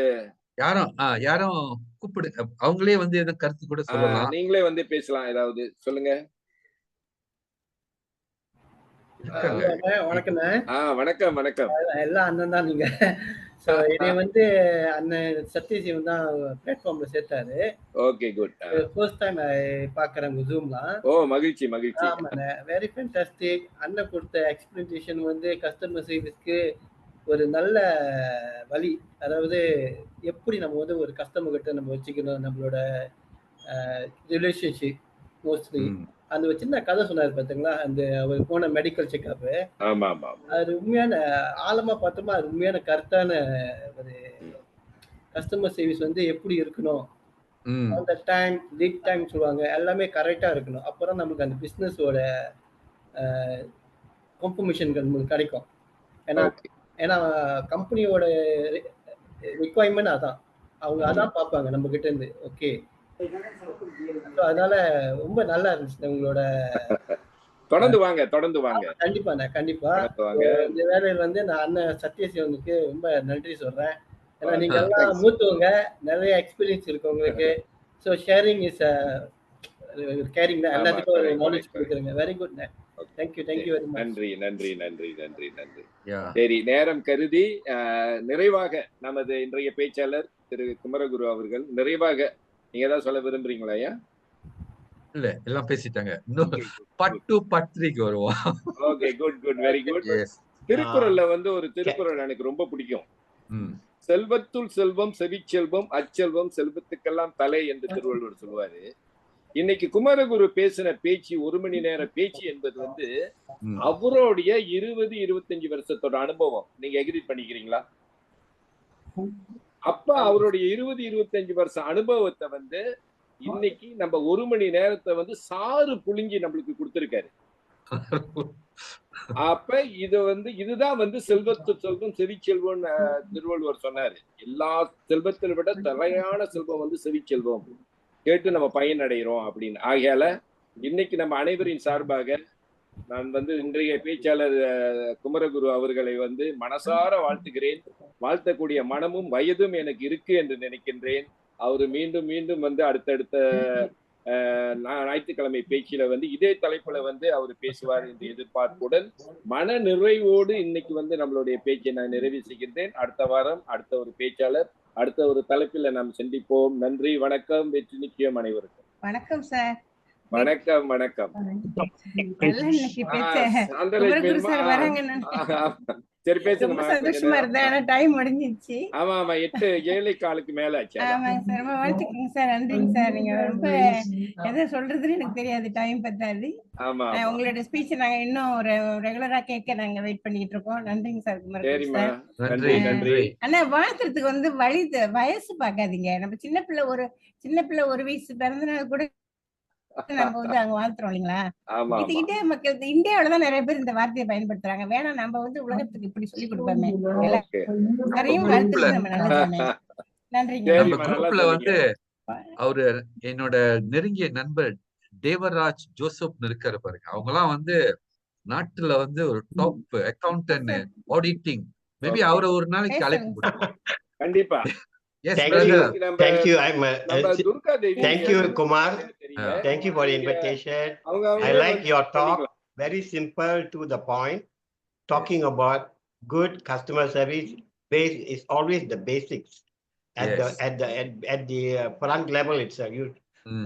யாரும் கூப்பிடு, அவங்களே வந்து எதுவும் கருத்து கூட சொல்லலாம். நீங்களே வந்து பேசலாம், ஏதாவது சொல்லுங்க. வணக்கம். எல்லாம் அண்ணன் தான் நீங்க. என்னை வந்து அண்ணன் சத்யசிவன் தான் பிளாட்ஃபார்ம்ல சேர்த்தாரு. Okay, good. ஃபர்ஸ்ட் டைம் பாக்குறேன் உங்க ஜூம்லாம். மகிழ்ச்சி. ஆமாண்ணே, வெரி ஃபேன்டாஸ்டிக். அண்ணன் கொடுத்த எக்ஸ்பிளனேஷன் வந்து கஸ்டமர் சர்வீஸ்க்கு ஒரு நல்ல வழி. அதாவது எப்படி நம்ம வந்து ஒரு கஸ்டமர் கிட்ட நம்ம வச்சுக்கணும், நம்மளோட ரிலேஷன்ஷிப் மோஸ்ட்லி அந்த ஒரு சின்ன கதை சொன்னாரு பாத்தீங்களா, அந்த அவர் போன மெடிக்கல் செக்அப். ஆமா ஆமா ஆமா. அது உண்மையான ஆழமா பார்த்தோமா, அது உண்மையான கருத்தான ஒரு கஸ்டமர் சர்வீஸ் வந்து எப்படி இருக்கணும், ம் அந்த டைம் லீட் டைம் சொல்லுவாங்க, எல்லாமே கரெக்டா இருக்கணும். அப்பதான் நமக்கு அந்த பிசினஸோட கன்ஃபர்மேஷன்கள் நமக்கு கிடைக்கும். ஏன்னா ஓகே. ஏன்னா கம்பெனியோட ரிக்வயர்மெண்ட் அதான். அவங்க அதான் பார்ப்பாங்க நம்ம கிட்ட இருந்து. ஓகே. So, அதனால ரொம்ப நல்லா இருந்துச்சு உங்களோட. தொடர்ந்து வாங்க, தொடர்ந்து வாங்க, கண்டிப்பாண்ணே, கண்டிப்பா. தொடர்ந்து வாங்க. இந்த வேலையில வந்து நான் அண்ணன் சத்யசிவனுக்கு ரொம்ப நன்றி சொல்றேன். ஏன்னா நீங்க எல்லாம் Thanks. மூத்தவங்க, நிறைய எக்ஸ்பீரியன்ஸ் இருக்கு உங்களுக்கு. ஸோ ஷேரிங் இஸ் கேரிங் தான். ஆமா, எல்லாத்துக்கும் ஒரு correct, நாலேஜ் correct, கொடுக்குறீங்க. Very good. Okay. Thank you very much. நன்றி நன்றி நன்றி நன்றி நன்றி. யா சரி, நேரம் கருதி நிறைவாக நமது இன்றைய பேச்சாளர் திரு குமரகுரு அவர்கள் நிறைவாக நீங்க ஏதாவது சொல்ல விரும்புறீங்களா ஐயா? இல்ல எல்லாம் பேசிட்டாங்க. இன்னும் Okay, good, part good. 2 part 3க்கு வருவோம். Okay, good, good, very good. Yes. திருக்குறள்ல வந்து ஒரு திருக்குறள் எனக்கு ரொம்ப பிடிக்கும். ம் செல்வத்துள் செல்வம், செவிச்செல்வம், அச்செல்வம், செல்வத்துக்கெல்லாம் தலை என்று திருவள்ளுவர் சொல்லுவாரு. இன்னைக்கு குமரகுரு பேசின பேச்சு, 1 மணி நேர பேச்சு என்பது வந்து ம் அவருடைய 20-25 வருஷத்தோட அனுபவம். நீங்க எக்ரி பண்ணிக்கிறீங்களா? அப்ப அவருடைய 20-25 வருஷ அனுபவத்தை வந்து இன்னைக்கு நம்ம 1 மணி நேரத்தை வந்து சாறு புழுங்கி நம்மளுக்கு கொடுத்திருக்காரு. அப்ப இத வந்து இதுதான் வந்து செல்வத்து செல்வம் செவிச்செல்வம் திருவள்ளுவர் சொன்னாரு. எல்லா செல்வத்தை விட தலையான செல்வம் வந்து செவிச்செல்வம். கேட்டு நம்ம பயனடைகிறோம் அப்படின்னு. ஆகையால இன்னைக்கு நம்ம அனைவரின் சார்பாக நான் வந்து இன்றைய பேச்சாளர் குமரகுரு அவர்களை வந்து மனசார வாழ்த்துகிறேன். வாழ்த்தக்கூடிய மனமும் வயதும் எனக்கு இருக்கு என்று நினைக்கின்றேன். அவரு மீண்டும் மீண்டும் வந்து அடுத்தடுத்த ஞாயிற்றுக்கிழமை பேச்சில வந்து இதே தலைப்புல வந்து அவர் பேசுவார் என்று எதிர்பார்ப்புடன் மன நிறைவோடு இன்னைக்கு வந்து நம்மளுடைய பேச்சை நான் நிறைவு செய்கின்றேன். அடுத்த வாரம் அடுத்த ஒரு பேச்சாளர், அடுத்த ஒரு தலைப்பில் நாம் சந்திப்போம். நன்றி, வணக்கம், வெற்றி நிச்சயம் அனைவருக்கும். வணக்கம் சார். வணக்கம் வணக்கம். சரி பேசுங்க. சந்தோஷமா இருந்தேன். ஆனா டைம் முடிஞ்சிருச்சு. ஆமா ஆமா, 8:15 மேல ஆச்சு. ஆமாங்க சார். ரொம்ப வாழ்த்துக்குங்க சார். நன்றிங்க சார். நீங்க ரொம்ப எதை சொல்றதுன்னு எனக்கு தெரியாது, டைம் பத்தாது. ஆமா, உங்களோட ஸ்பீச் நாங்க இன்னும் ரெகுலரா கேட்க நாங்க வெயிட் பண்ணிட்டு இருக்கோம். நன்றிங்க சார். சரிம்மா, நன்றி நன்றி. ஆனா வாழ்த்துறதுக்கு வந்து வயசு பார்க்காதீங்க. நம்ம சின்ன பிள்ளை 1 வயசு பிறந்தனால கூட நம்ம வந்து அங்க வாழ்த்துறோம் இல்லைங்களா? இதுகிட்டே மக்கள் இந்தியாவிலதான் நிறைய பேர் இந்த வார்த்தையை பயன்படுத்துறாங்க. வேணா நம்ம வந்து உலகத்துக்கு இப்படி சொல்லி கொடுப்போமே. எல்லாரையும் வாழ்த்துறது நம்ம நல்லதானே. நன்றிங்க. நம்ம குரூப்ல வந்து அவரு என்னோட நெருங்கிய நண்பர் தேவராஜ் ஜோசப் இருக்காரு பாருங்க. அவங்க எல்லாம் வந்து நாட்டுல வந்து ஒரு டாப் அக்கவுண்டன்ட், ஆடிட்டிங். மேபி அவரை ஒரு நாளைக்கு அழைக்க முடியும். கண்டிப்பா. Yes, thank brother. you. Thank you, Kumar. Thank you for the invitation. I like your talk. Very simple to the point. Talking about good customer service base is always the basics. At the front level itself, you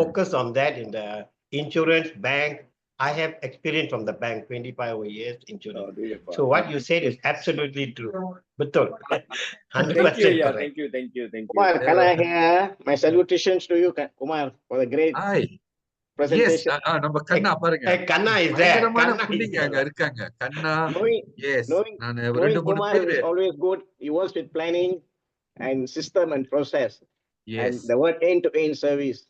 focus on that in the insurance bank. I have experience from the bank, 25 years insurance. So what you said is absolutely true. Betul. 100% correct. Thank you. Kumar, can I hear my salutations to you, Kumar, for the great presentation? Yes, நம்ம கண்ணா பாருங்க. Kanna is there. புள்ளிங்க அங்க இருக்காங்க. கண்ணா. Yes. நான் knowing Kumar is always good. He works with planning and system and process. Yes. And the word end-to-end service.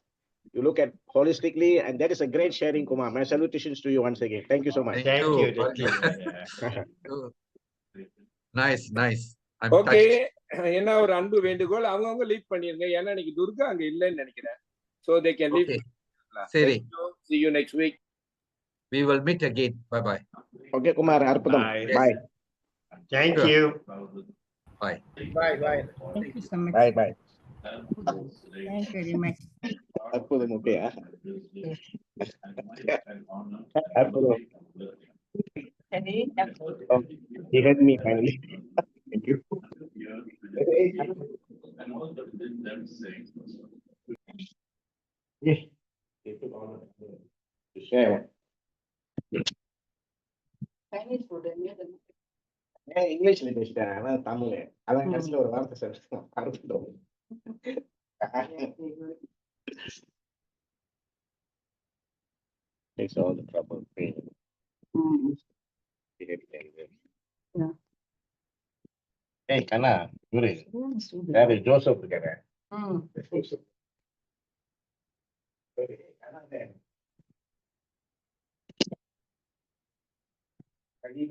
You look at holistically, and that is a great sharing, Kumar. My salutations to you once again. Thank you so much. Thank you. Nice. Okay, என்ன ஒரு அன்பு வேண்டுகோள், அவங்க lead பண்ணிருங்க. ஏன்னா இன்னைக்கு துர்கா அங்க இல்லைன்னு நினைக்கிறேன். So they can leave. சரி. See you next week. We will meet again. Bye. Okay, Kumar. Arpadam. Bye. Thank you. Bye. Thank you so much. Bye. Thank you very much. Arpadam, okay. Arpadam. Oh, he heard me finally. Thank you. இங்கிலீஷ்ல பேசிட்டேன். ஆனா தமிழ் அதான் கடைசியில ஒரு வார்த்தை sir. takes all the trouble, pain. Yeah. Hey, Kana, Yuri, there is Joseph together. Joseph. Kana there. Can you